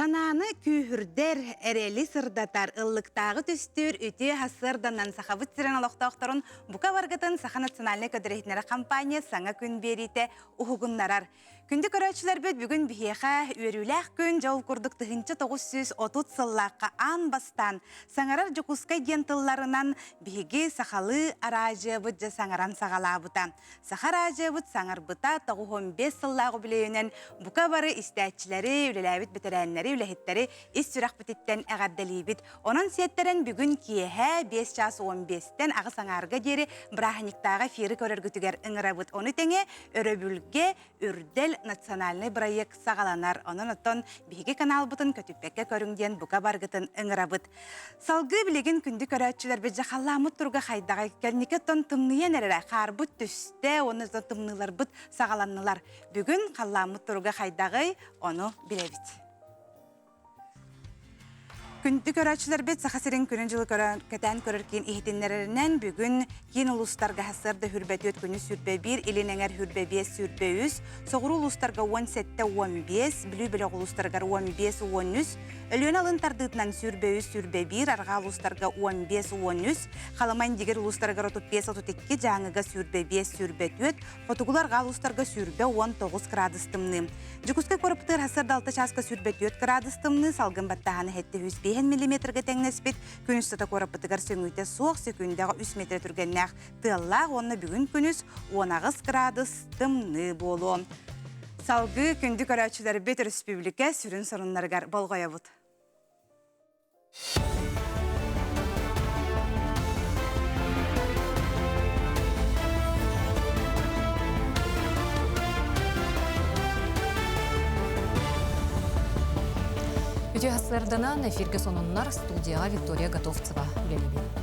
Сананы күйірдер әрелі сырдатар ыллықтағы түстір үті хасырданан сақабыт сирен алақтақтарын бұқа барғытын Саха национальный көдірейтінері компания саңа күн берейті ұғығыннарар. Күнді көрәтшілер бөт бүгін бігеға өріләқ күн жол күрдік 930 сыллаққа ан бастан саңарар жүкускай дентылларынан бігі сақалы аражы бұд жа саңаран сағала бұта. Сақар ажы бұд саңар бұта 15 сыллағы білейінен бұқа бары істәтчілері, үлеләбіт бітірәнлері, үләхеттері іс сүрақ бітеттен әғаддалейбіт. Онын сеттерін бүгін киеға 5:15-тен ағы саңарға дері браханиктаға фері көрергітігер ұңырабыт. Оны тәңе өрөбүлге үрдел национальный проект сағаланар. Onun оттон биһиги канал бутын көтүппекке көрүңден бука баргытын ыңырабыт. Салгы билеген күнді көрәтчілер бі жақалламыт тұрға қайдаға кәрнеке тон тымныен әрі қарбыт түсте, оны тымнылар бұт сағаланнылар. Бүгін қалламыт тұрға қайдағы оны білебіт. Күнді көрәтшілер бет Сахасырын күнін жылы кәтән көріркен ихтенлерінен бүгін кен ұлыстарға хасырды хүрбәті өткіні сүрбе 1, елінәңер хүрбе 5 сүрбе 3, соғыру ұлыстарға 17-15, білі-білі ұлыстарға 15-13, өліен алын тардытынан сүрбе 3, сүрбе 1, арға ұлыстарға 15-13, қаламайн дегер ұлыстарға 35-32, жаңыға сүрбе 5, сүрбе 4, қотығыларға ұлыстарға сүрбе 19 градустымны. Жүкіскі көріптір хасырды 6 часқа сүрбе 4 градустымны, салғын баттағаны хетті 100 миллиметрге тәңнеспет, күніс тұта көріптігір сөңүйте соқ секундяға 3 метр түргеннәқ тыллақ, оны бүгін күніс 19 градустымны болу. Салғы күнді көрәтшілер бет республика сүрін сұрынларғар болғая бұд. Үте хасырдынан эфирге сонуннар студияға Виктория Готовцева үлелебен.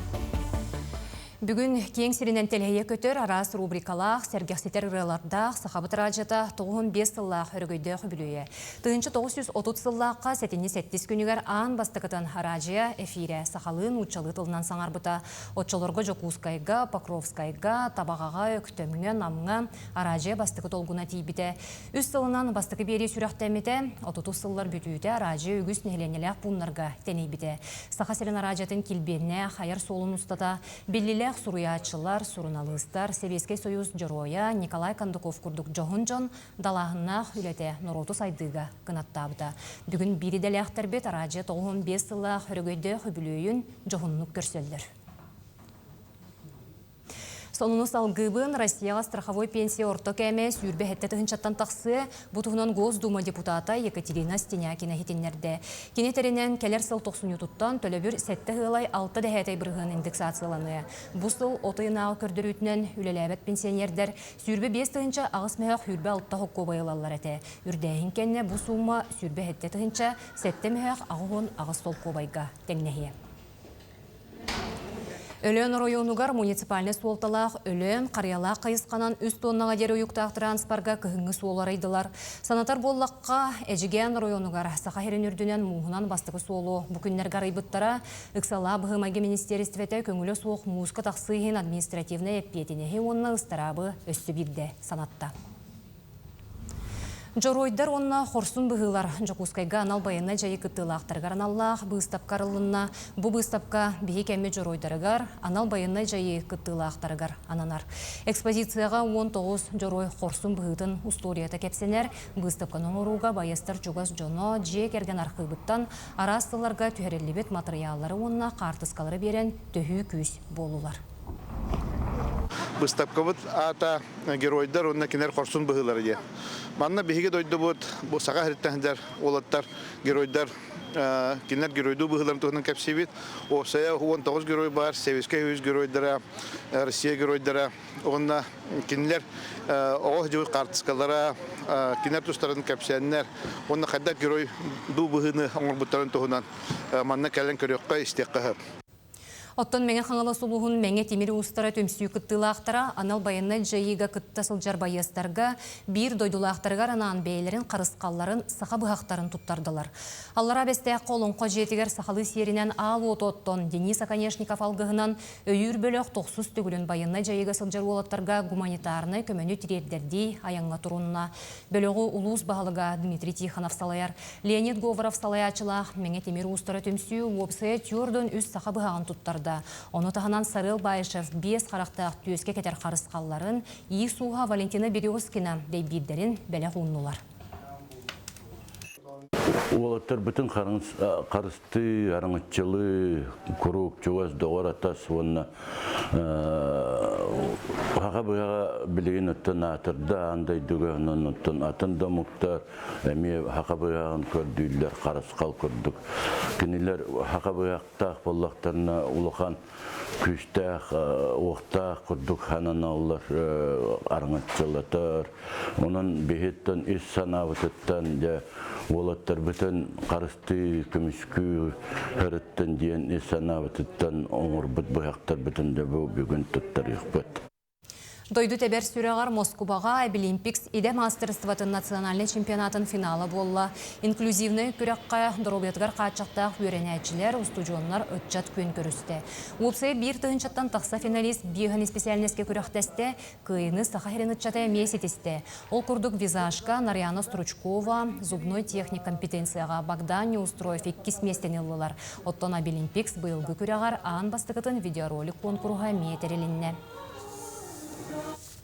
Бүгін кең сиринен телхейе көтер арас рубрикалақ, сәргәқсетер ғыралардақ, сақабыт ражата 95 сыллақ өргөйді құбілуе. 930 сыллаққа сәтіне 7 күнігер аң бастықытын ражия эфире сақалын ұтчалы тылынан саңарбыта. Отчалырғы Жокускайға, Покровскайға, Табағаға, Өктөміңе, Намыңа ражия бастықы толғына тейбіте. Үс сылынан бастықы бері сүрәқтәметі, 30 сыллар бүтүйті ражия үгіс нехленелек бұнларға тәнейбіте. Сақасырын ражатын келберіне қайыр солын ұстата, белілі суруячылар, сурыналыстар, Севейский союз жороя Николай Кандуков күрдік жоғын-жон далағына үлете Нұроту сайдыға қынаттабыда. Бүгін бири дәліқтер бет аражы 95 сылла хүрігөйді хүбілейін жоғынлық көрселдер. Сонуны салгыбын Россияға страховой пенсия орток әмес үрбе әттетігін чаттан тақсы бұтығынан Госдума депутата Екатерина Стенякина хетенлерді. Кенетерінен келер сыл 90 ютуттан төлөбір сәтті ғылай 6 дәхәтай бірғын индексацияланы. Бұл сыл отыйнағы көрдірүтінен үлеләбәт пенсионердер сүрбе 5 тығынша ағыс мәйақ үрбе 6 хокко байылалар әті. Үрдәйін кәнне бұл суыма сүрбе әттетігінша сәтті мәйақ ағығын ағыс толқо байға тәңнәхе. Өлен районугар муниципальный суолталақ өлен қариялақ қайысқанан үст тоннаға дері ұйықтақ транспарға күйіңі суолар айдылар. Санатар боллаққа әжіген районугар сақа херен үрдінен мұғынан бастығы суолу. Бүкіннер ғарайбыттара ұқсала бұғымаге министерістветі көңілі суық музыка тақсыйын административны әппетінеге онына ұстарабы өссі бірді санатта. Жоройдар онна хорсун бұғылар Жокускайға анал байына жайы күттілақтарғар аналлақ бұғыстапқарылынна. Бұ бұғыстапқа бігі кәмі жоройдарығар анал байына жайы күттілақтарғар ананар. Экспозицияға 19 жорой хорсун бұғытын усторията кәпсенер. Бұғыстапқаның ұруға байыстар жугас жоно жек ерген арқыбыттан арастыларға түйерелібет материаллары онна қартысқалары берен төхі күз болулар. Выставка ата геройдар онна кинер хорсун быһылары де. Манна биһиге дойду бу сага хриттәндер олаттар геройдар кинер геройду быһыларын туһунан кепсибит. Осая 19 герой бар, Севейский союз геройдара, Россия геройдара, онна кинер ох жой картыскалара, кинер тустарын кепсеннер. Онна хадда герой ду быһыны оңор буттарын туһунан манна кален көрөккә истеккә. Оттон меңе қаңылы сұлуғын меңе темірі ұстара төмсүй күттілақтара, анал байынна жайыға күтті сылжар байыстарға, бір дойдулақтарға ранан бейлерін қарысқалларын сақа бұғақтарын тұттардылар. Аллара бәсті қолынқо жетігер сақалы серінен ал оттон Денис Аканешников алғығынан өйір бөліқ 90 түгілін байынна жайыға сылжар олаттарға гуманитарны көмені тірердердей аяңға тұрынна. Бөліғі ұлыс бағылыға Дмитрий Тихонов салаяр, Леонид Говоров салаячылақ меңе темірі ұстара төмсүй опсы тюрдың үз сақа бұғағын тұттарды. Оны тағынан Сарыл Байышев 5 қарақтақ түйеске кетер қарысқалларын ий суға Валентина Березкина дейбейдерін бәлі ғуыннулар. Олаттар бүтін қарысты, араңытчылы, күріп, чуғаз, доғар атас, онына хаға бұяға білеген өттен атырда, андай дүгіғінен өттен атын дамықтар, әме хаға бұяғын көрдүйлер, қарысқал көрдік. Кенелер хаға бұяқтақ боллақтарына ұлыған күштақ, оқтақ көрдік ханан аулар араңытчылатар. Оның бейеттен ес санавытыттан олаттар бүтін қарысты, көміскі, әріттен дейін ес санавытыттан оңыр бұт бұяқтар бүтін де бүгін тұттар еқпет. Дойду тәбәр сүрәғар Москубаға Олимпикс иде мастерстватын национальный чемпионатын финалы болла. Инклюзивны күрәққа дұрубетгар қатшақтақ өренәтчілер, устудионлар өтчат көн көрісті. Опсы бір тұғыншаттан тақса финалист бейғын специальнеске күрәқтәсті, күйіні сақа херен өтчаты месетесті. Ол күрдік визажка Нарьяна Стручкова, зубной техник компетенцияға Богдан Неустроев 2 местен елылар. Оттон Олимпикс бұйылғы күрәғар ан бастықытын видеоролик конкурға метерелінне.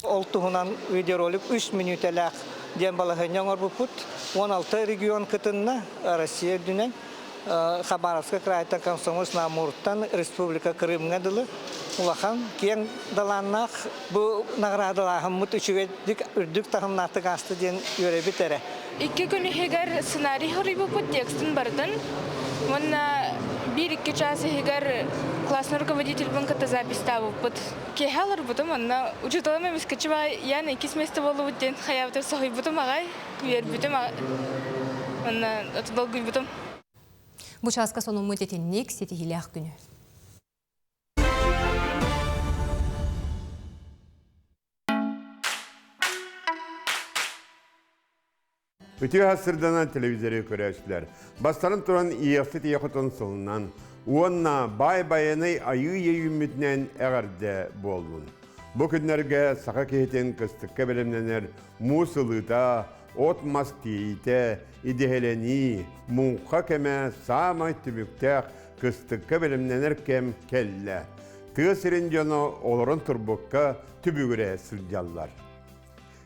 Олтуғынан видеоролик 3 минутелек ден балағын яңыр бұпыт. 16 регион кытынна Россия дүнен Хабаровска крайтан Комсомольск Амуртан Республика Крымға дылы. Улахан кен даланнақ бұл нағырадылағын мұт үшіведік үрдік тағымнақтық асты ден өре бітері. 2 күні хегер сценарий хұры бұпыт текстін бардың. Мұнна 1-2 часы хегер классный руководитель банка запись ставит. Кехалар потом она учитывала меня скачала я на кис место было вот день хая вот сохи потом агай вер потом она это долго потом. Бучаска сону мутетинник сети хилях күні. Өте ғасырдана телевизоры көрәшілер. Бастарын тұран ияқсы тияқытын сылынан, онна бай-байыны айы үмітінен әғарды болуын. Бұл күнлерге сақа кейтен кыстыққа білімненер мұсылыта, от мастейті, идеғелені, мұңқа кәмә самай түбіктәқ кыстыққа білімненер кәм кәлі. Тығысырын жоны олырын тұрбыққа түбігіре сылжалар.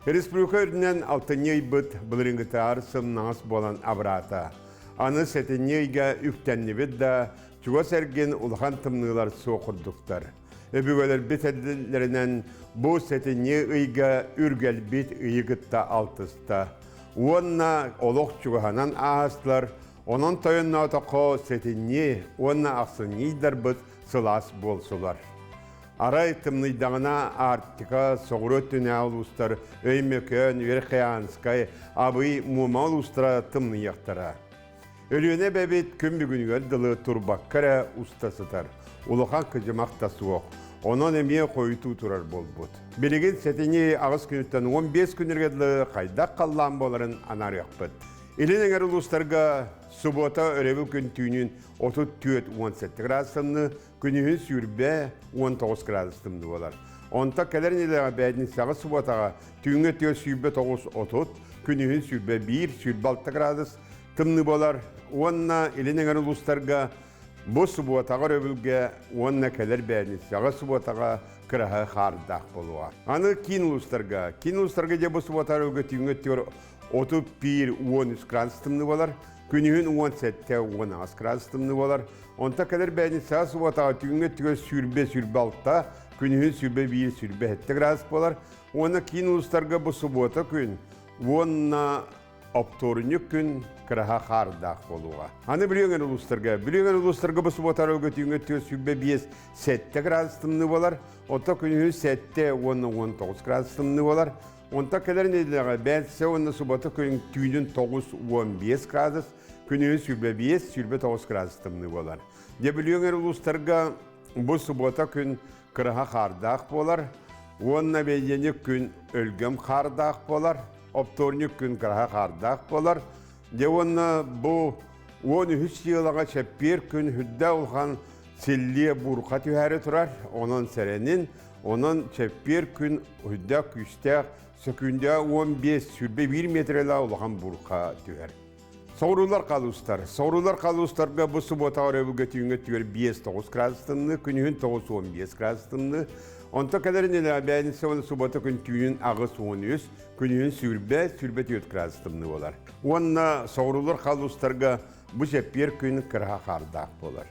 Республика үрінен алтыней бұд бұлырыңғытар сымнаңыз болан абырата. Аны сәтінейге үктәнні бід да чуға сәрген ұлған тымнылар соқырдықтар. Өбігөлер бет әділерінен бұл сәтіне ұйға үргәл бет ұйығытта алтыста. Онна олық чуғанан ағастылар, onun toyunna otaqo setini, onna aqsınıyдар бұд сылас болсылар. Арай тымныйдағына артика соғыры түне алыстар, өймекөн, верхиянскай, абый мума алыстара тымныяқтара. Өліне бәбет күн бүгінгі дылы турбаққара устасытар. Улыған кыжымақта суық. Onun emeğe koyutu turar bol bud. Bilgin setini ağız günütten 15 günlerge kaydak kallan boların anar yakpıd. İlin eğer uluslarga subota örevi gün tüyünün 34-17 gradısını, günühün sürbe 19 gradısını bolar. Onta keler neler bədin sağı subotağa tüyünü tüyü sürbe 9-30, günühün sürbe 1, sürbe 6 gradıs tımını bolar. Onna ilin eğer uluslarga bu subotağa övülge onna keler bədin sağı subotağa kırağı xardaq boluğa. Anı kin uluslarga de bu subotağa övülge tüyünü tüyü 31-13 gradısını bolar. Günühün 17-16 gradısını bolar. Onta kadar bədin sağı subotağa tüyünü tüyü sürbe 6, günühün sürbe 1, sürbe 7 gradıs bolar. Ona kin uluslarga bu subota gün onna Optorunuk gün kırağa xardaq boluğa. Anı biliyorlar uluslarga bu subotağa övülge tüyünü tüyü sürbe 5-7 gradısını bolar. Ota günühün 7-19 gradısını bolar. Onta kadar nedir? Ben size onun subota köyün tüyünün 9-15 gradus, köyün sürbe 5, sürbe 9 gradus tımını bolar. De biliyorlar uluslarga bu subota gün kıraha kardaq bolar. Onna beyyenik gün ölgem kardaq bolar. Optornik gün kıraha kardaq bolar. De onna bu 13 yılaga çepir gün hüdde olgan silliye burka tüheri turar. Onun serenin, onun çepir gün hüdde küste sökünde 15 sürbe 1 metrele olgan burka tüher. Sorular kalustar. Sorular kalustarga bu subota arabı götüğünge tüyer 5-9 gradustunlu, günün 9-15 gradustunlu. Onta kadar neler beğenirse onu subota gün tüyün ağız 13, günün sürbe 4 gradustunlu olar. Onna sorular kalustarga bu şepir gün kırha kardaq bolar.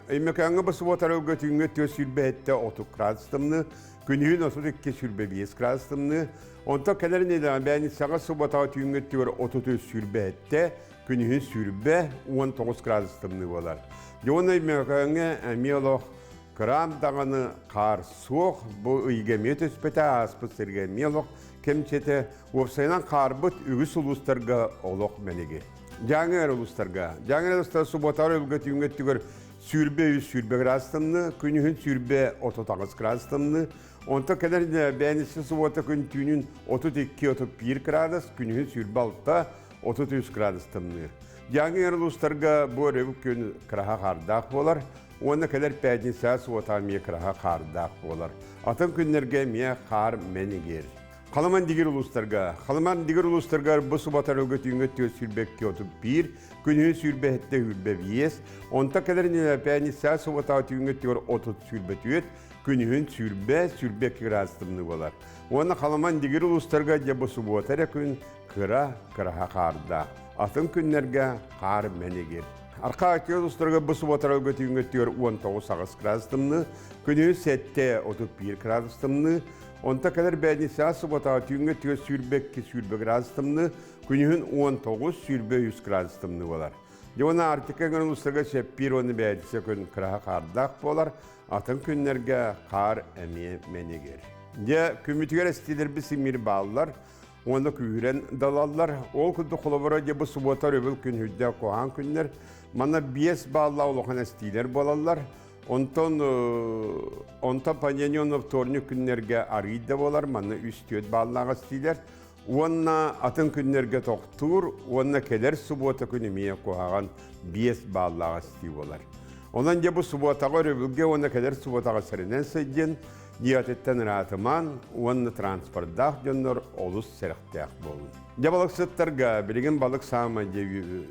Eymekange bu subota arabı götüğünge tüyer sürbe hette 30 gradustunlu, günün 32 sürbe 5 gradustunlu. Onta kadar neler beğenirse subota tüyünge tüyer 33 sürbe hette, günün sürbe 19 gradustunlu olar. Yona eymekange emiyaloq Kıram dağını kar soğuk, bu ıygemet üspete aspı sirgenmeyaloq, kemçete ofsaynan karbıt ügüs ulustarga oloq menege. Janger ulustarga, janger ulustar subotar ülgöt üngöt tügör sürbe 100 sürbe grastımlı, günühün sürbe 39 grastımlı, onta kadar beğenisi subota gün tüynün 32-31 gradus, günühün sürbe altta 33 gradustımlı. Janger ulustarga bu revuk gün kıraha kardaq bolar, ona kadar pəydin səhəs otamıya kıraha kardaq bolar. Atın günlərgə miyə kar menigir. Kalaman digir ulustarga bu subatar ögötüngö tüyo sürbekke otup bir, günü sürbe hette hürbe viyes, onta kadar pəydin səhəs otamıya tüyo 30 sürbe tüyet, günühün sürbe kirastımlı bolar. Ona kalaman digir ulustarga bu subatar gün kıraha kardaq. Atın günlərgə kar menigir. Arka akıyor uluslarga bu subotarı götüğünge tüyor 19 gradustunlu, günü 7-31 gradustunlu, onta kadar beğenirse subotarı tüyünge tüyor sürbe gradustunlu, günün 19 sürbe 100 gradustunlu olar. Yona artık en uluslarga şepir onu beğenirse gün kıraha kardaq bolar, atın günlerge kar emiye menigir. De kümütüger estiler bisimir bağlılar, onda kühüren dalallar, ol kudu kulabara bu subotar öbül gün hüdde koğan günler, mana 5 bağlı olan estiler bolallar. Onta panyanyon vtornik günlerge arıyda bolar, mana üstüyet bağlı estiler. Onna atın günlerge toktur, onna keler subota günümeye koğan 5 bağlı esti bolar. Ondan bu subotağa öbülge onna keler subotağa serenen seyden, niyatetten rahatıman, onna transportdaq jönler olus serqtaq bolun. Ja balık sıttarga, bilgin balık sağman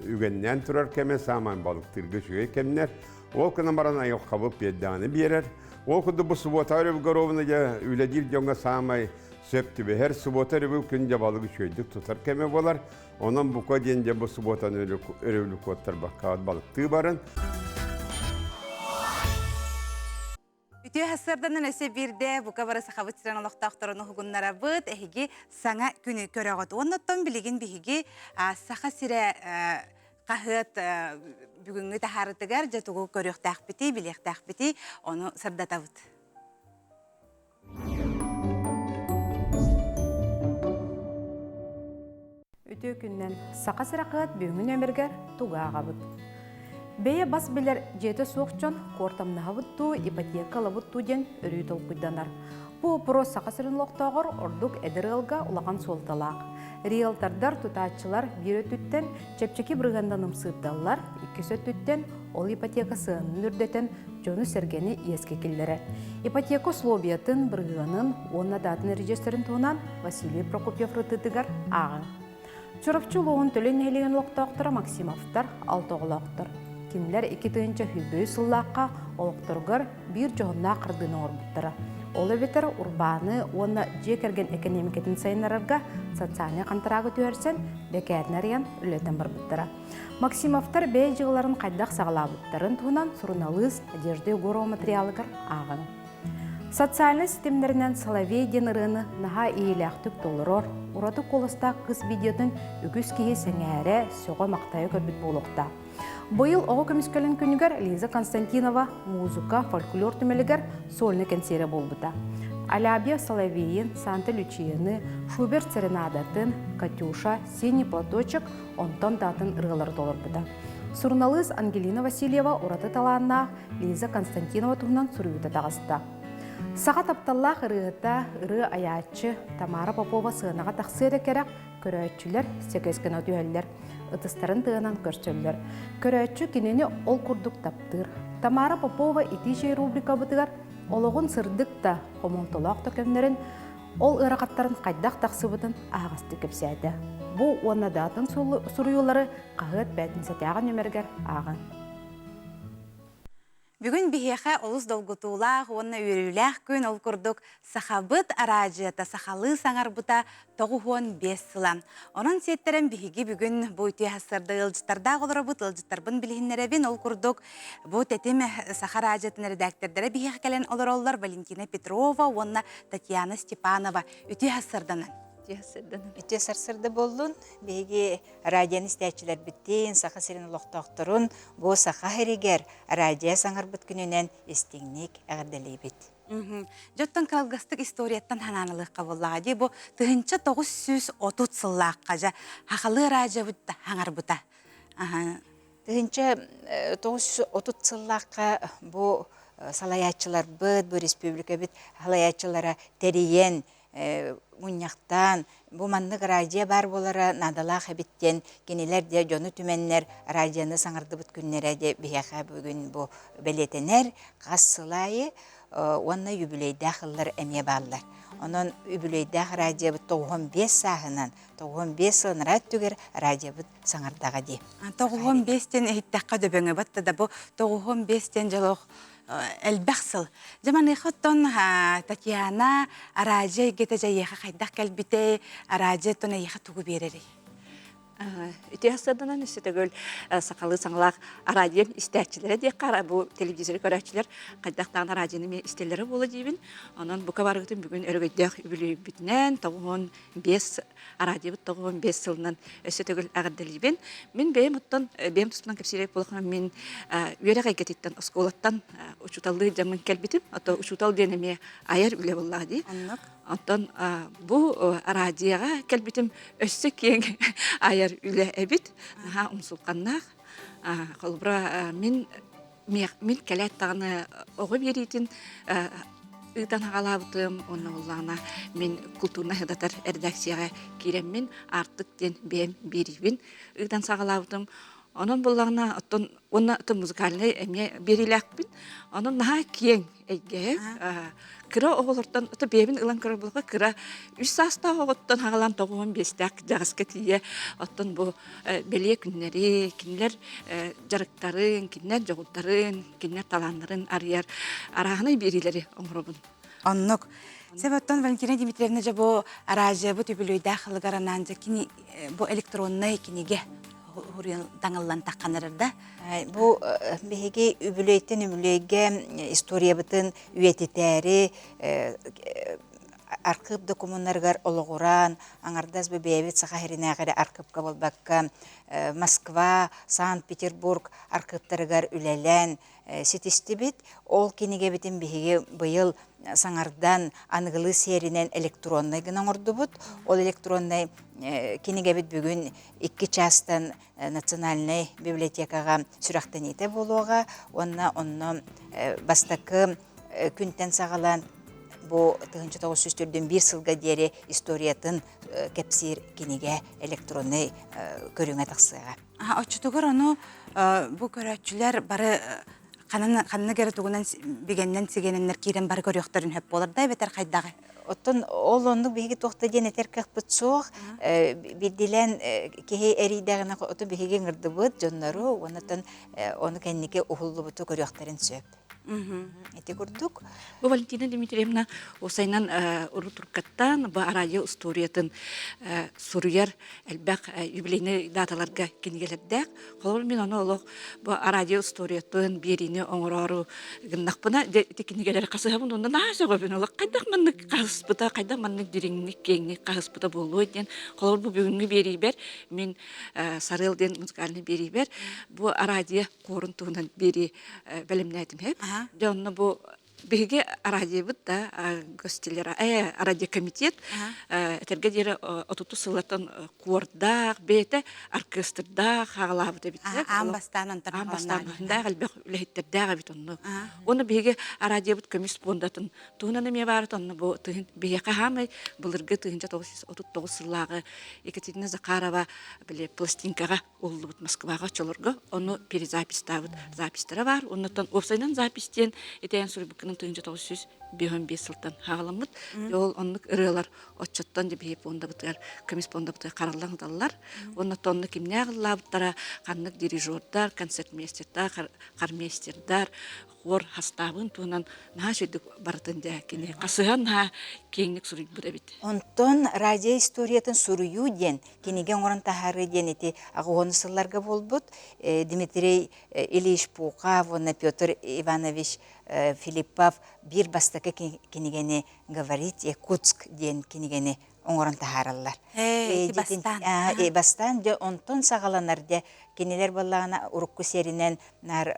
ügenden turar keme sağman balık tırgı şüge kemler, ol kına baran ayok kabıp yeddağını birer, ol kudu bu subotar öbülgarovuna ja üledir jonga sağmay söktü be her subotar öbülkün balığı şöydik tutar keme bolar, ondan bu kodyen bu subotan örevlük ottar bakkaat balık tığ barın. Ütü hasırdanın öse birde bu kavara sahabıt siren oloqtaqtorunu hugunlara bıt ehigi sana günü körağıt. Ondan biligin bihigi saha sire qahıt bugünkü taharıtıgar jatugu körüqtaq biti, bileqtaq biti onu sırdatavıt. Ütü günden saha sire qahıt bugün ömerger tuğağabıt. Beye bas biler jete soğukcan kortamna havuttu, ipoteka lavuttu den örüy tolkuydanar. Bu pro sakasırın loqtağır orduk ederilga ulağan soltalaq. Realtardar tutaatçılar bir ötütten çepçeki brıgandanım sığıpdallar, ikisi ötütten ol ipoteka sığının ürdeten Jonu Sergeni eskekillere. Ipoteka slobiyatın brıganın onna datın rejistörün tuğunan Vasiliy Prokopyev rıtıdıgar ağı. Çorapçı loğun tölen heligen loqtağıtara Maksimovtar altoğulağıtır. Kimler iki tığınca hüböy sılлаққа олықтырғыр bir жоғынна қырдыны орбыттыры. Олы бетер урбаны оны жекерген экономикетін сайынарарға социальный қантырағы түйерсен бекәрнәриян үлетен барбыттыры. Максимовтар бәй жығыларын қайдақ сағылабыттырын туынан сұрыналыз одежды гору материалығыр ағын. Социальный системдерінен Соловей деніріні наға иеліқтік толырор, ұраты қолыста қыз видеотын үгіз кейі сәңәрі соға мақтайы көрбіт болуқта. Бұйыл оғы көміскөлін күнігер Лиза Константинова музыка, фольклор түмелігер сольны консері болбыта. Алябия Соловейін, Санта Лючияны, Шуберт Серенадатын, Катюша, Синий платочек, онтон датын ырғылар толырбыта. Сурналыс Ангелина Васильева ураты талааннаах Лиза Константинова туһунан суруйута тағыста. Саға тапталлах ырыыта ыры аячы Тамара Попова сыынаға тақсыйда керек көрөтчүлер сегескен өтүөллер, ытыстарын тыынан көрсөллер. Көрөтчү кинени ол курдук таптыр. Тамара Попова итишей рубрика бытыгар ологун сырдык да хомонтолақ төкемнерин ол ырақаттарын қайдақ тақсыбытын ағасты кепсәді. Бу уаннадатын суруюлары қағыт бәтін сәтяған өмергер ағын. Бүгін бихеха олус долгутулах, онна үйрілях күн ол күрдік сахабыт аражыта сахалы саңарбыта тоғухон бес сылан. Онын сеттерін бихиги бүгін бұйты хасырды ылжыттарда олырабыт ылжыттарбын білігінеребін ол күрдік. Бұ тәтім сахар ажытын редактордары бихех кәлен олар Валентина Петрова, онна Татьяна Степанова үті хасырданын. Үте сарсырды болдун, беги радион истәчилер биттен, саха сирин лоқтоқтырын, бу саха херигер радио саңар бит күнінен истеңник әғірделей бит. Жоттан калгастык историяттан хананылық қабыллағы, бу тыгынча 930 сыллақ қажа, хақалы радио бұтта, хаңар бұта. Тыгынча 930 сыллаққа бу салаячылар бұд, бу республика бит, салаячылара териен, Муньяқтан, бу маннык радио бар болара надалақ әбіттен, кенелер де жоны түменнер радионы саңырды бұт күннері де бияқа бүгін бу белетенер, қассылайы, онна юбилейді қыллар әме баллар. Онын юбилейді радио бұт 95 сағынан, 95 сылын рад түгер радио бұт саңырдаға де. 95-тен әйттәққа дөбөңі бұтты да, бу 95-тен жалоқ әлбәқсыл. Жаманы құттон Татьяна аражы геті жайеға қайдақ кәлбіте аражы тұна еға тұғы берері. Үте асырдынан үстетігіл сақалы саңлақ радион істәтчілері де қара, бұл телевизоры көрәтчілер қайдақтаған радионы мен істелері болы дейбін. Онын бұқа барғытын бүгін өргөйдек үбілі бүтінен 95 радио 95 сылынан үстетігіл әғірделейбін. Мен бейім тұтынан көпсерек болықынан мен өре қайгететтен ұсколаттан ұшуталды жамын кәлбітім, ото ұшутал денеме айар үлі боллағы дей. Онтан бұл радиоға кәлбітім өссі кең айар үлі әбіт, ұмсылқаннақ. Қолбыра мен кәләт тағыны оғы берейтін ұйдан ағалабытым, оны олағына мен культурна хедатар редакцияға кереммен артық ден бәм берейбін ұйдан сағалабытым. Onun bulağına ona muzikальный эме бериләкпин. Onun наһа киң әйге. Кыра оғылырдан бебин ылан кыра булга кыра 3 саста оғыттан хагалан 95-тәк жагыска тие. Оттон бу беле күннәре, кинләр жарыктарын, кинләр жогуттарын, кинләр таланнарын арыяр арагыны бериләре оңробун. Оннук. Себеттон Валентина Дмитриевна жа бу аражы бу түбүлөйдә хылыгаранан жа кини бу электронный кинеге таңыллан таққанырырда. Бу беге үбілейге история бітін үйететәрі, арқып документаргар олығыран, аңардаз бәбәйбет сақахерінәғірі арқыпқа болбаққа, Москва, Санкт-Петербург арқыптаргар үләлән сетісті бет, ол кенеге бітін беге бұйыл саңардан анығылы серінен электронный гынан орды бұд. Ол электронный кенеге бит бүгін 2 частан национальный библиотекаға сүрақтан ете болуға, онны бастақы күнтен сағалан бұл 1901 сылға дері историятын кәпсір кенеге электронный көріңе тақсыға. Очытығыр оны бұл көрәтчілер бары қанны кәрі тұғынан бігеннен сегенінлер кейден бары көріқтарын хөп болырдай бетер қайдағы? Оттон ол онны биһиги тохта ден этер кахпыт соох бидилен кеһи эридагына ото биһиги ңырдыбыт жоннору онотон оны кеннике ухуллубуту көрөктөрүн сөп. Эти курдук. Бу Валентина Дмитриевна осайнан урутуркаттан ба радио историятын суруяр элбак юбилейный даталарга кенигелердек. Холор мен аны олох ба радио историятын берине оңорору гыннакпына кенигелер касабын онда насыга бен олох кайдак маннык каспыта кайдак маннык диреңник кеңник каспыта болуу ден. Холор бу бүгүнгү берибер мен Сарылден музыкальный берибер бу радио корунтугунан бери белемнетим хеп. Донно бу биһиги арадиебыт да гостелера радиокомитет этерге дире отуту сылатын куордаах бете оркестрдаах хагалаабыта битсек Амбастан онтан да галбек үлехиттердээга бит онну оны биһиги арадиебыт көмүс бундатын туунан эме баарыт онну бу биһи кахамай былыргы 1939 сыллагы Екатерина Захарова биле пластинкага уллубут Москвага чолорго onu перезапись табыт запистері бар. Оннан опсайдан запистен етен сурбукның 1905 сылтан хагаламыт. Ол онлык ырылар отчоттан деп хеп онда бутар, комисс онда бутар караллан даллар. Оннан онны кимнягыллабыттара, каннык дирижердар, концертмейстердар, кармейстердар, хор хастабын туынан нажидик бартында кине касыган кеңник сурык буда бит. Онтон радио историятын сурую ден кинеген орын тахары ден эти агонысыларга болбут Дмитрий Ильич Пукав, Петр Иванович Филиппов бир бастакы кинегени говорить Якутск ден кинегени оңорын тахаралар. Бастан де онтон сагаланар кинелер баллана урукку серинен нар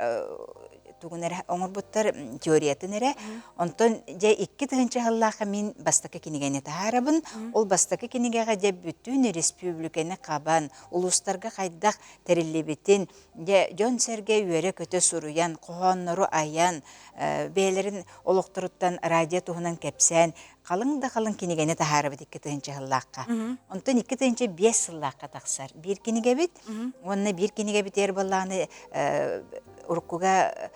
тугунер оңор буттар теориятын эре. Онтон же 2 тыгынчы халлаха мин бастакы кинегени тахарабын. Ол бастакы кинегега же бүтүн республиканы кабан, улустарга кайдак терилебитин, же жон серге үйөрө көтө суруян, кохоннору аян, бээлерин олуктуруттан радио туһунан кепсен, қалың кинегени тахарабыт 2 тыгынчы халлака. Онтон 2 тыгынчы 5 сыллака таксар. Бир кинеге бит, онна бир кинеге бит балланы уруккуга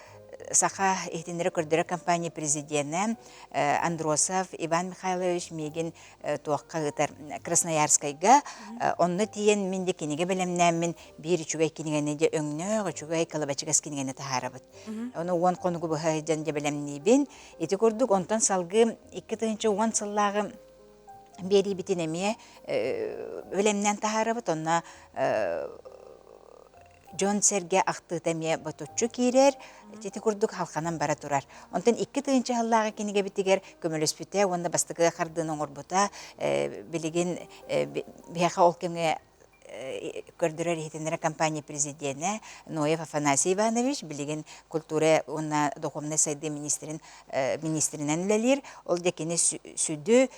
саха ихтинere көрдөрө компания президенти Андросов Иван Михайлович мегин туакка гытар Красноярскайга онны тиен минде кинеге белемнәмин бир чугай кинегене де өңнө чугай калабачыгас кинегене тахарабыт. Оны он конугу бахайдан де белемнибин ити көрдүк онтон салгы 2-10 сыллагы бери битинеме белемнән тахарабыт онна Жон Серге ақтытаме батучу кирер, жети курдук халқанан бара турар. Онтан 2 тыгынчы халлағы кенеге битигер көмөлөспүтэ, онда бастығы қардын оңорбута, билеген бияқа ол кемге көрдірер ехетенері компания президенті Ноев Афанасий Иванович, билеген культура онна духовный сайды министринен үлелер, ол декені сүді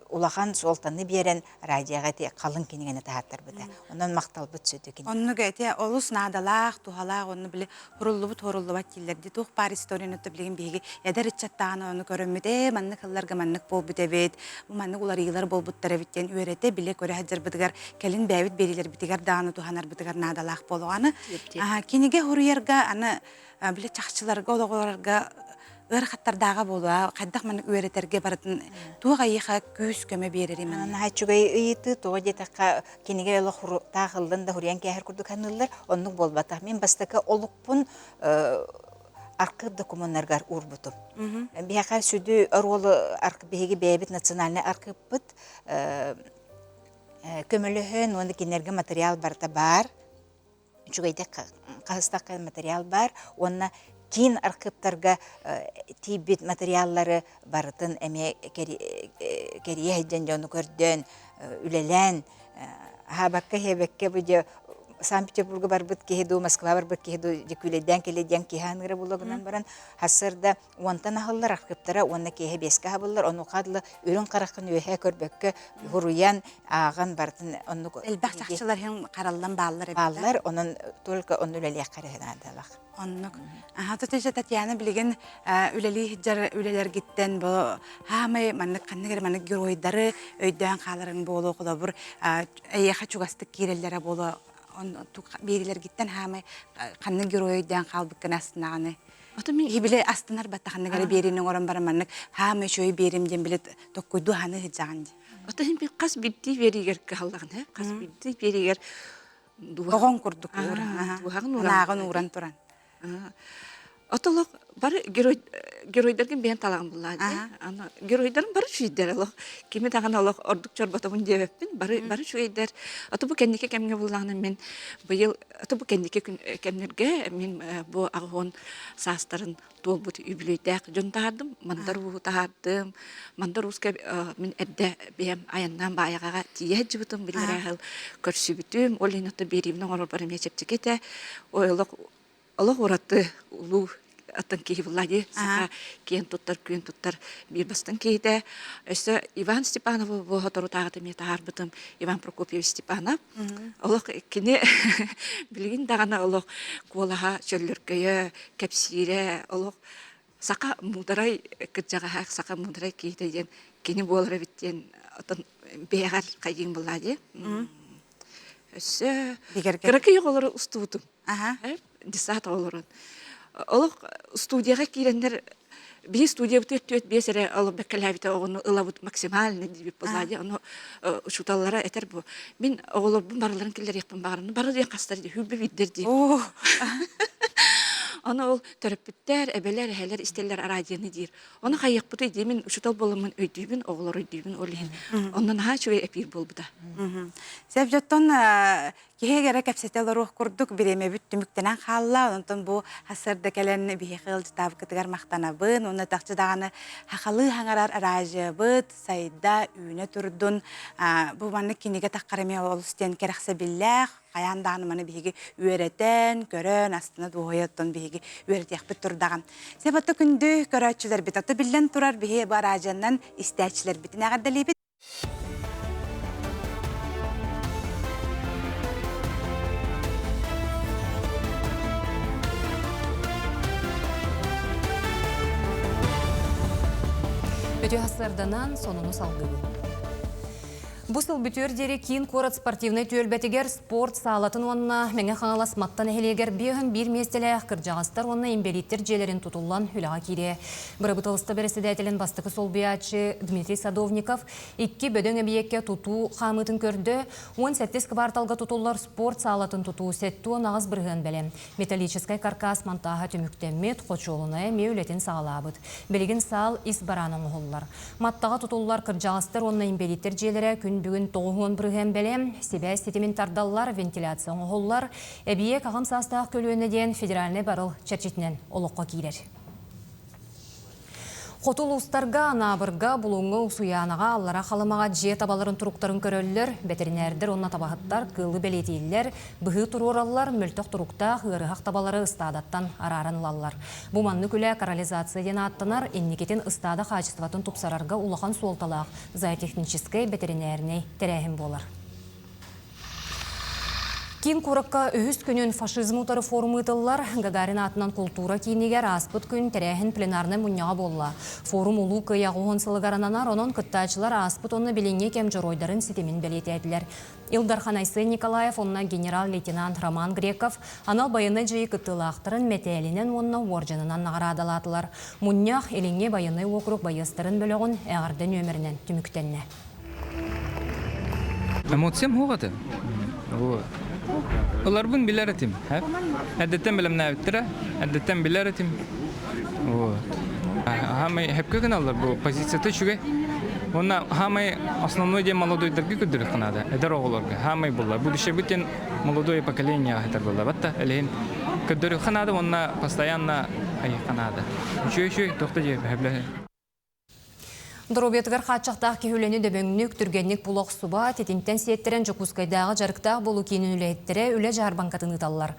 улахан солтаны берен радиоға те қалың кенегені тағаттар бұда. Онан мақтал бұд сөйді кенеге. Онны гәте олус надалақ, тухалақ, онны білі хұруллыбыт келерді. Туқ бар историяны өтті білген бейге әдір үтчаттағаны оны көріміде, маннық қылларға маннық бол бұд әбет, маннық олар иғылар бол бұдтар әбеттен үйреті біле көрі әдір бұдығар, кәлін бәвіт берилер бұдығар дағаны туханар бұдығар надалақ болуғаны. Кенеге хұрыярға, аны біле чақчыларға, олағыларға ырхаттардаға болуа, қайдақ маны үйретерге баратын туға иға көз көмі берері маны. Хачугай үйті, туға детаққа кенеге олық тағылдың да хұриян кәйір күрдік ханылар, онның болбатақ. Мен бастықы олықпын арқы документаргар урбутум. Бияқа сүді оролы арқы бейгі бәйбіт национальный арқы бұд көміліхін, онды кенерге материал барда бар. Чугайда қағыстақы материал бар, онына Кин архивтарга тибит материаллары барытын эме керие хеджен жону көрдөн, үлелен, хабакка хебекке бүде Санкт-Петербурга барбыт кехеду, Москва барбыт кехеду, жекүледен келеден кеханыры булогынан баран, хасырда уантан ахыллар архивтара, уанна кеhe беске хабыллар, onu қадылы үрін қарақын өйе көрбекке хуруян аған бартын. Элбақ чақчылар хен қаралдан баллар. Баллар, onun только onu үлелек қарағынадалақ. Оннук. Татыжа Татьяна билеген үлели жар үлелер гиттен бу хамай маннык канныгер маннык геройдары өйдөн каларын болу кулабыр эйха чугастык киреллере болу берилер гиттен хамай канны геройдөн калбыккан астынаганы. Хибиле астынар батта канныгер беринин орон бар маннык хамай шөй беримден биле токкуйду ханы хыжаган. Ата хим би кас битти беригер каллаган, кас битти беригер дугон курдук нагын уран туран. Отолок бар геройдерген бен талаган буллады. Ана геройдерин бар шүйдер алок. Кими таган алок ордук чорботомун дебеппин. Бар шүйдер. Аты бу кендике кемге буллаган мен быйыл аты бу кендике кемнерге мен бу агон састарын толбут үблөйдәк жонтардым. Мандар бу тардым. Мандар уска мен эдде бем аяндан баягага тие жибутум билерел көрсүбүтүм. Олинаты беримнен орор бар мечептикете. Ойлок Allah uğrattı ulu атын кейі бұллади, сақа кейін тұттар, күйін тұттар бір бастың кейді. Өсі Иван Степанов бұға тұру тағыды мет арбытым, Иван Прокопьев Степанов. Олық кені білген дағана олық қолаға чөлліркөйі, кәпсире, олық сақа мұдарай күджаға сақа мұдарай кейден кені болыр біттен бейғар қайын бұллади. Өсі кірекей олары ұстуытым. Десат оларын. Олық студияға кейлендер бей студия бұтет бесері олық бәккәләбіті оғыны ұлабыт максимальны дейбіп бұллади. Оны ұшуталары әтер бұл. Мен оғылар бұн барыларын келдер еқпін бағырын. Бары дейін қастар dey, хүлбі биддер dey. Оны ол төріппіттер, әбелер, әлер, істелер арадияны дейір. Оны қайық бұты деймін, ұшытал болымын өйдейбін, оғылар өйдейбін олейін. Онын ға чөй әпир бол бұда. Сәп жоттон кеһегере кәпсетелер ух курдук биреме бүттүмүктенен халла, онтон бу хасырда келен бихил таб кытыгар мактанабын, оны тахчыдаганы хакалы хаңарар аражыбыт, сайда үйне турдун, бу манны киниге таккараме олустен керексе биллах, каяндаганы маны биги үйрөтен, көрөн астына дуояттон биги үйрөтекпит турдаган. Сепатты күндү көрөчүлөр бит аты билен турар бихи баражаннан истечилер битине гадалибит. Өте хасырданан сонуну салгыбын. Бұсыл бүтөрдері кейін қорат спортивный төлбәтігер спорт сағалатын онына мәңе қаңалас маттан әхелегер бейхін бір местелі қыржағастар онына имбелиттер желерін тұтылан хүліға кейде. Бірі бұтылысты бірісідәтілін бастықы сол биячы Дмитрий Садовников 2 бөдің әбиекке тұту қамытын көрді. 18 кварталға тұтулар спорт сағалатын тұту сәтті нағыз бірғын бәлем. Металлическай каркас мантаға түміктемет қочуылына меулетін сағалабыд. Белеген сал ис бараның ұғылар. Маттаға тұтулар қыржағастар онына имбелиттер желері бүгін тоғын бірген бәлем, себе сетиментардаллар, вентиляцион оғылар, әбие қағым састақ көлуінеден федеральный барыл чәрчетінен олыққа кейлер. Қотыл ұстарға, набырға, бұлыңы ұсуянаға, аллара қалымаға же табаларын тұруқтарын көрөлілер, ветеринердер, онна табағыттар, қылы бәлетейлер, бұғы тұроралар, мөлтіқ тұруқта, ғырығақ табалары ұстадаттан араранлалар. Бұманны күлі карализациядан аттынар, еннекетін ұстады қачыстыватын тұпсарарға улақан суолталақ, зоотехническай ветеринеріне тәрәхім болар. Кин куракка өйіс күнін фашизм утары форумы ытыллар, Гагарин атынан культура кейінегер аспыт күн тәрәхін пленарны мұнняға болла. Форум ұлу кыяғуын сылыгарананар, онын кыттачылар аспыт онны белеңе кем жоройдарын сетемін белеті әділер. Илдархан Айсы Николаев, онна генерал-лейтенант Роман Греков, анал байыны жайы кыттылақтырын мәтәлінен онна оржанынан нағарадалатылар. Мұннях еліңе байыны округ байыстырын бөліғын әғардың өмірінен түміктенне. Эмоциям хоғады. Олар бұн білер етім. Әдеттен білім нәуіттірі, әдеттен білер етім. Хамай хәпкі алар бұл позицияты шүге. Онна хамай основной дем молодойдарға көдірі қынады, әдір оғыларға. Хамай бұлар. Бұл үші бүттен молодой поколения әтір бұлар. Бәтті әлейін көдірі қынады, онна постоянно қынады. Үші тоқты жеп әблі. Дробетігер қатшақтақ кехулені дөбөңнік түргеннік бұлық суба, тетінтен сеттерен жүкускайдағы жарықтақ болу кейінін үләйттірі үлі жарбанкатын ұталылар.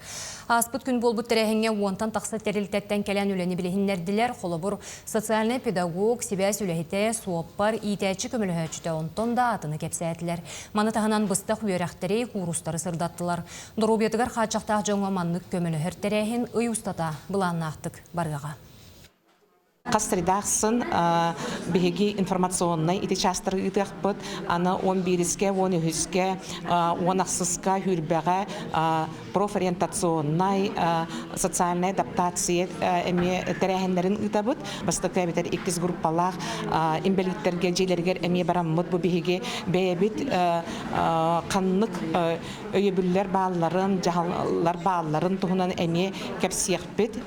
Аспыт күн бол бұттыры әңге уантан тақсы тәрілтеттен кәлен үләні білігіндерділер, қолы бұр социальный педагог, себәс үләйті, суаппар, итәчі көмілі өчіті онтон да атыны кепсәтілер. Маны тағынан бұстақ үйерақтірей курустары сырдаттылар. Дробетігер қатшақтақ жоңа маннық көмілі өрттірәйін ұй ұстата бұланнақтық барғаға. Қастырдақсын бігеге информационный иті частыры ұтықпыт, аны 11-ке, 13-ке, 10-ақсызға хүрбәға профориентационный, социальный адаптация әме тәрәхендерін ұтабыт. Бастықы әбетер 2 группалақ имбелиттерге, желергер әме бараммыт бұл бігеге бәйбіт қанлық өйебілер бағаларын, жағалар бағаларын тұғынан әме кәпсияқпет.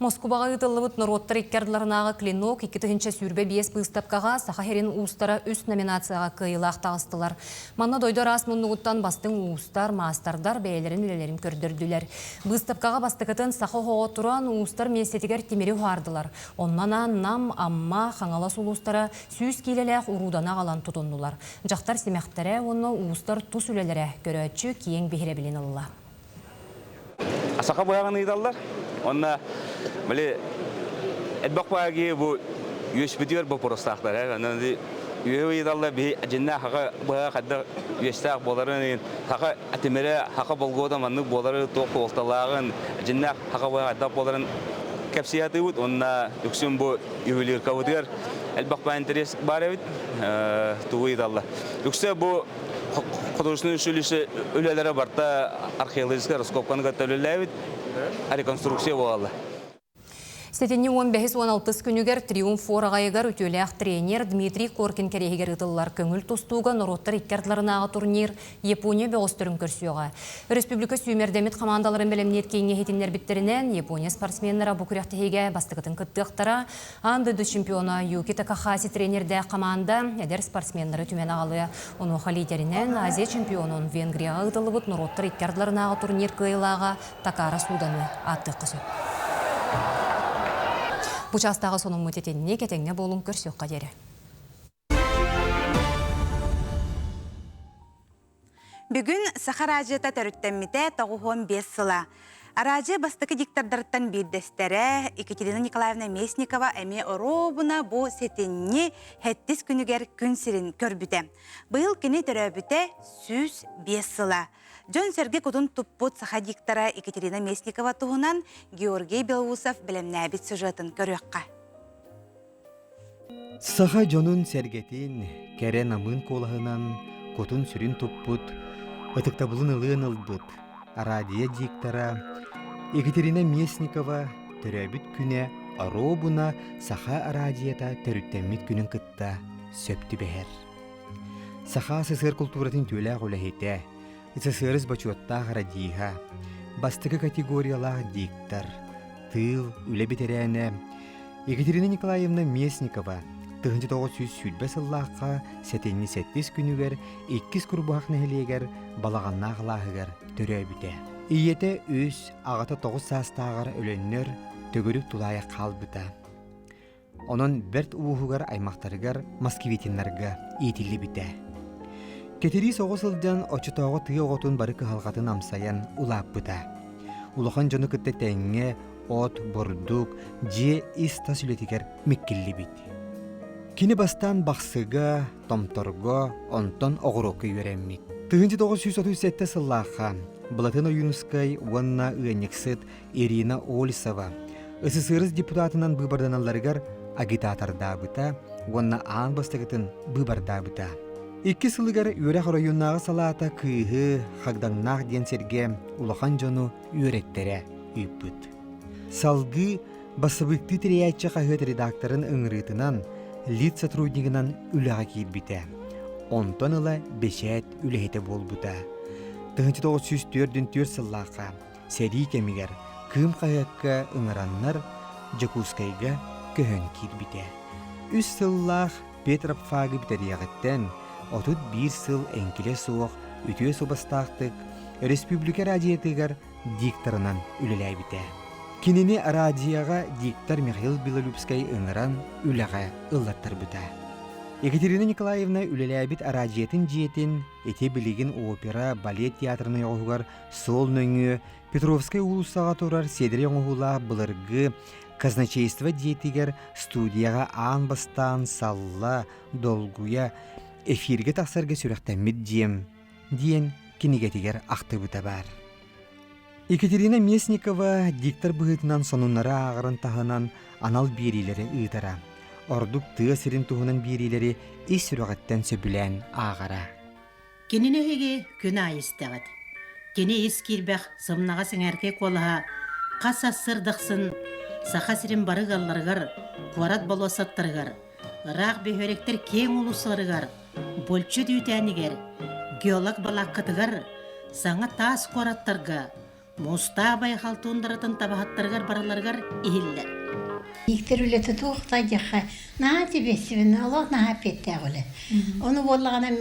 Москваға ұтылыбыт нұроттар иккерділарынағы клинок 2-тігінші сүрбе 5 бұйыстапқаға сақахерин ұстара үст номинацияға кыйлақ тағыстылар. Манна дойдар ас мұнығыттан бастың ұстар, мастардар бәйлерін үлелерін көрдірділер. Бұйыстапқаға бастықытын сақы хоға тұран ұстар местетігер темері хуардылар. Оннана нам, амма, қаңала сұлыстара сүйіз кейлеләқ ұрудана қалан тұтынылар. Жақтар семәқтәрі оны ұстар тұс үлелері көрәтші кейін бейірі білін ұлыла. Асақа бояған ұйдалар. Онна Böyle elbak bağı bu yüzbütüyor bu prostaqlar. Yani üyedalla bir cennet haqa bağı kadar yüztaq boların haqa atimere haqa bolgoda manlık boları toq oltalağın cennet haqa bağı kadar boların kapsiyatı bu onna yüksün bu üyeler kavudur. Elbak bağı interes var evet. Üyedalla. Yoksa bu Художественный училище өлелері барта археологическая раскопканы катөлеләбит, реконструкция болалы. Сетенне 15-16 күнігер триумф орағайығар өтеләқ тренер Дмитрий Коркин кәрегер ұтылар көңіл тұстуға нұроттар иккердларынағы турнир Япония бәғыстырын көрсіуға. Республика сүймердемет командаларын бәлемнет кейінге хетінлер біттерінен Япония спортсменлері бұқыряқтығыға бастықытын күттіқтара андыды чемпиона Юки Такахаси тренерді команда әдер спортсменлері түмен ағалы. Оны лидерінен Азия чемпионын Венгрияға ұтылыбыт нұроттар иккердларынағы турнир кыйлаға Такара Суданы атты қысы. Бұл жастағы соның мүтетеніне кетеңне болын көрсек қадері. Бүгін Сахар ажыта төріттенмете 95 сыла. Аражы бастықы диктардырыттан бейдестері Екатерина Николаевна Месникова әме оробына бұ сетенне хәттіс күнігер күн сирин көрбіте. Бұл кені төрөбіте 105 сыла. Жон Сергей Кудун туппут саха диктора Екатерина Месникова туғынан Георгий Белоусов білімнәбіт сюжетін көріққа. Саха жонун сергетин кәрі намын колағынан Кутун сүрін туппут ытықтабылын ылын ылбыт. Радия диктора Екатерина Месникова төрөбіт күне аробуна саха радията төріттеммит күнін кытта сөпті бәхер. Саха сысыр культуратын төлі ғолахете Исысырыз бачуаттақ радиха, бастығы категориялақ диктор, тыл, үлі бетерәне. Екатерина Николаевна Месникова 1900 сыллаққа сәтенні 7 күнігер, 2 күрбұғақ нәхілегер, балағанна ғылағығыр түрі бүте. Иеті өз ағата 9 састағыр өліннер төгіріп тұлайы қалбыта. Оның бірт ұғығыр аймақтарығыр москвитинларға етілі бүте. Кетери соғысылдан очытауға тыйы оғытын бары кығалғатын амсаян улап бұта. Улахан жоны күтті тәңе, от, бұрдук, же иста сүлетігер меккелі біт. Кені бастан бақсыға, томторға, онтон оғырокы үйерәммік. 1937 сыллаға Балатына Юнускай уанна ұяниксыт Ирина Олисова СССР депутатынан бұбарданаларғар агитаторда бұта, уанна аң бастығытын бұбарда бұта. 2 сылыгар үйрек районнағы салата күйі қағдаңнақ ден серге улахан жону үйректері үйпіт. Салғы басыбыкты тіреятчы қағыт редакторын ұңырытынан лид сотруднигынан үліға кейбіті. Онтон ұла бешет үліхеті бол бұта. 1904 сыллаға сәрі кемігер кім қағыққа ұңыраннар Жакускайға көхін кейбіті. 3 сыллақ Петров фағы бітерияғыттен 31 сыл әңкеле суық өтіе собастақтық республика радиятығар дикторынан үліләй біте. Кенені радияға диктор Михаил Белолюбскай ұңыран үліға ұллаттар бұта. Екатерина Николаевна үліләй біт радиятын жиетін ете білеген опера, балет театрыны оғығар сол нөңі Петровскай улысаға тұрар седірі оғыла бұлырғы казначейство диетігер студияға аң бастан салла, долгуя эфирге тақсарға сүріқтәммет дейін кенегетігер ақты бұта бар. Екатерина Месникова диктор бұғытынан сонунлары ағырын тағынан анал берилері ұйтара. Ордук тыға сірін тұғынан берилері ес сүріғаттен сөбілән ағара. Кенін өйге күні айыстағыд. Кені ес келбәқ сымнаға сіңәрке қолыға қас асырдықсын сақа сірін барығаларғар, қуарат болуасаттарғар, рақ бөхеректер кең ұлысарығар, Болчу дүйтәнігер, геолог балаққытығар, саңа тас қораттарға, мұста байқал туындыратын табағаттарғар бараларғар иілдер. Иктер үлеті туықта жаққа, наға тебесівін, Allah наға петті ағылы. Оны болағана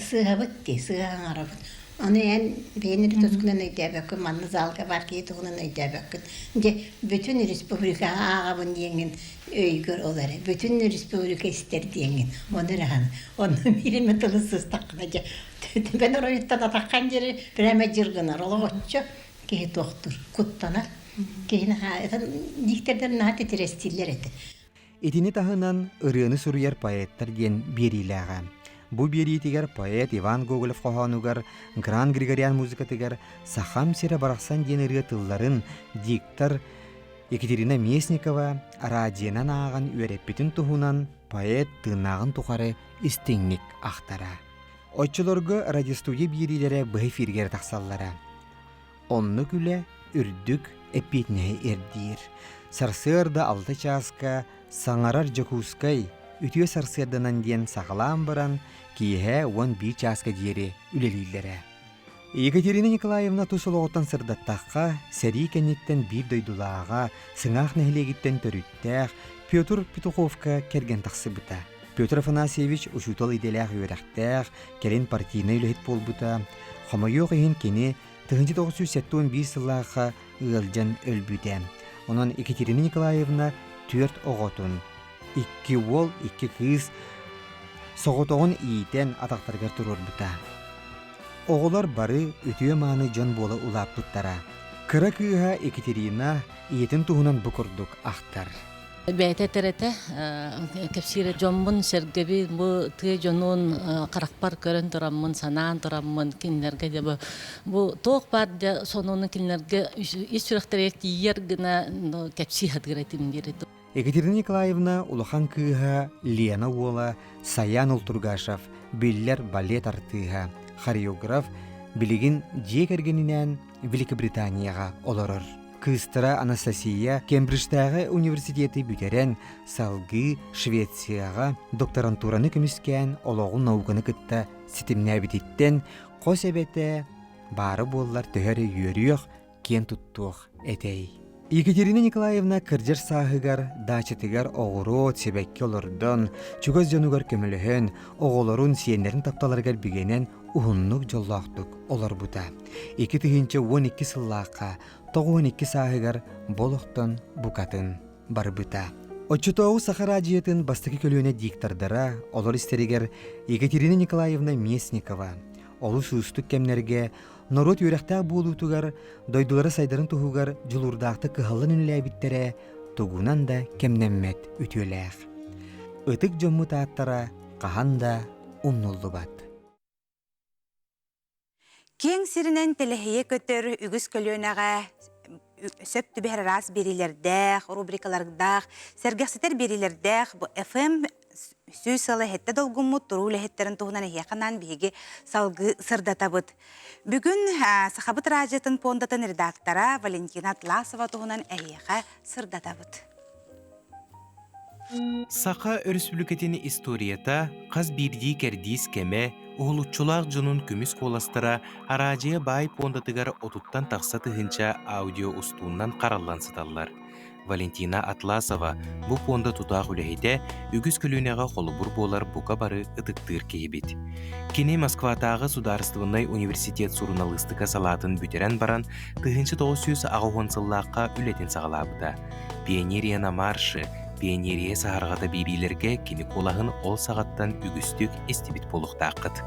сыға бұтты, сыға аңара бұт. Оны ән бейінері тұскынан өйдәбәкін, манны залға бар кейті ұғынан өйдәбәкін. Бүтін республика ағабын дейінген өйгір олары. Бүтін республика істер дейінген. Оны раған. Оны мереме тұлысыз таққына. Бән ұрайыттан атаққан жері бірәмә жүргінар. Олы ғотчы кейі тоқтыр. Құттанар. Кейін диктердер наат етерестилер еді. Итини тахынан ырыаны суруяр поэттар диен берилаға. Бу беритигер поэт Иван Гоголев қоғанугар Гран Григориан музыкатыгар сахам сире барақсан диен ыры тылларын диктор Екатерина Местникова радиенан ағын үйереппетін тұхунан поэт тынағын тұқары истеңнік ақтара. Отчылорғы радиостудия берилері бұхефиргер тақсаллара. Онны күлі үрдік эппетіне ердейір. Сарсырда алты часка саңарар жакускай үтіе сарсырданан ден сағылан баран кейхе 11 часка дері үлелейлері. Екатерина Николаевна тусылоғыттан сырдаттаққа, сәрі кәнеттен бір дойдулаға, сыңақ нәхілегіттен төріттәқ, Петр Петуховка керген тақсы бұта. Петр Афанасьевич ұшутал иделәқ үйерәқтәқ, кәрен партийна үләхет бол бұта. Қамайоқ ехін кені 1971 сыллаға ұғылжан өлбүден. Онан Екатерина Николаевна 4 оғытын, 2 ол, 2 қыз, соғытоғын иетен атақтарғар тұрыр бұта. Оғылар бары өтіе маны жан болы ұлап бұттара. Кыра кыға Екатерина иетін туғынан бұқырдық ақтар. Бәйті тәрәті кәпсірі жонмын сәргебі бұ түйе жонуын қарақпар көрін тұрамын, санаан тұрамын кенлерге де бұ тоқ бар де сонуының кенлерге ес сүріқтер екті ергіна кәпсі хатғыратым дереді. Екатерина Николаевна улахан кыға Лена Уола, Саян Ултургашев, Биллер балет артыға, хореограф билигин жекергенинен Великобританияға олорор. Кыстыра Анастасия Кембриджтағы университеті бүтерен салгы Швецияға докторантураны көміскен олоғын науканы кытта сетімнәбітеттен қос әбеті бары боллар төхәрі үйеріяқ кен тұттуық әтей. Екатерина Николаевна кыржыр сағығар, дачытыгар оғыру себекке олырдың, чүгіз жонугар көміліхін, оғылырын сиенлерін тапталарғар бігенен ұғыннық жоллақтық олар бұта. 2-12 сыллаққа, 9-12 сағығар болуқтан бұқатын бар бұта. Отчутоу Сахара радиетін бастықы көлуіне диктардара олар істерігер Екатерина Николаевна Местникова. Олу сүйістік кемнерге Норот үйрәқтәк болуытугар, дойдулары сайдарын тұхугар жылурдақты кығалын үнләбіттері тұғынан да кемнеммет үтіләқ. Үтік жомму тааттара қахан да ұннолды бат. Кең сирінен телехие көтір үгіз көліонаға сөп түбәр рас берилердәқ, рубрикалардақ, сәргәқсетер берилердәқ, бұл FM сүйсалы хетті долгумут турулы хеттерін туғынан яқынан бігі салғы сырдатабыд. Бүгін Сахабыт радиотын пондатын редактора Валентина Атласова туғынан әйеға сырдатабыд. Сақа өріспүлікетіні историята қаз бірді кәрдейс кәме ұғылытчылақ жынын күміс қоластыра арадия бай пондатығар отуттан тақса тұхынша аудио ұстуынан қаралансыдалар. Валентина Атласова бұл понда тұтақ үләйді үгіз көлінеға қолыбұр болар бұқа бары ұтықтыр кейбет. Кене Москватағы Сударыстывынай университет журналистика салатын бүтерен баран 1900 ағуғансыллаққа үлетін сағалабыда. Пионерияна маршы, пионерия сағарғада берилерге кені қолағын ол сағаттан үгістік естебет болуқтақыд.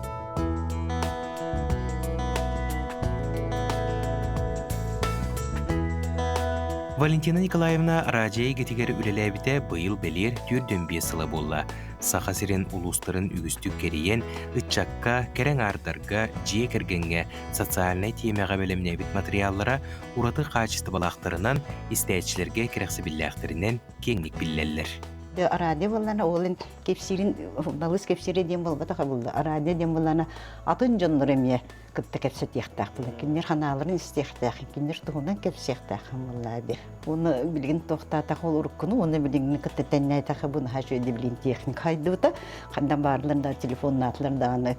Валентина Николаевна радио гетигер үлеләбіте бұйыл белер түрден бесілі болла. Сақасырен улустарын үгістік керейен, ұтчаққа, кәрен ардарға, жие кіргенге, социальный темеға бөлімнебіт материаллара ұраты қачысты балақтарынан істәйтшілерге керексе білләқтерінен кеңгік білләлілер. Араде боллана олын кепсирин далыс кепсире дем болбата кабылды. Араде дем боллана атын жоннор эме кытта кепсет яктак булды. Киндер ханаларын истехтак, киндер тугунан кепсехтак буллады. Уну билген токтата кол уруккуну, уну билген кытта теннайтак буну хажыды билген техник хайдыта. Кандан барларында телефон натларда аны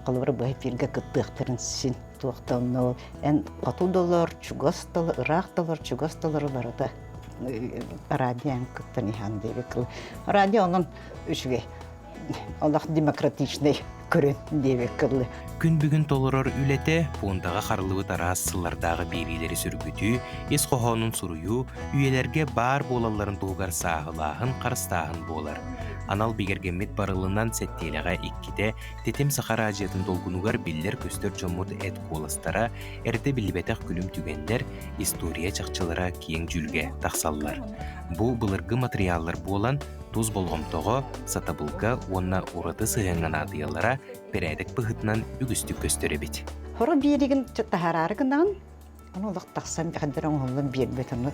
калбыр байфирге кыттыктырын син токтону. Эн $30, $20, $40, $20 барыта. Радиан кыттан ихан дебекл. Радионун үшіге Аллах демократичный көрін дебекл. Күн бүгін толырор үлете, пондаға қарылығы тарас сыллардағы берилері сүргүтü, ес қоғанын сұруyu, үйелерге бар болаларын туғар сағылағын қарыстағын болар. анал бигергеммит барылынан сеттелеға икките тетем саха радиатын долгунугар биллер көстөр жоммут эт куоластара эрте билбетек күлүм түгендер история чакчылара киең жүлге таксаллар. Бу былыргы материаллар болан туз болгомтого сатабылга онна ураты сыганган адыялара перәдек быхытынан үгүстүк көстөрөбит. Хоро биеригин тахарарыгынан onu da taksam bir kadar onun bir betonu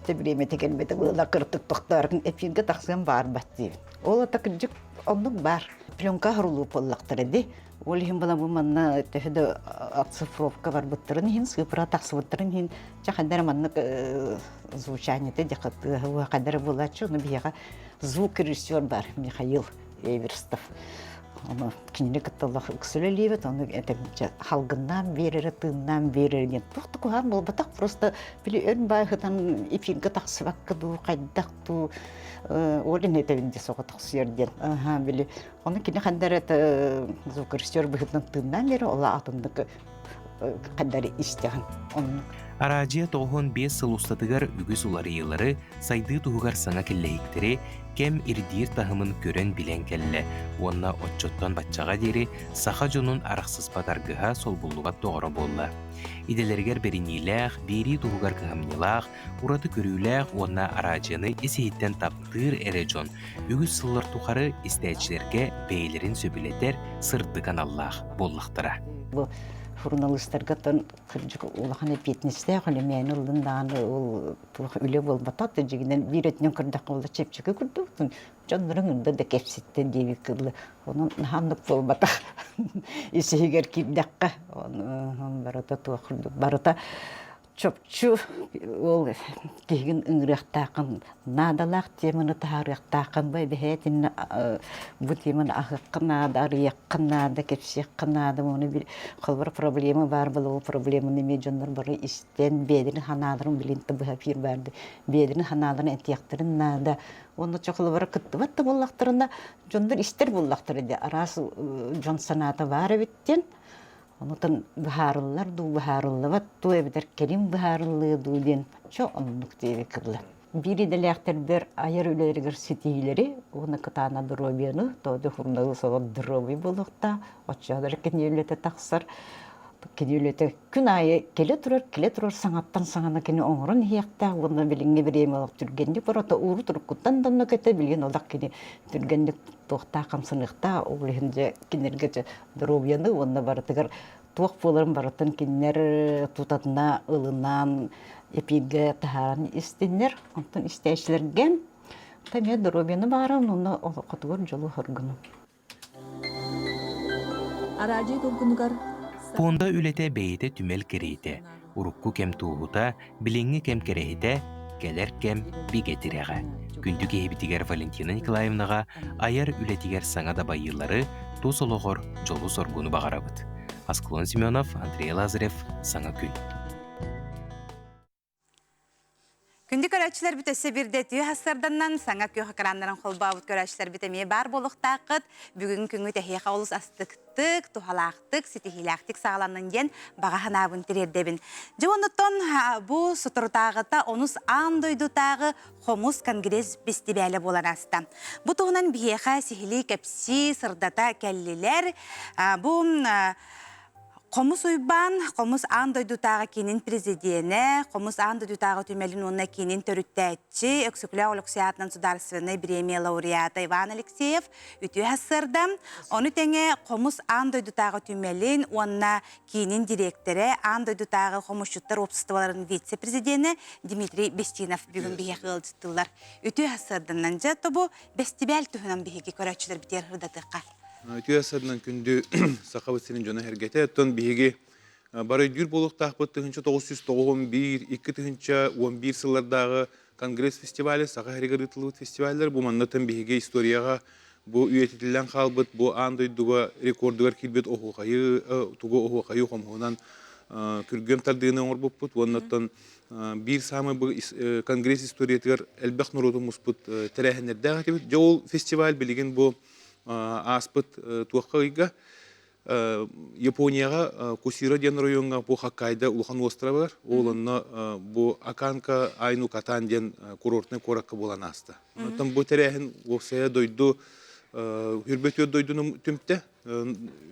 tebrime tegen bete bu da kırtık doktorun epinge taksam var battı. Ola takıcık onun var. Plyonka harulu pollaktırdı. Olihim bana bu manna tehde atsıfrovka var bıttırın hin sıfıra taksı bıttırın hin çakadar manna звучание te dikkat hava kadar bulaçı onu bir yaga звук rejissör var Mikhail Everstov. Ama kinini kıttallah ıksöleliyet, onu halgından verir, tığından verir. Tuğdu kuhan bol batak, просто bili ön bayıdan ipin gıtak sıvak du, kaydak du, olin etevinde soğuk taksiyerden. Bili, onu kini kadar звукорежиссер bıhıdan tığından verir, ola atındık kadar isteyen. Арачия тоғын 5 сыл устатыгар үгіз улары йылары сайды туғығар саңа келлейіктері кем ирдир тахымын көрен билен келле. Онна отчоттан батчаға дері саха жонун арақсыз патаргыға сол буллуға тоғыры болла. Иделергер бериниләқ, бери туғығар кығамнилақ, ураты көрүләқ, онна арачияны есейттен таптыр әрі жон. Үгіз сыллар туғары істәйчілерге бейлерін сөбілетер сырды каналлақ боллақтыра. Журналистерге тон кыржык улахан эпетнесте хали мен улдан ул тух үле болбатат жигинен биретнен кырдак болду чепчеге күрдү. Жонлорун да кепситте деби кылы. Онун хандык болбата. Исегер кипдакка он барата тух барата чопчу ол кеген ыңырактакын надалак теманы тарыктакын бай бехетин бу теманы акыкына да рыякына да кепсекына да мону бир калбар проблема бар бул проблеманы ме жоннор бары истен бедин ханаларын билинте бу хапир барды бедин ханаларын этияктырын нада onu çokulu var kıttı vatta bullaklarında jondor ister bullakları arası jon sanata var bittin. Ondan baharlılar du baharlı vat tu evder kerim baharlı du den çok onluk diye kırlı. Biri de lekter bir ayar üleleri sitileri onu katana drobiyonu to de hurnalı sonra drobi bulukta açadır keniyelete taksar keniyelete gün ayı kele turur sanattan sanana keni onurun hiyakta onu bilinge bireyim alıp türgendi parata uğru turuk kutan danla kete bilgen odak keni türgendi tohta kamsınıkta oğlihinde kenirgece drobiyonu onu baratıgar tuğ bolarım baratan kinler tutatına ılınan epige taharan istinler ondan isteyişlergen tabii drobiyonu baran onu okutuyor jolu hırgını. Aracı konkunugar Ponda ülete beyte tümel kereyte, urukku kem tuğuta, bilingi kem kereyte, geler kem bir getireğe. Gündük ehbitiger Valentina Nikolaevnaға ayar ületiger sana da bayılları, tuz oloğor jolu sorgunu bağarabıt. Asklon Semyonov, Andrei Lazarev, Sana Gün. Күндік көрәтшілер бүтесі бірде түйі хасырданнан саңа күйі қыранларын қолбауыт көрәтшілер бүтемей бар болуқтақыт, бүгін күңі тәхейқа олыс астықтық, тухалақтық, сетихилақтық сағаланын ген баға ханабын тірердебін. Жоғыныттон бұл сұтыртағыта онус андойдутағы Хомус конгресс бестибәлі болан аста. Бұл тұғынан бейеқа сихили кәпси сырдата кәллілер, бұл Komuz uyban, komuz andöydutağı kinin prezidiyene, komuz andöydutağı tümelin onunla kinin törüttəçi, Öksüklə Oluksiyatının Sudarsveni Bremiya laureatı Ivan Alekseyev ütüyü hasırda. Onu tenge komuz andöydutağı tümelin onunla kinin direktörü, andöydutağı komuşçutlar opsıtıvaların vice-prezidiyene Dmitri Bestinov bugün bir yakıldılar. Ütüyü hasırdanınca bu bestibel tühünen bir heki körəçüler biter hırdatıqqa. Tüyasardan kündü Sakavıtsının jona hergete etton bihigi barı dür boluk tahbıt tığınca 991, 2011 sıllardağı Kongres Festivali, Saka Herger Itılığı Festivaller bu manlatın bihigi istoriyaga bu üyetitilen kalbıt, bu andayduga rekordugar kilbet ohuqayı, tugu ohuqayı homhonan kürgem taldığını or buput, ondan bir samı bu Kongres istoriyetigar elbaq nurutumuz put terehenler dağıtı. Joğul festival bilgin bu aspıt tuğaqayga Японияға Кусира ден районға бұл Хоккайдо Улхан острова бар. Олынна бұл Аканка Айну Катан ден курортный коракка болан асты. Онтан бұл тәрәхін оқсая дойду хүрбет өт дойдуны түмтті.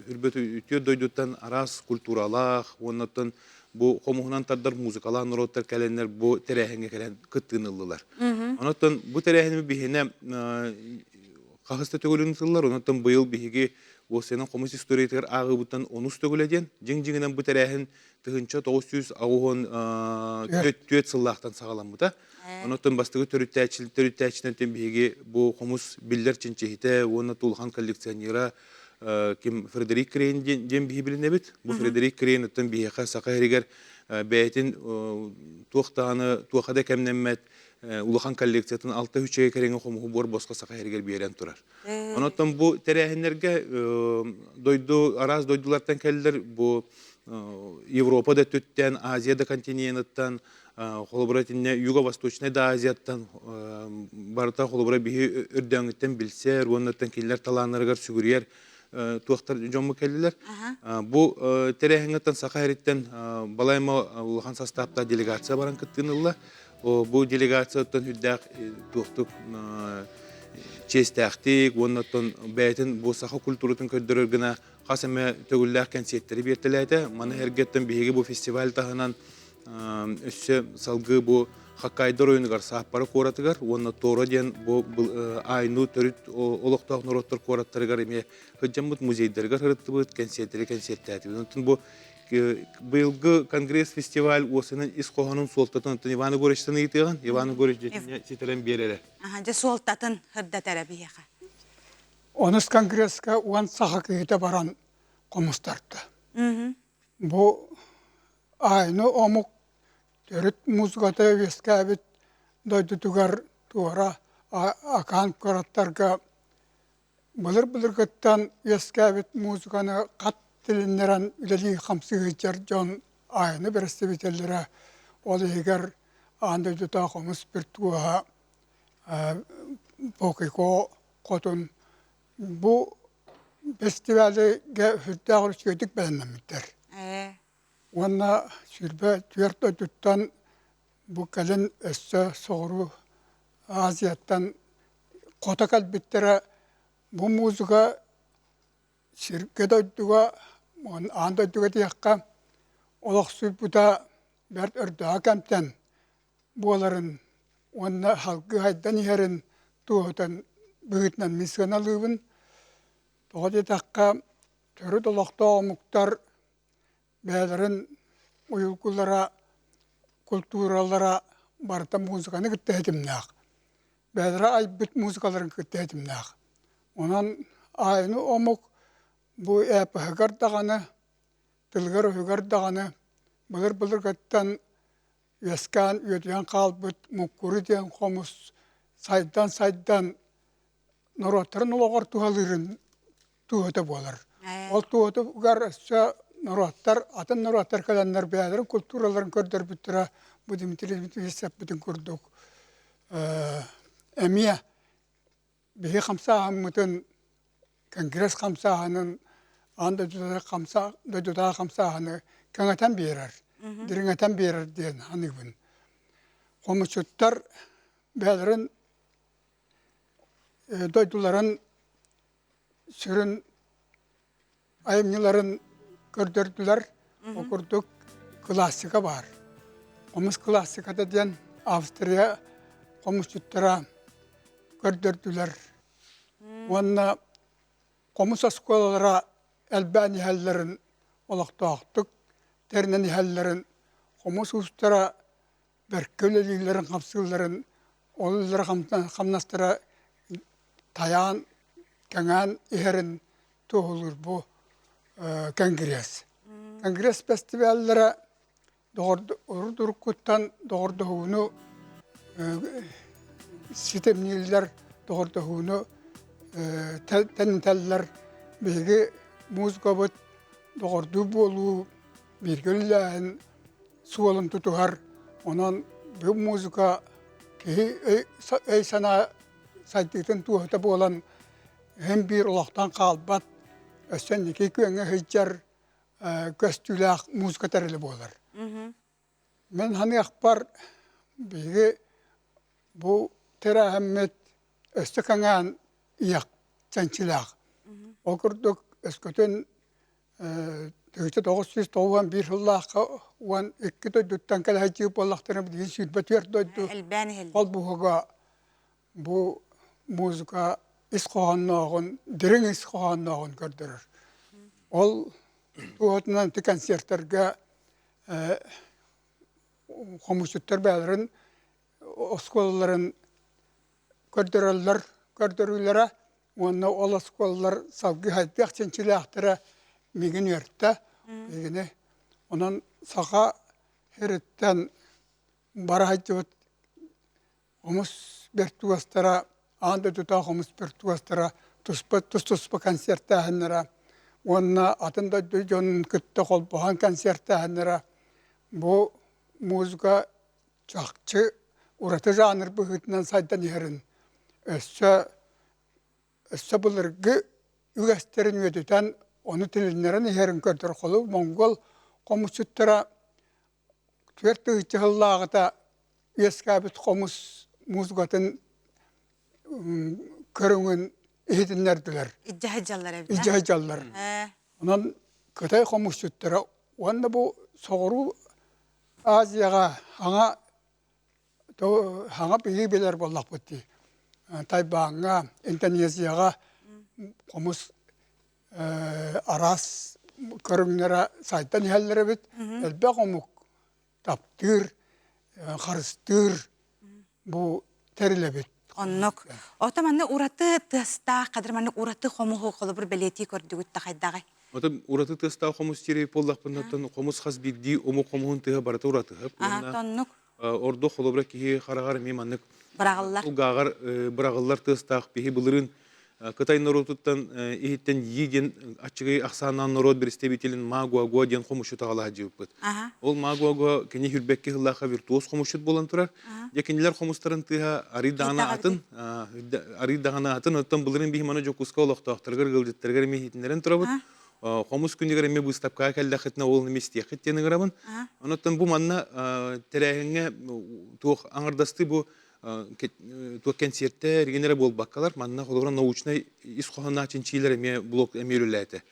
Хүрбет өт дойдуттан арас культуралақ, оннаттан бұл қомуғынан тардар музыкалар, нұроттар кәленлер бұл тәрәхінге кәлен күттіңілділер. Оннаттан бұл тәрәхіні бігіне қағысты төгілін тұлылар, оннаттан бұйыл бігіге Осының қомыс историятығыр ағы бұттан онус төгіледен, жың-жыңынан бұт әрәхін тұғынша 900 ағуын төт сыллақтан сағалан бұта. Онықтан бастығы төріттәчінен бейге бұл қомыс білдер чынчехіті, оны тұлған коллекционера Фредерик Крейн ден бейге біліне біт. Бұл Фредерик Крейн ұттан бейге сақа әрігер бәйтін туақада кәмнәммәт улахан коллекциятын 6-3 кереңі қомығы бор босқа сақа әрігер бейрен тұрар. Онықтан бұл тәрәхінерге араз дойдулардан кәлілер бұл Европада төттен, Азияда континенттен, қолыбыратынне Юго-Восточный да Азияттан барыта қолыбыра бейі үрдәңіттен білсер, онықтан келілер таланырғар сүгірер туақтар жомы кәлілер. Бұл тәрәхінеттен сақа әріттен балайма улахан састапта делегация баран күттіңілі. Бұл делегацияттан хүддәқ туқтық честәқтік, оннаттан бәйтін бұл сақа культуратын көддіріргіна қасаме төгілләқ концерттері бертіләді. Маны әргеттен бейге бұл фестиваль тағынан өсі салғы бұл Хоккайдо районыгар саппары коратыгар, онна тора ден бұл айну төріт олықтақ нұроттар кораттарыгар еме хүджамыт музейдергар хырытты бұд, концерттәті. Бұл Быйылгы конгресс фестиваль осының исқоғанын солтатын Иваны Горечтан етіған, Иваны Гореш жетіне сетелен берелі. Же солтатын хырда тәрәбейеға. Оныз конгресске оған сақа кейті баран қомыстарды. Бұл айны омық төріт музыката вескәбіт дойдытуғар туара ақан көраттарға бұлыр-бұлыр көттен вескәбіт музыканы қат Тілінерен үлелі қамсығычар жон айны бірісті бетелері ол егер аңды жұта қомыс бір туаға бұқиқо қотын бұл фестиваліге хүрді ағыр сөйдік бәліннеметтер. Онна сүрбе түйерді тұттан бұл кәлін өссі соғыру Азияттан қота кәлбеттері бұл музыға сиркеде өттіға анда өттіға дейіққа олық сүрбіда бәрт үрді кәмтен боларын онна халқы хайдан ерін туғытын бүгітінен мисген алуын тоғы дейіққа түрі долақта омықтар бәлерін ұйылқылара культуралара барыта музыканы күтті әдімнәқ бәлері айбыт музыкаларын күтті әдімнәқ онан айны омық Бұл әпі ғығар дағаны, тылғыр ғығар дағаны, бұлыр-бұлыр көттен өскен өтіген қалбыт, мұққұры ден қомыс, сайдан нұроттарын олығыр туғалырын туғыты болыр. Ол туғыты ғығар өсі нұроттар, атын нұроттар кәләнлер бәдірін, культураларын көрдір бүттірі, бұдым телевизия есеп бүтін көрдік. Әмия, бейі қамсағын мұтын, конгресс қамсағының, анда дұдаға қамсағаны кәңәтен берер, діріңәтен берер дейін анығын. Қомысыттар бәлірін дойдуларын сүрін айымныларын көрдірділер, оқырдық классика бар. Қомыс классикада дейін Австрия қомысыттара көрдірділер. Онына қомыс асколалара әлбәні әллерін олақтақтық, тернені әллерін, қомыс ұстара бәркөлелілерін қапсыларын, олылары қамнастыра таян, кәңән, ерін тоғылыр бұл конгресс. Конгресс фестиваллары ұрдырық күттен доғырдығыны, сетемнелер доғырдығыны, тәнін-тәлілер бейге музыка бұд доғырды болу, бергіліләйін суалын тұтығар. Онан бұл музыка әй сана сайтықтың туғыты болан әм бір ұлақтан қалбат Össen iki köngü hıçar köstülak muzika terili bolar. Men hani akbar biri bu terahammet östekangan iyak çançılak. Okurduk öskötün Tüyte 991 yıllık wan iki de duttan kala hacı bollaklarına bir sübet verdi. Al bu muzika iskohannağın, derin iskohannağın gördürür. Ol tuğatından konsertlerge komşutlar belerin oskolaların gördürürler. Onunla ol oskolalar savgı haydak çençilahtıra migin yörtte. Migini onun sağa heritten barahacıvat omus bertuastara anda tuta omus bertuastara tuspa konsertahanlara onna atında düjon kıtta kolpahan konsertahanlara bu muzika çakçı uratı janr bühütünden saydan yerin össe bulurgu ügesterin ödüten onu tilinlerin yerin kördür kolu Mongol komuşutlara tüvertü hıçıhıllağıda üyeskabit komus muzgatın körüngün ihidinlerdiler. İccahıcallar evde. İccahıcallar. Ondan kıtay komuşutlara onda bu soğuru Aziyaga hanga bihi biler bollak bitti. Taybağına, Endonezya'ga komus aras körünlere saytan ihallere bit. Elbe komuk taptır, karıstır bu terile bit. Onnuk. Otamanna uratı tısta kadırmanı uratı komuhu kolu bir beleti gördüğüt takaydağı. Otam uratı testa komus çiri bollak bundan komus has bildi omu komuhun tıha barata uratı hep. Onnuk. Ordu kolobra ki haragar mimanlık. Bırağıllar. Ulgağar bırağıllar testa bihi bulurun. Kıtay narotuttan ihitten yiyden açığı aksanan narot bir istebitilin magua diyen komuşu tağala cıvıpıt. Ol magua keni hürbekki hıllaha virtuos komuşut bolan turar. Yakindiler komuşların tıha ari dağına atın ötten bulurun bihi mana jokuska olaqtağıtırgar gılcıttırgar mihitinlerin turabıt. Komus gündigar emme bu istapkaya kellakitna olunu mistiyakit diyeni gırabın. Onottan bu manna terehine tuğ anardastı bu tuğ konsertte rigenere bol bakkalar manna kolora naучный исхохана чинчилер эме блок эмерүләте.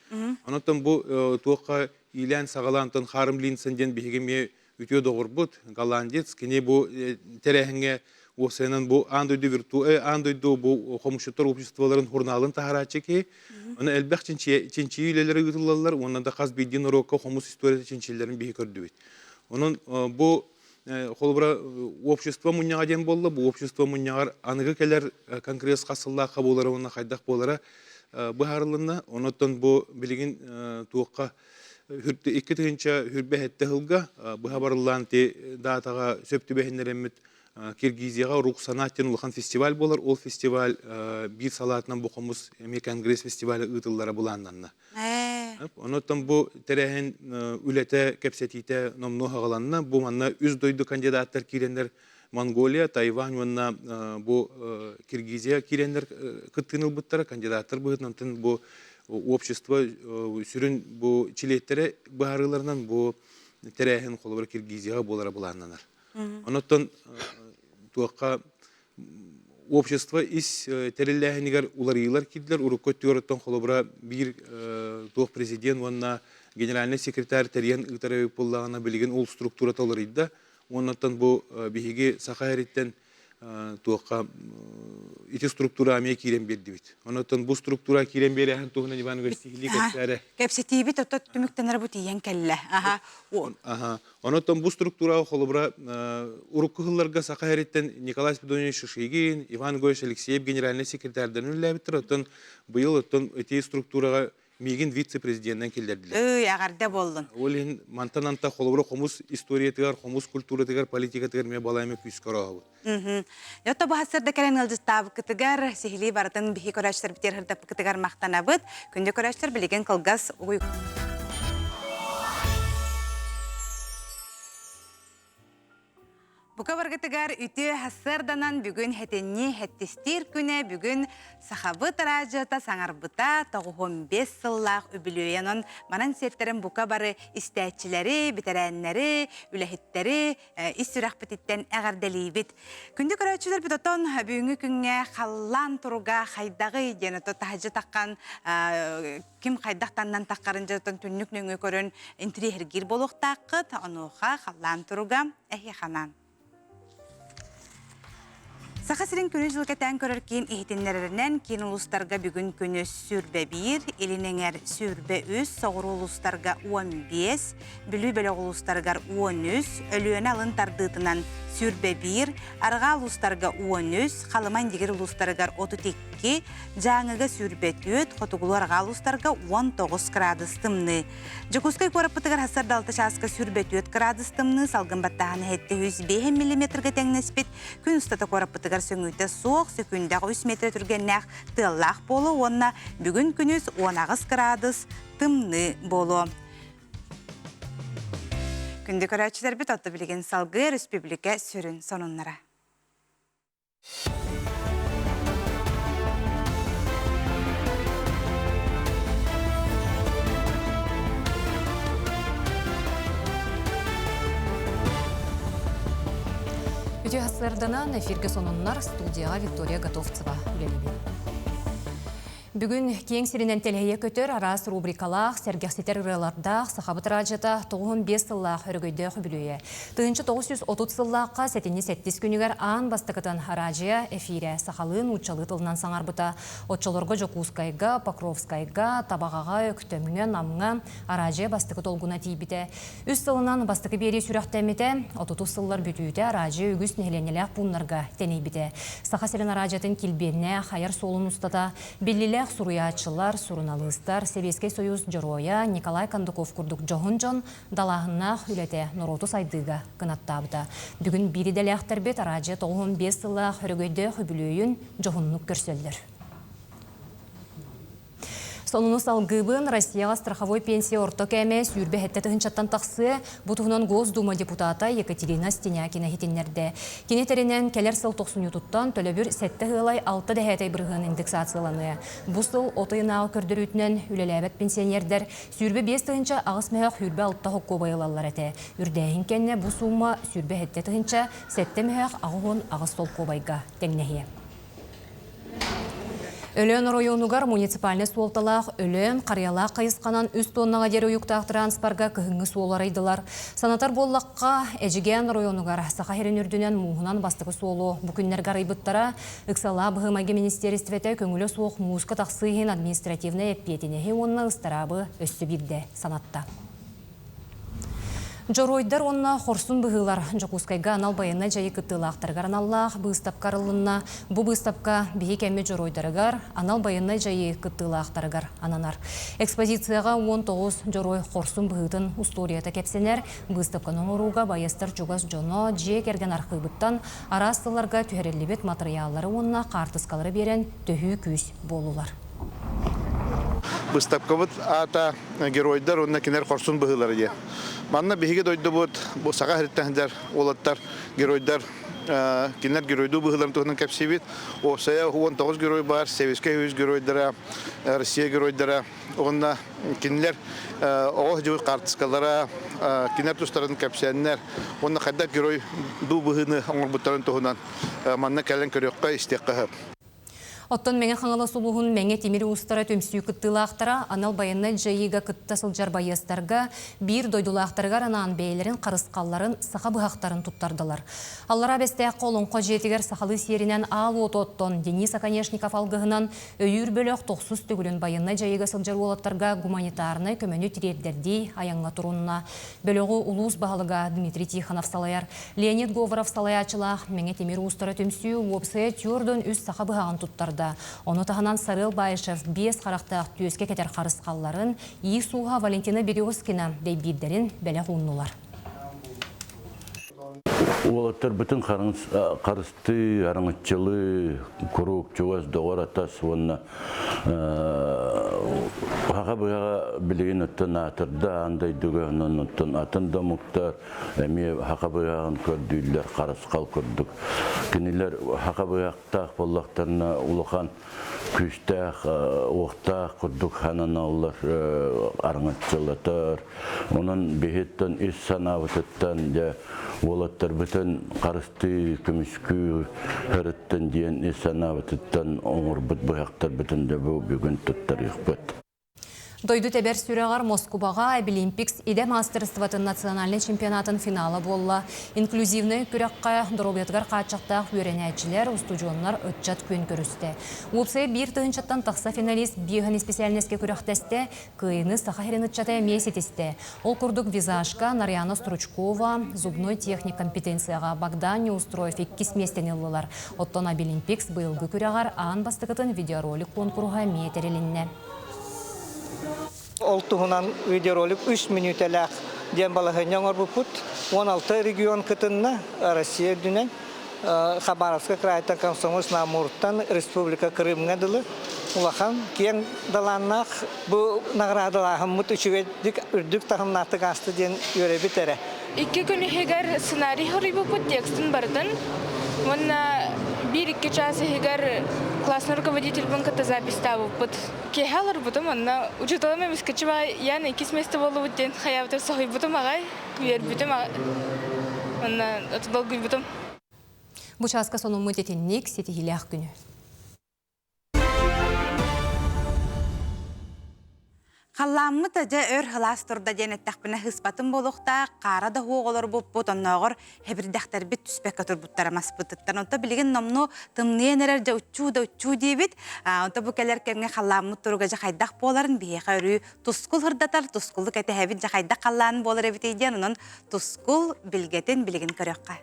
Онотон бу туакка илән сагалантын харым линсенден бигеме үтө догурбут голландец кене бу терехиңе осенен бу андойду андойду бу комшутор обществоларын журналын тахарачы ки аны элбек чинчи үйлелери гытылалар онда да каз бидин урокко комус история чинчилерин биги көрдү бит. Онун бу холбра общество мунняга ден болду. Бу общество муннягар аныгы келер конгресс касыллака болары онна кайдак болары быхарылына. Онотон бу билигин туакка хүртү 2 тыгынча хүрбехетте хылга быхабарлан те датага сөптүбехинеремит Киргизияга Рухсанаттен улхан фестиваль болар. Ол фестиваль бир салатынан бу комус эми конгресс фестиваль ытыллары буланнанна. Онотон бу терехин үлете кепсетите номно хагаланна бу манна үз дойду кандидаттар кирендер Монголия, Тайвань манна бу Киргизия кирендер кыттыныл буттара кандидаттар быгытнан бу общество сүрүн бу чилеттере баарыларынан бу терехин колбар Киргизияга болара буланнанар. Онотон туакка общество ис терелләһинигер уларыйлар кидлер уруккөттөрөттөн холобра бир туак президент ванна генеральный секретарь терен ытары буллагына билген ул структура толырыйда. Оннан бу биһиги сахариттен туакка ити структура аме кирен берди бит. Оннан бу структура кирен берәһен тугына диван гостихли кәсәре. Кепсетиби тотот түмүктенер бу тиен келле. Оннан бу структура холобра уруккыларга сахариттен Николай Спидонович Шишигин, Иван Гойш Алексеев генеральный секретарьдан үлләбиттер. Оттон быйыл оттон ити структурага мигин вице-президенттен келдердилер. Агарда болдун. Олин мантананта холобра комус история тигар, комус культура тигар, политика тигар ме балайме күскөрабы. Йотта бу хасырда келен ылжыстабы кытыгар сихили баратын бихи көрәштер битер хырдап кытыгар мактанабыт. Күндө көрәштер билеген кылгас уй. Бука баргытыгар үтү хассырданан бүгүн хетенни хеттистир күнэ бүгүн сахабы таражыта саңарбыта 95 сыллах үбүлөйөнөн манан сеттерин бука бары истәчилери, битерәннәре, үләһиттәре ис сүрәхбититтен әгәрдәлибит. Күндү көрәчүләр битотон бүгүнкү күнгә халлан туруга хайдагы дене тахҗы таккан ким хайдактаннан таккарынжатын түннүк нөңө көрөн интрихергир болохтаккыт онуха халлан туруга ханан. Сахасырын күні жылғатан көрір кейін ихтинлерінен кейін ұлыстарға бүгін күні сүрбе 1, елінеңер сүрбе 3, соғыры ұлыстарға 15, бүлі бөлі ұлыстарға 13, өліөні алын тардытынан сүрбе 1, арға ұлыстарға 13, қалыман дегер ұлыстарға 32, жаңыға сүрбе 4, қотығылы арға ұлыстарға 19 градус тымны. Жокускай көріпітігір хасардалты шасқа сүрбе 4 градус тымны, салғын баттағаны әтті 105 мм-ға тәңнеспет, күн ұстата көріпітігір сөңүйті соқ, сөкіндағы 3 метр түргеннәқ тыллақ болу, онына бүгін күніз 19 градус тымны болу. Күнді көрәтшілер біт отты білген салғы республика сүрін сонынлара. Үтө хассырданан эфирге сонуннар студияға Виктория Готовцева үлелебе. Бүгін кең сиринен телхейе көтөр арас рубрикалақ, сәргәксетер ұрайлардақ, сақабыт ражата 95 сыллақ өргөйді құбілуе. Тыынчы 930 сыллаққа сәтіне 7 күнігер аң бастықытын ражия эфире сақалын ұтчалы тылынан саңарбыта. Отчалырға Жокускайға, Покровскайға, Табағаға, өктөміңе, намыңа ражия бастықы толгуна тейбіте. Үз сылынан бастықы бері сүрәқтәметі, 30 сыллар бүтүйті ражия үгіс нехленелек бұнларға тенейбіте. Сақа сирин ражатын келбенне, хайыр солын ұстата, беллелі суруячылар, сурыналыстар, Советский Союз Жороя, Николай Кандуков күрдік жоғын-жон далағына үлеті Нұроту сайдыға қынаттабыда. Бүгін бириделі ақтарбет аражы 95 сылы хүргөйді хүбілөйін жоғынлық көрсөлдір. Сонуну салгыбын Россияға страховой пенсия орток әмес үрбе хетті тұхынчаттан тақсы бұтығынан Госдума депутата Екатерина Стенякина хетенлерді. Кенетерінен келер сыл 90 ютуттан төлөбір сәтті ғылай 6 дәхәтай бірғын индексацияланы. Бұл сыл отыйнағы көрдірүтінен үлеләбет пенсионердер сүрбе 5 тұхынча ағыс мәғақ үрбе 6 хокко байылалар әті. Үрдәйін кәнне бұл сума сүрбе хетті тұхынча сәтті мәғақ ағығын ағыс толко байға тәңнәхе. Өлен районугар муниципальный суолталақ өлен қариялақ қайысқанан үст тоннаға дері ұйықтақ транспарға күйіңі суолар айдылар. Санатар боллаққа әжіген районугар сақа херен үрдінен мұғынан бастығы суолу. Бүкіннерге райбыттара ұқсала бұғымаге министерстветі көңілі суоқ музыка тақсыйын административны әппетінеге онына ұстарабы өсті бірді санатта. Жоройдар онна хорсун бұғылар. Жокускайға анал байына жайы кыттылақтарғар аналлақ бұғыстапқарылынна. Бұ бұғыстапқа бігі кәмі жоройдарығар, анал байына жайы кыттылақтарғар ананар. Экспозицияға 19 жорой хорсун бұғытын усторията кепсенер, бұғыстапқаның оруға байыстар жугас жоно жек ерген арқыбыттан арастыларға түйерелебет материаллары онна қартысқалары берен төхі күз болулар. Бұстапқабыт ата геройдар онна кенер хорсун бұғылары де. Манна биһиге дойду бут, бу сага хриттәһендәр, олаттар, геройдар, кинер геройду бұғыларын туһынан кәпсибит. Осая 19 герой бар, Советский Союз геройдара, Россия геройдара, онна кинер оғыз жуы қартысқалара, кинер тустарын кәпсәннәр, онна қайда герой ду бұғыны оңырбыттарын туһынан манна кәлен көрөккә истеққы. Оттон мәңе қаңылы сұлуғын мәңе темірі ұстара төмсүй күттілақтара, анал байынна жайыға күтті сылжар байыстарға, бір дойдулақтарға ранан бәйлерін қарысқаларын сақа бұғақтарын тұттардылар. Аллара бәстәқ қолын қожетігер сақалы серінен ал оттон Денис Аканешников алғығынан өйір бөліқ 90 түгілін байынна жайыға сылжар олаттарға гуманитарны көмені тиреддердей аяңға тұрынна. Бөліғі ұлыс бағалыға Дмитрий Тихонов салаяр, Леонид Говоров салаячылақ мәңе темірі ұстара төмсүй опсыя тюрдың үз сақа бұғағын тұттарды. Оны тағынан Сарыл Байышев 5 қарақтақ түйеске кетер қарысқаларын Иисуға Валентина Березкина дейбиддерін бәлі ғуыннулар. Олаттар бүтін қарысты, араңытчылы, күріп, чуаз, доғар атас, онына хаға бұяға білеген өттен атырда, андай дүгі, өттен атын да мұқтар, әме хаға бұяғын көрдүйлер, қарысқал көрдік. Кенелер хаға бұяқтақ боллақтарына ұлыған күштақ, оқтақ күрдік ханан алылар араңытчылатар. Онын бейеттен ес санабытыттан олаттар бүтін қарысты, күміскü, әріттен дейін ес санабытыттан оңыр бұт бұяқтар бүтін де бұл бүгін тұттар еқпет. Дойду тебер сүрегар Москубаға Олимпикс иде мастерстватын национальный чемпионатын финалы болла. Инклюзивный күрекқа дұрубетгар қатшақтақ үйренәтчілер, устудионлар өтчат көн көрісті. Ұлпсы бір тұғыншаттан тақса финалист бейғаны специальнеске күректесті, күйіні сақа херен өтчаты месетесті. Ол күрдік визажка Нарьяна Стручкова, зубной техник компетенцияға Богдан Устроев 2 местен елдылар. Оттон Олимпикс бұйылғы күрегар аң бастықытын видеоролик конкурға метерелінне. Олтуғынан видеоролик 3 минутелек ден балағын яңыр бұпыт. 16 регион кытынна Россия дүнен Хабаровска крайтан комсомольс намурттан Республика Крымға дылы. Улахан кен даланнақ бұл нағырадылағын мұт үшігедік үрдік тағымнаты қасты ден өре бітері. 2 күні хегер сценарий хұры бұпыт текстін бардың. Мұнна 1-2 часы хегер классный руководитель банката запись ставил под кехалар, потом она учитала меня скачала, я на кис место было вот день, а я вот сохи потом агай, вер потом она это долго потом. Бучаска сону мутетинник сети хилях күні. Қалламы тәжі өр хылас тұрда денеттәқпіні хыспатын болуқта, қара да хоғылыр бұп бұтыннағыр хәбірдәқтер біт түспәкке тұрбұттарамас бұттыттан. Онта білеген номну тымнен әрер жа үтчу дейбіт. Онта бұл кәлер кәмге қалламы тұруға жа қайдақ боларын бейеқа үрі тұскул хырдатар, тұскулы кәті әбіт жа қайдақ қалланын болар әбіт еден, онын тұскул білгетін білген көріққа.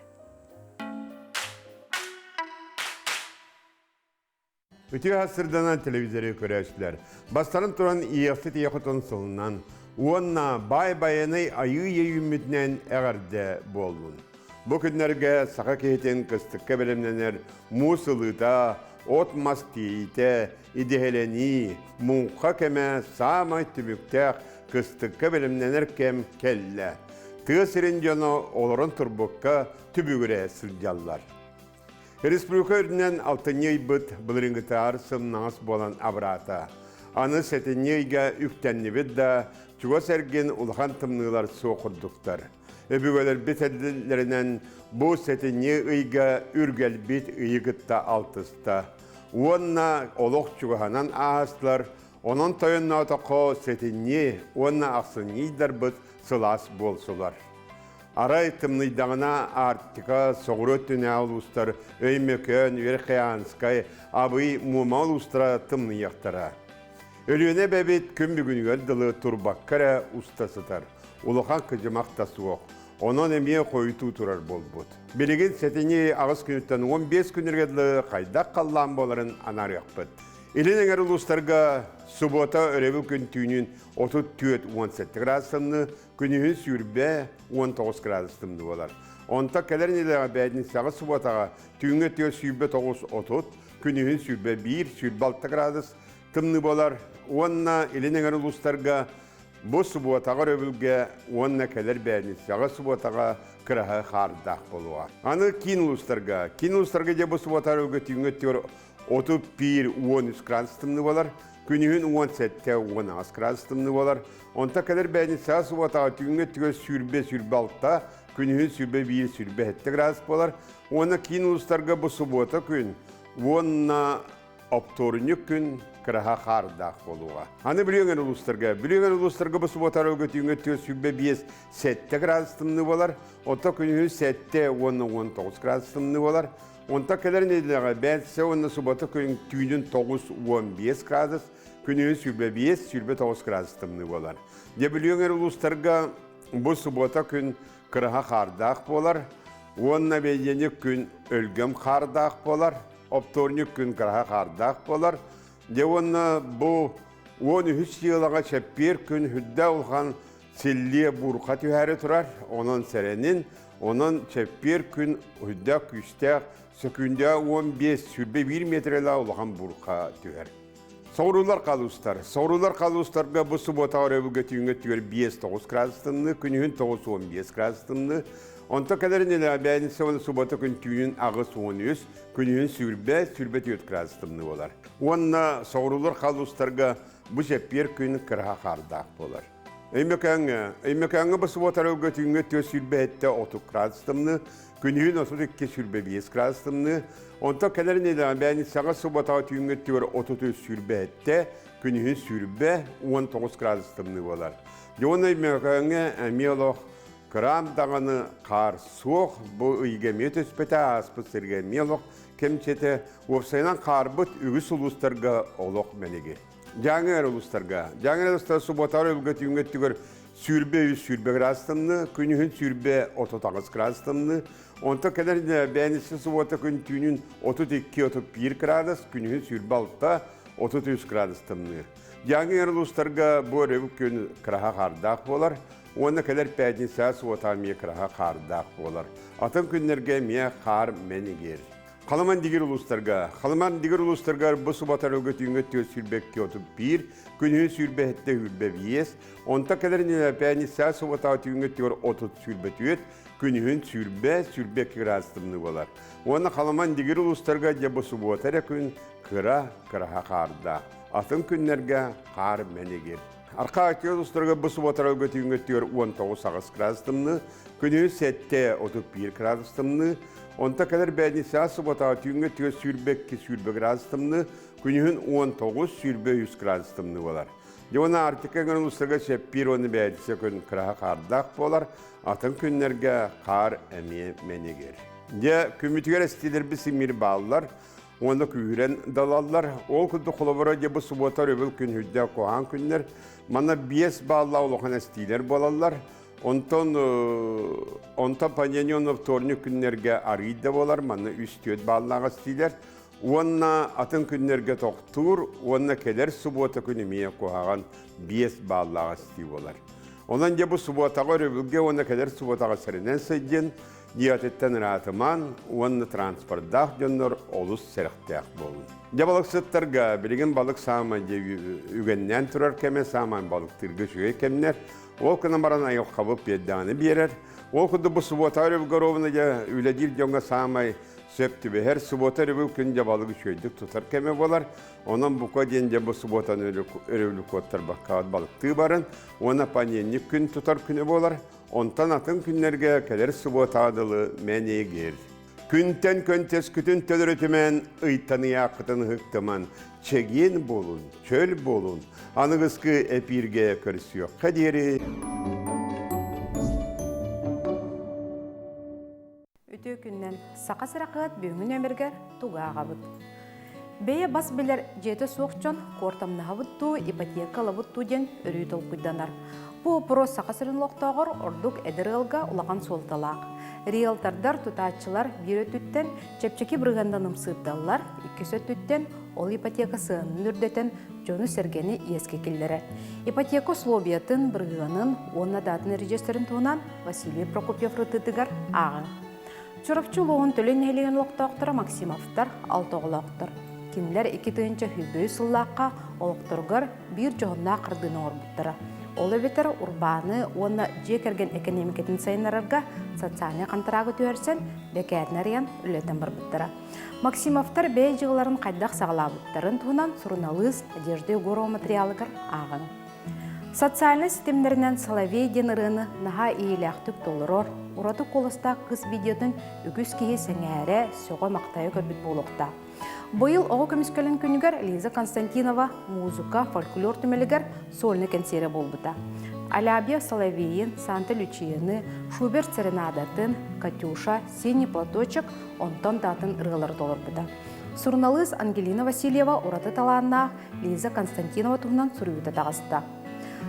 Өтігі ғасырданан телевизоры көрәшілер. Бастарын тұран иеқсы тияқытын сылынан, уанна бай-байыны айы үмітінен әғарды болуын. Бұл күнлерге сақа кейтен кыстыққа білімненер мұсылыта, отмас кейті, идеғелені, мұңқа кәмә самай түміктәқ кыстыққа білімненер кәм кәлі. Тығысырын жоны оларын тұрбыққа түбігіре сылжалар. Республика үрінен алтыней бұд бұлырыңғытар сымнаңыз болан абрата. Аны сәтінейге үктәннебет да чуға сәрген ұлған тымнылар соқырдықтар. Өбігөлер бетәділерінен бұл сәтіне ұйға үргәл бет ұйығытта алтыста. Онна олық чуғанан ағастылар, onun toyunna otaqo setinni, onna aqsınniydar bud sılas bolsular. Aray tımnıydağına artika soğru tünəl ustar, öymökön, verxeyanskay, abı mumal ustra tımnıyaqtara. Ölüne bebet kümbügün öldülı turbakkara ustasıtar. Uluğan kıcımaq da soğuk. Onun emeye koyutu turar bol bud. Biligin setini ağız günütten 15 günürgedli qaydak qallan boların anar yaqbıd. İlin eğer uluslarga subota örevi gün tüyünün 34-17 gradusını, günühün sürbe 19 gradusını olar. Onta kelerinle bədin sağı subotağa tüyünü tüyo sürbe 9-30, günühün sürbe 1, sürbe 6 gradus tımını bolar. Onna ilin eğer uluslarga bu subotağa örevilge onna keler bədin sağı subotağa kırağı xardaq boluğa. Anı kin uluslarga de bu subotağa örevilge tüyünü tüyo 31-13 gradusını bolar. Günühün 17-16 gradusını bolar. Onta kadar bədin sağı subotağa tüyünü tüyo sürbe 6'ta, günühün sürbe 1, sürbe 7 gradus bolar. Ona kin uluslarga bu subota gün, onna optorunuk gün kırağı xardaq boluğa. Hani biliyorlar uluslarga bu subotağa ögötüyünü tüyo sürbe 5-7 gradusını bolar. Onta günühün 7-19 gradusını bolar. Onta kadar nedir? Ben size onun subota köyün tüyünün 9-15 gradus, günün sürbe 5, sürbe 9 gradus tımını bolar. De biliyorlar uluslarga bu subota köyün kırağı xardaq bolar. Onna beyenik gün ölgüm xardaq bolar. Optornik gün kırağı xardaq bolar. De onna bu 13 yılağa çepper gün hüdde olğan silliye burqa tühəri turar. Onun serenin Onun çepper gün uyda küstek sökünde 15 sürbe 1 metrele olağan burka tüher. Sorular kalustar. Sorular kalustarga bu subota arabı götüğünge tüher 5-9 gradustunlu, günühün 9-15 gradustunlu. Onta kadar neler beğeni sevonu subota gün tüyün ağı soğunuyuz, günühün sürbe 4 gradustunlu olar. Onna sorular kalustarga bu çepper gün kırha kardak olar. Eymekanga bu subota arabı götüğünge tüher sürbe ette 30 gradustunlu, günühün 32 sürbe 5 gradustunlu. Onta kadar neler beğeni sağa subota tüyünge tüher 33 sürbe ette, günühün sürbe 19 gradustunlu olar. Yona eymekanga emiyolog Kıram dağını kar soğuk, bu ıygemet öspete aspı sirgenmiyolog, kemçete opsaynan karbıt ügüs ulustarga olog menege. Jangar ulustarga, jangar ulustar subotar ülgöt üngöt tügör sürbe grastımlı, günühün sürbe 39 grastımlı, onta kadar beğenisi subota gün tüynün 32-31 gradus, günühün sürbe altta 33 gradustımlı. Jangar ulustarga bu revük gün kıraha kardak bolar, ona kadar pəydin səhəs otalmaya kıraha kardaq olar. Atın günlərgə miyə qar menigir. Qalaman digir ulustarga bu subatar ögötüngö tüy sürbekke otup bir, günü sürbe hette hürbe viyes, onta kadar nile pəyni səhəs otal tüyüngö tüy 30 sürbe tüyet, günühün sürbe kirastımlı olar. Ona qalaman digir ulustarga bu subatar gün kıraha kardaq. Atın günlərgə qar menigir. Arka atıyor uluslarga bu subotar ögötüngö tüy 19 gradustunlu, günü sette 31 gradustunlu, onta kadar bəyni səhəs subotar tüyüngö tüy sürbe gradustunlu, günühün 19 sürbe 100 gradustunlu olar. Yona artık eğer uluslarga şeppir onu bəydise gün kıraha kardaq bolar, atın günlərgə qar emiye menigir. Ya kümütüger estiler bir simir bağlılar, onda küyüren dalallar, ol kudu kulabara bu subotar öbül gün hüdde koğan günler, mana 5 bağlı olağan estiler bolallar, ondan panyanyon vtornik günlerge arıyda bolar, mana üstüyet bağlı estiler, onna atın günlerge toktur, onna keler subota günümeye koğan 5 bağlı esti bolar. Ondan bu subotağa öbülge onna keler subotağa serinen seyden, Niyatetten rahatıman, onu transportdaq jönler olus serqtaq bolun. Ja balık sıttarga, bilgin balık saman ügenden turar keme saman balık tırgı şüge kemler, o kına baran ayok kabıp yeddağını birer, o kudu bu subotar öbügarovuna ja üledir jonga samay söktü be her subotar öbükün balık şöydik tutar keme bolar, onun bu kodyen bu subotan örevlük ottar bakkavat balık tığ barın, ona panyenlik gün tutar küne bolar, ondan atın günlerge keler subotadılı meneye gir. Күнтен көнтес күтін төлірітімен ұйтаныя қытын хықтыман. Чеген болун, чөл болун. Анығызқы әпирге көрсіё. Қадері. Үті күннен сақа сырақыт бүйіңін өміргер туғаға бұд. Бейе бас білер жеті соқчон қортамныға бұдту, ипотекалы бұдту ден үрі тұл құйданар. Бұл бұро сақа сырын лоқтағыр ордық әдірғылға ұлаған солталақ. Риэлтордар тұтатшылар бір өтіттен чепчеки бірғанданым сыпталылар, 2 өтіттен ол ипотека сығынын үрдетен жоны сергені еске келдері. Ипотека условиятын бірғанын, онна датын режистрін туынан Василий Прокопьев рытытыгар ағы. Чұрапчы лоғын төлен әлеген лоқтақтыра Максимовтар 6 олақтыр. Кинлер 2 тыынча хүбөй сыллаққа олықтырғар бір жоғынна қырдыны орбыттыра. Олы бетер урбаны, онна жекерген экономикетін сайынарарға социальный қантырағы түйерсен, бекәрнәриян үлетін бір бұттыра. Максимовтар бәй жығыларын қайдақ сағыла бұттарын туынан сұрыналыз одежды ғоро материалығыр ағын. Социальный системдерінен Соловей ден ұрыны наға иеліқтік толырор, ұраты қолыста қыз видеотын үгіз кейі сәңәрі сөға мақтайы көрбіт болуқта. Бұйыл оғы көміскөлін күнігер Лиза Константинова музыка, фольклор түмелігер сольны консері болбыта. Алябия Соловейін, Санта Лючияны, Шуберт Серенадатын, Катюша, Синий платочек, онтон датын ырғылар толырбыта. Сурналыз Ангелина Васильева ұраты таланна Лиза Константинова туғынан сүрүйті тағысты.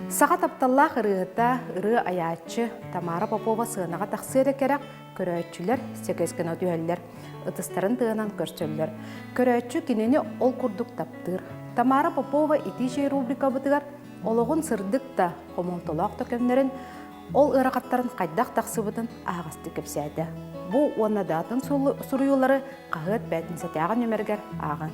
Саға тапталлақ ырығыта ыры аячы Тамара Попова сығынаға тақсыды керек көрәтчілер секескен өтуәлілер, ұтыстарын тығынан көрсөлілер. Көрәтчі кенені ол күрдік таптыр. Тамара Попова итишей рубрика бұтығар олығын сырдық та қомонтолақ төкемдерін ол ырақаттарын қайдақ тақсыбытын ағасты кепсәді. Бұ онадатын сұруылары қағыт бәтін сәтяған өмергер ағын.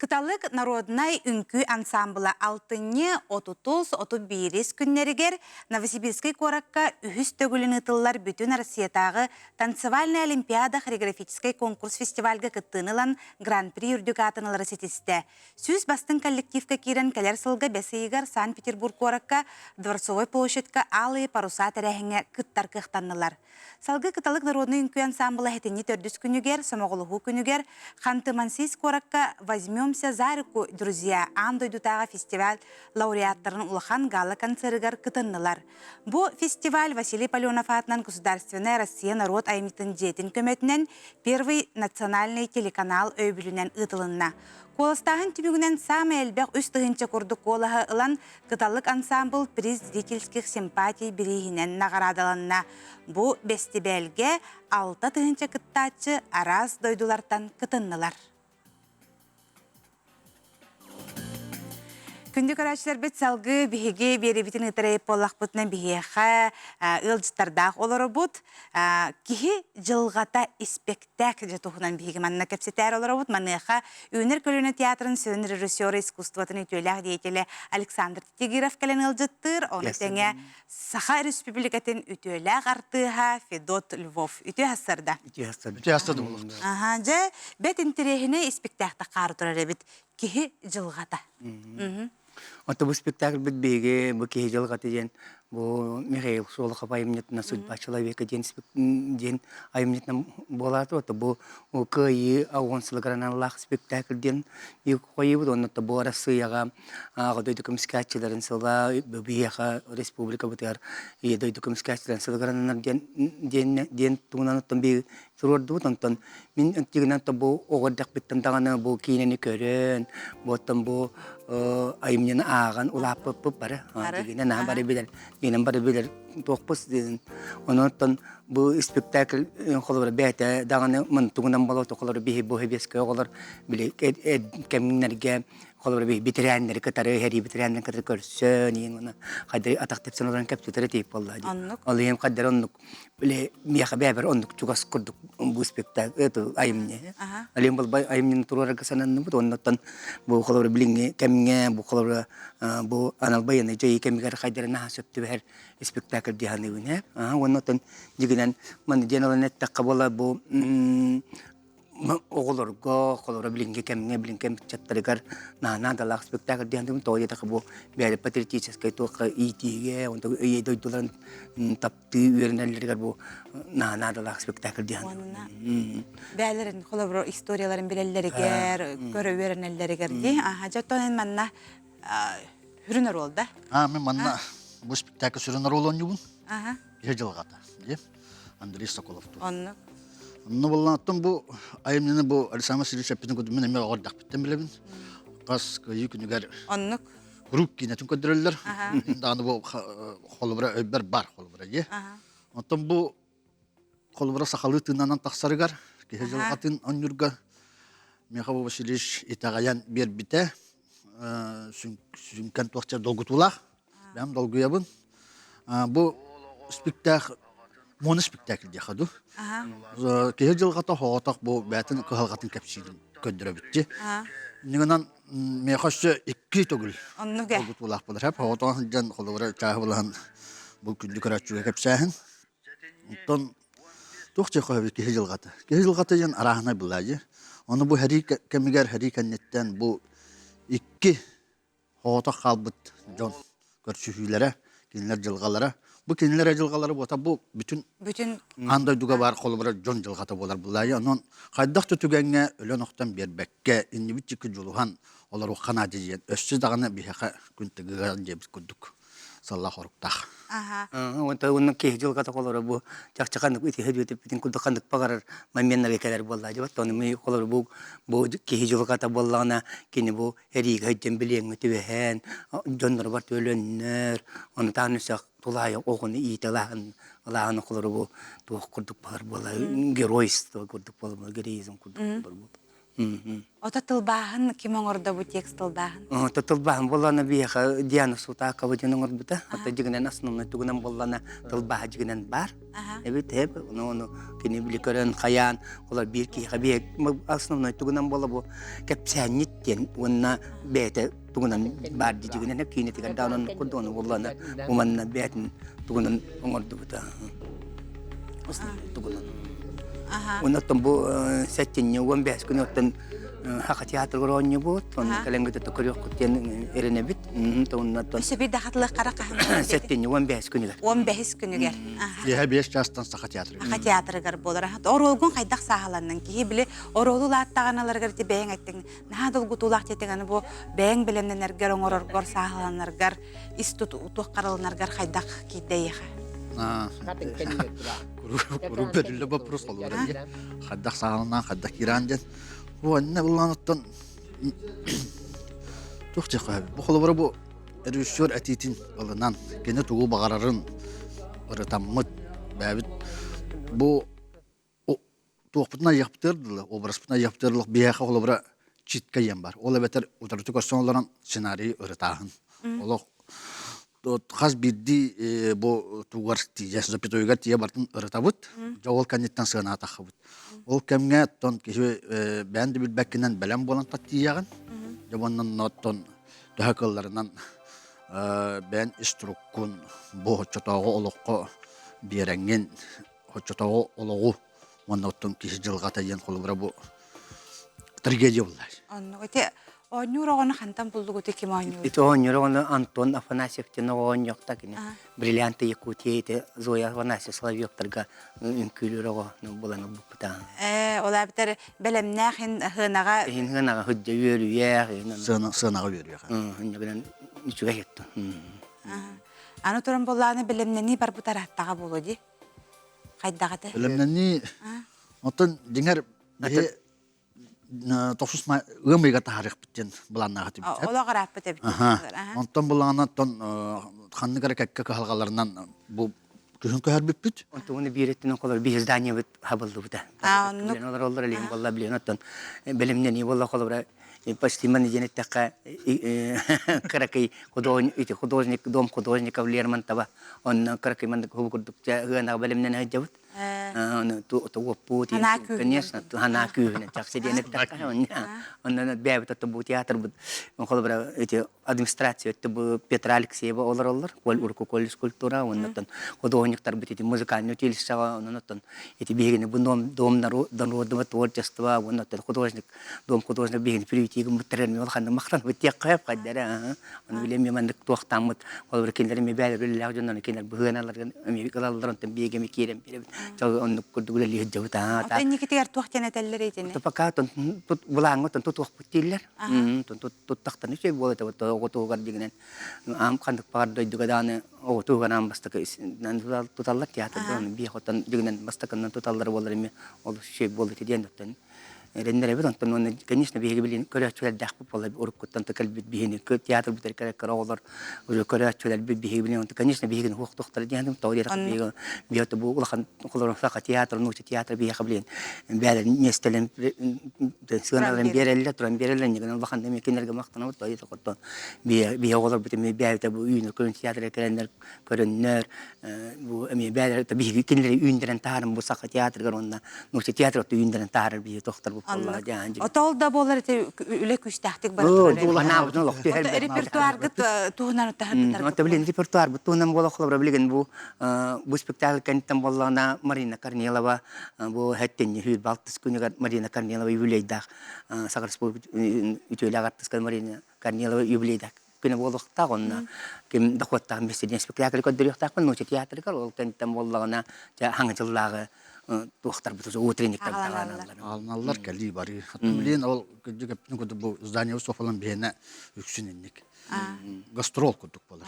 Кыталык народнай үнкү ансамбыла 6-30-31 күннерігер Новосибирский коракка үхіс төгілін ытыллар бүтін Россиятағы танцевальный олимпиада хореографический конкурс фестивальга кыттынылан гран-при үрдік атынылары сетісті. Сүз бастың коллективка кирен кәлер сылға бәсейгар Санкт-Петербург коракка Дворцовой площадька алые паруса тәрәхіңе кыттар кықтанылар. Салгы кыталык народный үнкү ансамбыла хетені төрдіс күнігер, самоғылығы күнігер, Ханты-Мансийск коракка возьмемся за руку, друзья, андойдутағы фестиваль лауреаттарын улахан гала концертігер кытыннылар. Бу фестиваль Василий Паленов атынан Государственная Россия народ аймитын жетін көмөтінен первый национальный телеканал өйбілінен ытылынна. Колостағын түбігінен самы әлбәқ үз тұғынча көрді колаға ылан кыталык ансамбл приз зрительских симпатий бірейінен нағарадаланна. Бу бестибелге 6 тұғынча кыттачы араз дойдулартан кытыннылар. Күнді көрәшілер бет салғы бігеге бері бітін ұтырайып болақ бұтынан бігеға ұлжыттардағы олары бұд. Кихи жылғата испектак жатуғынан бігеге манна кәпсетер олары бұд. Маныға Өнер көліні театрын сөнір режиссеры искусствотын үтеләқ дейтелі Александр Тегиров кәлін ұлжыттыр. Оны тәңе Саха Республикатын үтеләқ артыға Федот Львов. Үте хасырда. Үте хасырда болуқты. Бәт интерегіне испектакта қары тұрар әбіт. Кихи жылғата. Ото бұл спектакль бит беге, бұл кихи жылғата ден, бұл Михаил Солохов айымнетіна судьба человека ден айымнетіна болады. Ото бұл күйі ауғансылығырынан лақ спектакль ден қойы бұд. Онытта бұл Россияға дойдықым скәтчілерін сылға, бейеға республика бұтығар дойдықым скәтчілерін сылғыранар ден туғынан ұттан бейгі тұрорды бұд. Онтан мен өттігінен бұл оғырдақ біттен дағаны бұл кейінені көрін, бұттан бұл айымнені аған ұлапып бары. Дегенен бары білер, менен бары білер тоқпыз дедін. Онықтан бұл спектакль қолыр бәйті дағаны мұн туғынан болу тоқылыр бейі бұхы бескі оғылыр біле кәмінерге қолыр бейі бітірәндері кітары, әрі бітірәндері кітары көрсін, ең қайдай атақ тепсен оларын кәптетері тейіп болды. Ол ең қайдар онық біле мияқа бәбір онық чуғас күрдік бұл спектакль айымне. Ал ең бұл айымнен тұруары қысананны бұд, онықтан бұл қолыр біліңе кәмінге, бұл қолыр бұл аналбайыны жайы кәмігер қайдары наға сөпті бәр спектакль дияны өне. Онықтан дегенен мұны деналан әттаққа бола бұл оғылырға, қолырға білінге кәмінге білінге чаттарығар надалақ спектакль дияны өне. Тоғы етақы бұл бәрі патриотическай тоққа итиге, өйе дойдыларын тапты өрінәлерігер бұл надалақ спектакль дияны. Бәлерін қолыр историяларын білелерігер, көрі өрінәлерігер дей. Жаттонен манна хүрінер олда? Мен манна бұл спектакль сүрінер олан юбын. Кихи жылғата. Андрей Соколовту. Онны? Онны болған аттым бұл айымнені бұл Александр Васильевич әппетін көді мен әме оғырдақ біттен білемін. Қас көйі күнігер групп кейнетін көдірелер. Дағаны бұл қолыбыра өйбер бар қолыбыра. Оттым бұл қолыбыра сақалы тыңнанан тақсарығар. Кихи жылғатын оннюрға Михаил Васильевич итағаян бер біте. Сүнкен тоқча долгутулақ. Бәм долгуябын. Бұл спектакль моноспектакль дияқаду. Кехе жылғата хоғатақ бұл бәтін қығалғатын кәпсейдің көндірі бітті. Негенан мейқашы 2 төгіл долгутулақ болыр. Әп хоғатағын жан қолығыра чағы болған бұл күнді көрәтшуға кәпсәйін. Онтан тоқча қойып кехе жылғата. Кехе жылғата жан арағына бұлайды. Оны бұл кәмігер әрі кәннеттен бұл 2 хоғатақ қалбыт жон көрсүйілері, кейінлер жылғалары. Бұл кейінлер жылғалары бота бұл бүтін андай дуға бар қолыбыра жон жылғата болар бұлайы. Онын қайдақ түтігенге өлен оқтан бербәкке, инні бітчікі жылуған олар оқан адежен. Өссіз дағаны бейхақа күнтігіған жебіз күрдік. Саллах орықтақ. Оның кей жылғата қолары бұл жақчақандық өте өтіп бітін күлдіқандық бағарар маменнерге кәлер болды. Оны мен қолары бұл кей жылғата болағына кені бұл әрігі өттен білең өте бәхен, жондар бар төленнер, оны тағынысақ тұлайы оғыны иетелағын қолары бұл туық күрдік бағар болды. Геройство күрдік болды, героизм күрдік болды. Ота тылбаһын ким оңорда бу текст тылбаһын? Тылбаһын боллана биеха Диана Сутакова ден оңорбута. Ота жигинен основной тугунан боллана тылбаһа жигинен бар. Эбит эп, оны кини биликөрөн хаян, олар бир киха бек основной тугунан болла бу кепсәниттен, онна бете тугунан бар жигинен кини тигән даунан кудон боллана, уманна бетин тугунан оңордубута. Основной тугунан. Оннан бу сәттенне 15 күн оттан хака театр гороонне бут, он каленгде токорёк куттен эренебит, тоннаттан. Сөбит дахатлык каракаһын. Сәттенне 15 күнүгер. 15 күнүгер. Яһа 5 жастан саха театры. Хака театрыгар болар. Оролгун кайдак сахаланнан ки биле оролу латтаганаларгар ти бәң айттың. Нахадыл гутулак тетегәне бу бәң белемнәргә оңорор сахаланаргар, истут утук каралынаргар кайдак кидәйха. Куру бөлүлө вопрос болор. Хаддак сагынан, хаддак иранжан. Уонна булланыттан тухчакка. Бу холобора бу режиссер атитин алынан кене тугу багарарын ырытаммыт бәбит. Бу тугпутна яптырдылы, образпутна яптырдылык бияха холобора читкәйен бар. Ол бетер утырту костонларын сценарий ырытаһын. Олох хас бидди бу тугарти ясда питойгар тия бартын ырытабыт. Жол канеттан сына тахыбыт. Ол кемге тон кеше бәнди билбәккенен белән болан таттыягын. Жабоннан ноттон тахакылларынан бән иструккун бу чотогы олоққа берәнген чотогы ологу моннотон кеше жылга таян холбра бу трагедия булды. Оте Онюрогон хантан булдугу ким онюр. Ито онюрогон Антон Афанасьевтен онюкта кини. Бриллианты Якутия Зоя Афанасьев Соловьевтарга инкүлүрого буланы бупта. Ола битер белемнәхин хынага. Хынага хөддө йөрүяр. Сынага йөрүяр. Хыннаган ничуга хетто. Аны туран болланы белемнәни бар бу тараттага болоди. Кайдагаты? Белемнәни отон диңер тосусма өмега тарих биттен буланнага тибит. Ола гарап битеп. Онтон буланнан тон ханныгара кекке калгаларынан бу күн көрбүп бит. Онтон биреттен колор бир здание бит хабылды бута. Олар олар элем болла билен оттон белемнени болла колора почти манеженеттака каракай художник дом художников Лермонтова. Он каракай ман хубукурдук гана белемнени хаҗабыт. Конечно, она кюхня, так сидит такая, он бегает от того театра, он холодно эти администрации, это был Петра Алексеева, олар, коль скульптура, он там художник, тарбит эти музыкальные училища, он там эти бегали, дом народного творчества, он там художник, дом художник бегали, перейти к материалу, он ханна махтан, вот я кайф кадера, он вилем я мандак туах там, холодно киндер ми бегали, лягу на киндер бгена, ми калал там бегали, кирем, он кудула ли жаута. Ото никитер туахтена теллерейтене. Топака тон тут буланго тон тут туах путиллер. Тут тахтаны шей болот ото гардигнен. Ам кандык парды дугаданы ото ganam бастык нан туталлар театр дон би хотан дигнен бастыкын туталлар болар эми ол шей болот дигенден. Рендере бит онтон оны конечно биге билин көрөчүлөр дакпы болуп уруккуттан текелбит бихини театр битер керек олар уже көрөчүлөр биге билин онтон конечно биге хуктуктар дигендим тоодер биге биото бу улахан колор фака театр нучу театр биге билин бәле нестелен сыналарын берелле туран берелле неген улахан деме кинерге мактанып тоодер коттон биге олар битеме бәле бу үйүнө көрүн театр керендер көрүннөр бу эми бәле биге кинер үйүндөрөн таарым бу сака театр горунда нучу театр үйүндөрөн таар биге токтор Отолда болар үле күчтәхтик бар. Репертуар гыт туһунан тахтар. Ото билен репертуар бу туһунан бола хлобра билген бу спектакль кантан боллана Марина Корнилова бу хаттен хүйл балтыс күнүгә Марина Корнилова юбилейдак Сагарспол үтөләгәттес Марина Корнилова юбилейдак күнү болукта гонна ким дохотта меседен спектакль көдөрөктак ну театрга ол кантан боллагана хаңжыллагы тухтар буту утренниктен алналар кали бары. Билен ол көдөгөптүн көдө бу здание софалан бена үксүненник. Гастрол көдүк болар.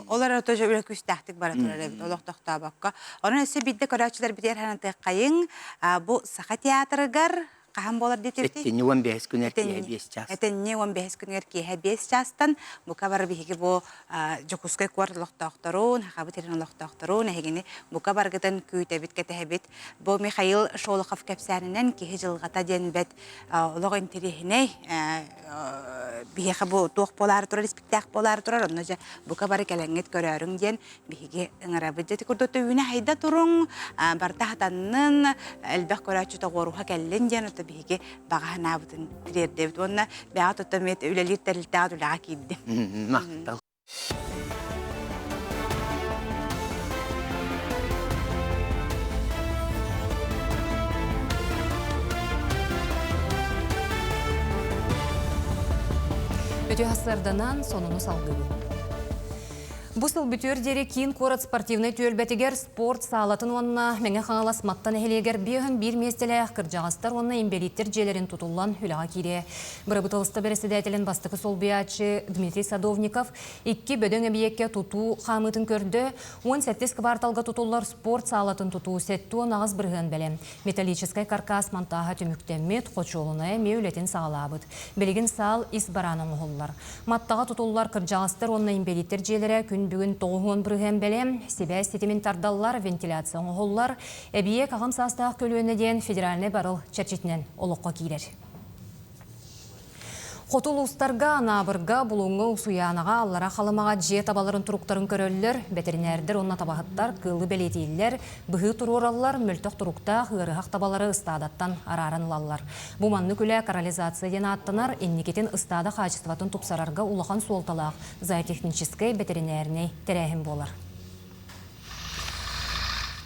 Олар ото жөбөлө күчтәхтик бар турар бит олох тохтабакка. Онун эсе бидде көрөчүлөр битер ханаты кайын бу саха театрыгар қахан болар детирти? Эттенне 15 күнер кие 5 час. Этенне 15 күнер кие 5 частан бука бар биһиги бу жокускай кварлыктоохторун, хабы теринлоохторун, эгени бука баргытын күйтебит кетебит. Бу Михаил Шолохов кепсәринен кие жылгата денбет логын тирихне биһиги бу туох болар турар, спектакль болар турар, онно же бука бар келеңет көрөрүң ден биһиги ыңырабыт дети курдоту үне хайда туруң бартахатаннын элбек көрөчү тогоруха келлен ден ото биһиги баганабытын тирердебит. Онна бәгат ото мет үлелер терилтаат үлага кийди. Мактал. Өтө хасырданан сонуну салгыбы. Бусыл бүтөр дере кийин корот спортивный түөлбетигер спорт саалатын онна меңе хаңалас маттан эхелегер бейхін бір местелі кыржағастар онна имбелиттер желерин тутуллан хүліға кире. Бір бұтылысты береседетелін бастықы сол биячы Дмитрий Садовников 2 бөдөң әбиекке туту қамытын көрді, 18 кварталға тутулар спорт саалатын туту сетту нағыз бірген бәлем. Металлическай каркас мантаға түміктемет қочолуна меулетін сағалабыд. Белеген саал ис бараның ұғылар. Маттаға тутулар кыржағастар онна имбелиттер желері күн бүгін тоғуын бірген бәлем, себе сетімін тардалар, вентиляцион оғылар, әбие қағым састағы көлуіне ден федеральный барыл чәрчетінен олыққа кейлер. Қотул ұстарға, набырға, бұлыңы ұсуянаға, аллара қалымаға же табаларын тұруқтарын көрөлілер, бәтерінердер, онна табағыттар, қылы бәлетейлер, бұғы тұроралар, мөлтіқ тұруқта, ғырығақ табалары ұстадаттан арарынлалар. Бұманны күлі корализация ден аттанар, еннекетін ұстады қачыстыватын тұпсарарға улақан суолталақ, зоотехническай бәтерінеріне тәрәхім болар.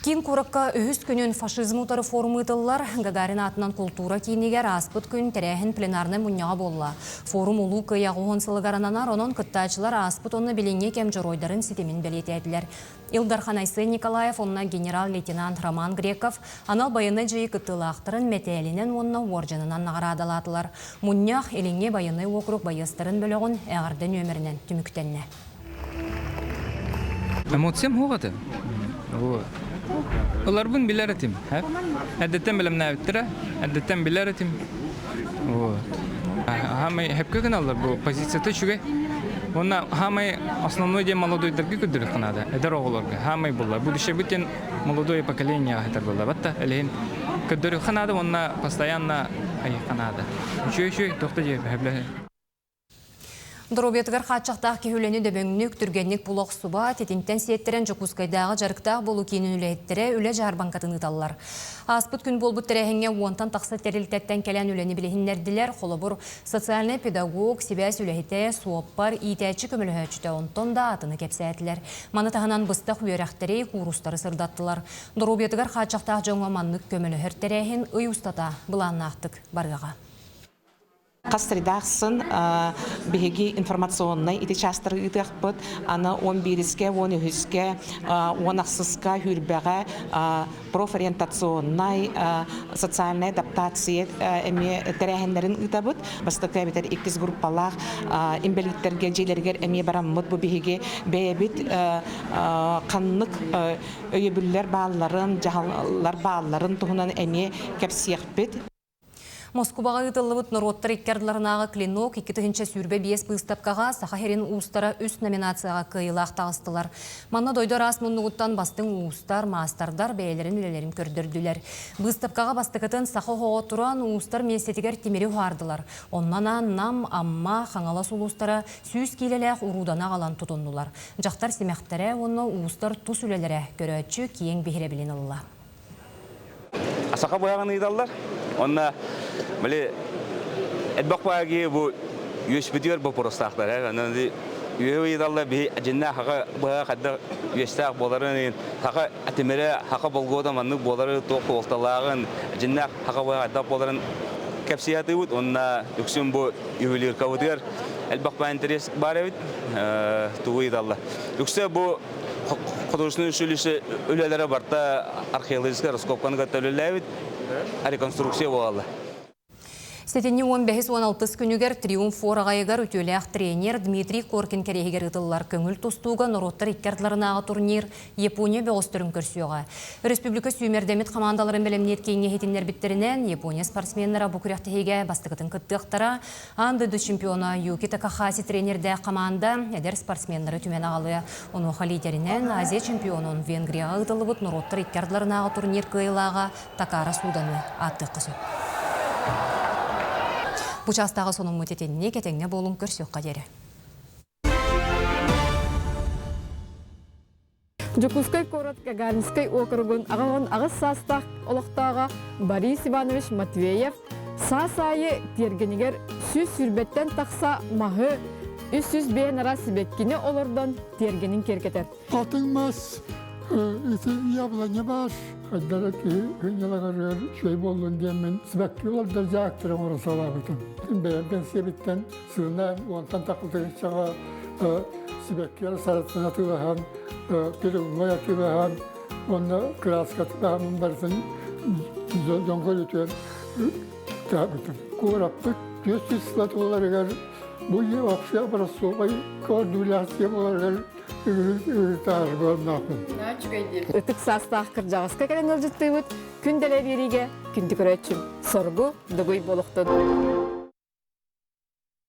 Кин куракка үхіс күнін фашизм утары форумы ытыллар, Гагарин атынан культура кейінегер аспыт күн тәрәхін пленарны мұнняға болла. Форум ұлу кыяғуын сылығарананар, онын күттачылар аспыт онны біліңе кем жоройдарын сетемін бәлеті әділер. Илдархан Айсы Николаев, онна генерал-лейтенант Роман Греков, анал байыны жайы кыттылақтырын мәтәлінен онна оржанынан нағарадалатылар. Мұннях еліңе байыны округ байыстырын бөліғын әғардын өмірінен түміктенне. Эмоциям хоғаты. Олар бұн білер етім. Әдеттен білім нәвіттірі, әдеттен білер етім. Хамай хәпкі қыналар бұл позицияты шүге. Онна хамай основной ден молодойдарға күдірі қынады, әдір оғыларға. Хамай бұлар. Бұл дүше бүтін молодое поколение әтір бұлар. Бәтті әлейін күдірі қынады, онна постоянно қынады. Үші, тоқты жеп, әблі. Дробетгар хатчақтақ кехулені дөбөңнік түргеннік бұлақ суба, тетінтен сеттерен жокускайдағы жарықтақ болу кейінін үләйттірі үлі жарбанкатын ұталар. Аспыт күн болбыт тәрәхіңе уантан тақсы тәрілтеттен кәлен үләні білігіндерділер, қолыбыр социальный педагог, себәс үләйті, суаппар, итәчі көмілі өчті онтон да атыны кепсәтілер. Маны тағынан бұстақ үйерақтірей курустары сырдаттылар. Дробетгар хатчақтақ жоңа маннық көмілі хөр тәрәхін үй ұстата бұланнақтық барғаға. Қастырдақсын бігеге информационный ити частыры ұтықпыт, аны 11-ке, 12-ке, 10-сызға хүрбәға профориентационный социальный адаптация әме тәрәхендерін ұтабыт. Бастық әбетер 2 группалақ имбелиттерге желергер әме бараммыд бұл бігеге бәйбіт қанлық өйебілер бағаларын, жағалар бағаларын тұғынан әме кәпсияқпет. Москваға ұтылыбыт нұроттар иккерділарынаға клинок 2-тігінші сүрбе 5 бұйыстапқаға Сахахерин ұстара үст номинацияға кыйлақ тағыстылар. Манна дойдар асмыннығыттан бастың ұстар, мастардар бәйлерін үлелерін көрдірділер. Бұйыстапқаға бастықытын Саха хоға тұран ұстар месетігер темері ғардылар. Оннана нам, амма, қаңала сұл ұстара сүйіз кейлеләқ ұрудана қалан тұтындылар. Жақтар семәқтәрі оны ұстар тұс үлелері көрәтші кейін бейірі білін ұлла. Саха бояған ұйдалар. Онна Мали эдбак баги бу юспидер бу простахтар. Ананди юйдалла би ажинна хага бага кадда юстак боларын хага атимере хага болгода манны болары тоқ толталагын ажинна хага бага да боларын капсияты бут. Онна юксум бу ювелир кавдер эдбак ба интерес барабит туйдалла. Юкса бу художественный училище үлеләре барта археологическая раскопканы гатөлеләбит. Реконструкция болла. Сетенне 15-16 күнігер триумф орағайығар өтеләқ тренер Дмитрий Коркин кәрегер ұтылар көңіл тұстуға нұроттар иккердларынағы турнир Япония бәғыстырын көрсіуға. Республика сүймердемет командаларын білімнет кейінге хетінлер біттерінен Япония спортсменлері бұқыряқтығыға бастығытын күттіқтара андыды чемпиона Юки Такахаси тренерді команда әдер спортсменлері түмен ағалы. Оны лидерінен Азия чемпионын Венгрияға ұтылыбыт нұроттар иккердларынағы турнир кыйлаға Такара Суданы атты қысы. Бұл жастағы соның мүтетеніне кетеңне болын көрсек қадері. Жукускай корот Гагаринской округун ағағын ағыз састақ олықтаға Борис Иванович Матвеев сасайы тергенігер сүз сүрбеттен тақса мағы үс-сүз бейін ара сібеткені олырдан тергенін керкетер. Қатыңмас, яблоня баш, қайдары күйнелағар шөй болуын деймен сібәкке олардар жақтырын орысала бұтын. Бен себеттен сығына онтан тақылдығы чаға сібәкке саратына тылаған, перегуңай атылаған, оны краска тылаған барсын жоңғол өтер бұтын. Қораппық, төсіз сылат оларығар, бұл оқшия барасы оғай көрдуләсия оларығар Үтік састақ кіржағысқа кәлен өлжітті өт, күнделе береге күнді көрәтшім. Соргу дүгөй болуқтын.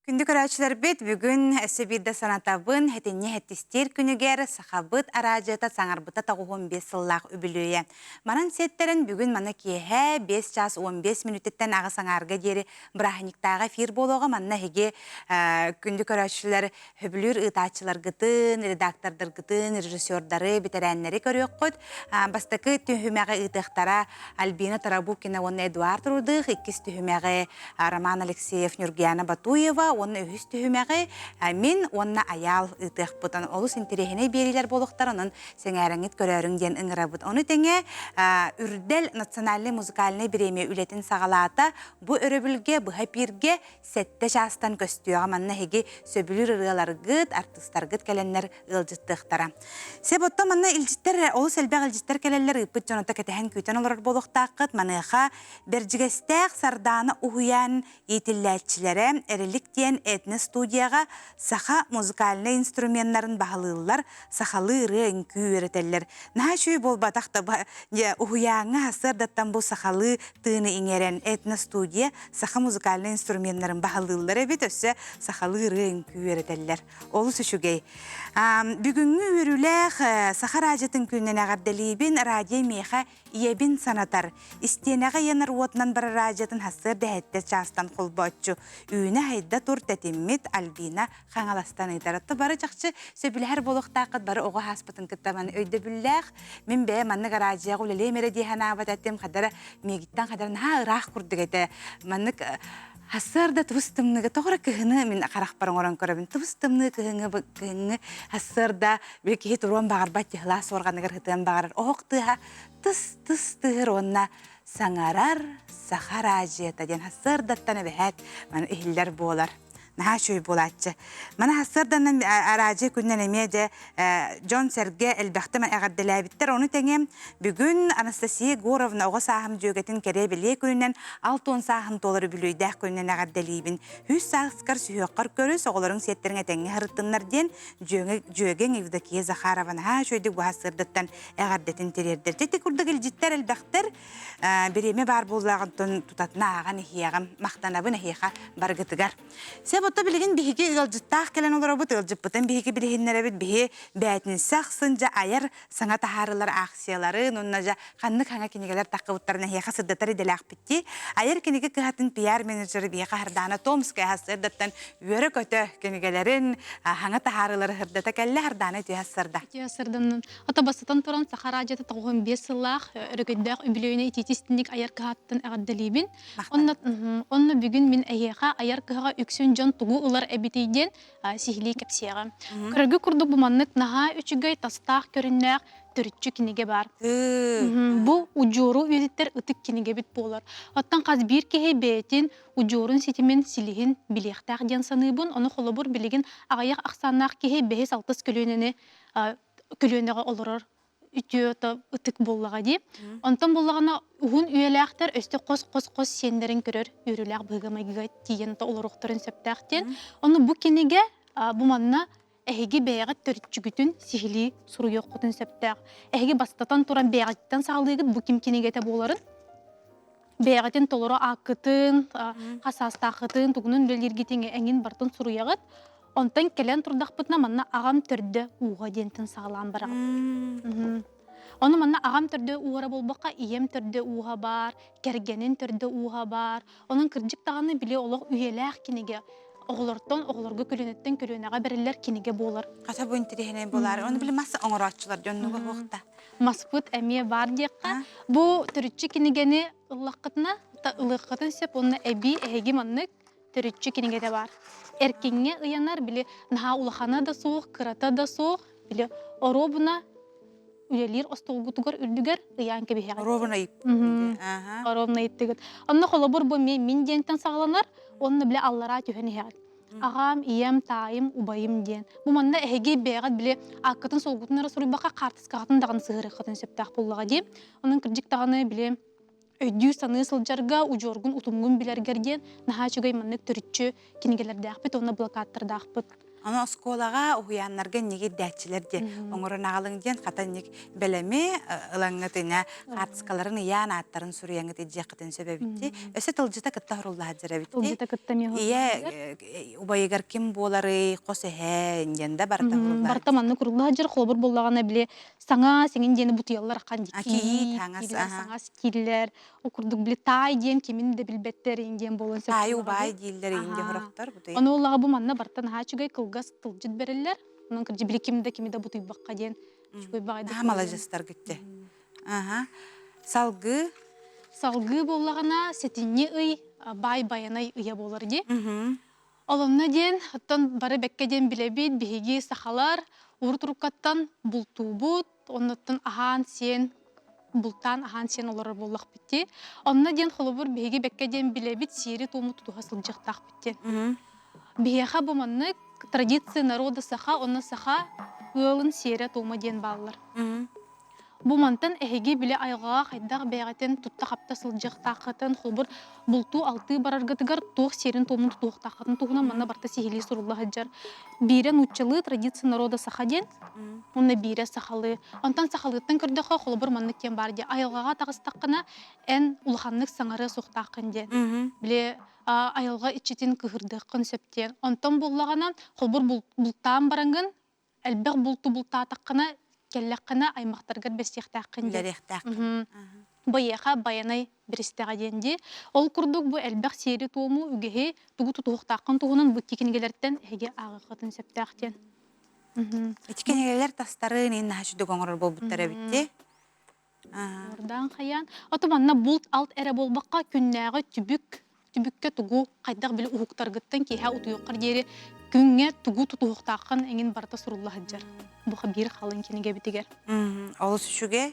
Күнді көрәтшілер бет бүгін әсібейді санатабын әтенне әттістер күнігер сақабыт аражыта саңарбыта тағуғын 5 сыллақ үбілуе. Манан сеттерін бүгін маны кейе 5 час 15 минуттен ағы саңарға дері бірахниктаға фир болуға манна хеге күнді көрәтшілер хөбілір ұтачылар ғытын, редактордар ғытын, режиссердары, бетерәнлері көрек қойд. Бастықы түхімәғі ұтықтара Альбина Тарабукина, оны Эдуард Рудық, иккіз түхімәғі Роман Алексеев, Нюргияна Батуева, оны өз түхімәғі мен онына аял ұтық бұтын. Олыс интерехіне берілер болуқтар, оның сәңәріңет көреріңден ұңыра бұд. Оны тәңе үрдел национальный музыкальный біреме үлетін сағалата бұ өрөбілге, бұға пирге сәтті жастан көстіуға манна хеге сөбілір ұрылар ғыд, артыстар ғыд кәленлер ұлжыттықтара. Сәп отта манна үлжіттер, олыс әлбәқ үлжіттер кәлелер ұпыт жоната кәтіхен күйтен олар болуқтақыт, маныға бәржігестәқ сарданы ұғыян етілләтчілері әріліктен этно студияға саха музыкальный инструментларын бағылылар, сахалы ұрын күйеретелер. Наға шөй бол батақты ұғыяңа асырдаттан бұл сахалы тыны еңерен этно студия саха музыкальный инструментларын бағылылар әбет өсі сахалы ұрын күйеретелер. Олы сүшігей. Бүгінгі өріләқ саха радиотын күннен ағардалейбін радио меха ебін санатар. Истенеға янар уотнан бір радиотын хасыр дәхетті частан қолбатчу. Үйіне хайда тур тәтеммет Альбина қаңаластан ұйтаратты. Бары жақшы сөбілер болуқтақыд, бары оға хаспытын күттаман өйді бүлләқ. Мен бә манныға радияғы үлелей мере дейхан абат әттем қадары мегіттен қадарын ұрақ күрдік әті. Маннык хасырда тұбыстымныға тоғыра кіғіні мен қарақ барың оран көрабын. Тұбыстымны кіғіні хасырда бір кейі тұруан бағар бәтті ғылас орғанығыр ғытын бағарар. Оқтыға тыс-тыс-тығыр онына саңарар сахар ажета ден хасырдаттан әбәт маны ихиллер болар. Наха шөй болатчы. Мана хасырдан аражы күннен әмеде Джон Серге әлбәқтімін әғарділәбіттер. Оны тәңем бүгін Анастасия Горовна оға сағым жөгетін кәрі біле күнінен 6-10 сағым толыры білуйдәқ күнінен әғарділейбін. 100 сағысқар сүйеққар көріс оғыларың сеттеріңе тәңе ғырыттынлар ден жөген Евдокия Захарова наха шөйді бұ хасырдаттан әғардетін терердер. Жеті күрдік үлжіттер әлбәқтір біреме бар болағын тұтатына аған ехияғым мақтанабын ехиға барғытығар. Бота билеген биһиги ылжыттаах келен олар бут ылжыппытын биһиги билегеннер бит биһи бәтин сахсынжа аяр саңа тахарылар акциялары нуннажа ханны ханга кинегелер такыбыттарына хеха сыддатары делак битти аяр кинеге кыхатын пиар менеджер биһи хардана Томская хасырдаттан үрө көтө кинегелерин ханга тахарылары хырдата келле хардана тиһассырда тиһассырдан атабастан туран сахаражата тогон 5 сыллах өрөгөддәк үбүлөйнө итистинник аяр кыхаттан агаддалибин онна бүгүн мен аяха аяр кыхага үксүн жон тугу улар эбитейден сихли кепсияга. Көргө курдук бу маннык наха үчүгөй тастак көрүннәк төрүччү кинеге бар. Бу уҗуру үдиттер ытык кинеге бит болар. Аттан каз бир кеһе бетин уҗурун ситимен силиһин билектак ден саныбын, аны холобур билеген агаяк аксаннак кеһе 5-6 көлөнене көлөнеге олорор үтіөті ытык боллаға дейіп. Онтан боллағана ұғын үйеләқтер өсті қос сендерін көрір үйріләқ бұғымайға тиен оларуқтарын сөптәқтен. Оны бұ кенеге бұ манна әйге бәйғат төртчүгітін сихили сұруйық құтын сөптәқ. Әйге бастатан тұран бәйғаттан сағылығыт бұ кем кенегеті боларын. Бәйғатын толыры ақытын, қасастақытын, тұғынын бөлгергетіңе әңін бартын сұруяғыт. Онтан келен тұрдақ бұтына манна ағам түрді уға дентін сағылан барағыт. Оны манна ағам түрді уғара болбаққа ием түрді уға бар, кәргенін түрді уға бар. Оның кірджік тағаны біле олық үйеләқ кенеге оғылырттан оғылырғы көлінеттен көлінеға бірілер кенеге болар. Қата бұйын тірехіне болар. Оны біле масы оңыратшылар жонуға оғықта. Маспыт әмие бар дейққа. Бұл түрітші кенегені ұлаққытына, ұлаққытын сеп, оны әбі әйге маннық түрітші кенегеде бар. Әркенге ұянар, біле наға улахана да соқ, қырата да соқ, біле оробына үлелер остолгутугар үрдігер ұян кебе хеғат. Оробына еп. Оробына еттігіт. Онна қолабыр бұл мен дентен сағыланар, онны біле аллара түйені хеғат. Ағам, ием, тайым, убайым ден. Бұл манда әйге бәғат біле аққытын солғутынара сұрыбақа қартыс қағатын дағын сығыры қытын сөптәқ болуға дейм. Оның кірдік дағаны біле өйдүү саны сылжарға ұжорғын ұтымғын білергерден наға чүгай маннық түрітші кенегелерді ақпыт, оны блокаттарды ақпыт. Аны осколаға уяннарға неге дәтчілерде оңырын ағалың ден қата нег бәлеме ылаңғытына қартысқаларын ян аттарын сұрияңыты жеқытын сөбәбітті. Өсі тылжыта кітта құрылды хаджыра бітті. Тылжыта кітта ме Ие убайығар кем болары қосы әнденді барта құрылды. Барта манны құрылды хаджыр қолбыр болағана біле саңа сеңін дені бұтыялар ақан Аки, саңа стилер, оқырдық біле тай ден кемін де білбеттер енден болын сөп. Тай убай дейлер енде құрақтар бұты. Оны олаға бұл манна бартан хачугай газ тылжыт берелер. Onun kırcı bile kimde butuy bakka diyen. Şuy bağaydı. Hamala jastar gitti. Aha. Salgı. Salgı bollağına setinni ıy bay bayanay ıya bolar di. Olumna diyen hattan barı bekke diyen bilebid bihigi sahalar uruturukattan bultubut onattan ahan sen bultan ahan sen olar bollaq bitti. Onna diyen xolubur bihigi bekke diyen bilebid siri tomu tutuha sılcıqtaq bitti. Биеха буманны традиция народа саха, онна саха ылын серия тома ден баллар. Бумантан эһиги биле айга хайдак бәгатен тутта хапта сылжык тақатын хулбур булту алты бараргатыгар тух серин томун тух тақатын тухна манна барта сихили сурулла хаджар. Бирен учылы традиция народа саха ден, онна бире сахалы. Антан сахалыттан кырдыха хулбур манны кен бар ди. Айга тагыстакына эн улханнык саңары суктакын ден. Биле айылға ичетин кыһырдыққын сөптен. Онтан боллағанан холбур бултаан барангын, әлбәқ булта таққына, келләққына аймақтарғар бәстеқтаққын ден. Байеға баянай бірістіға денде. Ол күрдік бұл әлбәқ сері туыму үгеге тұғы тұтуқтаққын туғынан бұл текенегелерден әге ағықытын сөптақтен. Текенегелер тастарын ең нәшіді қоңырыр бұл бұттары бітті. Ордан қаян. Отыманна бұлт алт әрі болбаққа күннәғы түбікке тугу қайдақ білі ұғықтарғыттан кейхә ұтуыққар дері күнге тугу тұтуықтақын әңін барта сұрулла хаджар. Бұға бір қалын кенеге бітігер. Олы сүшуге?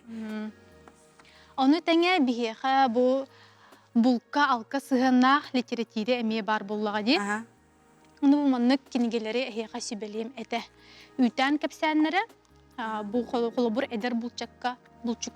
Оны тәңе бігеға бұлқа алқа сығынақ литератире әмей бар болуға де. Оны бұманнық кенегелері әйеға сөбелейім әті. Үйтән кәпсәнлері бұл қолыбыр әдер бұлчыққа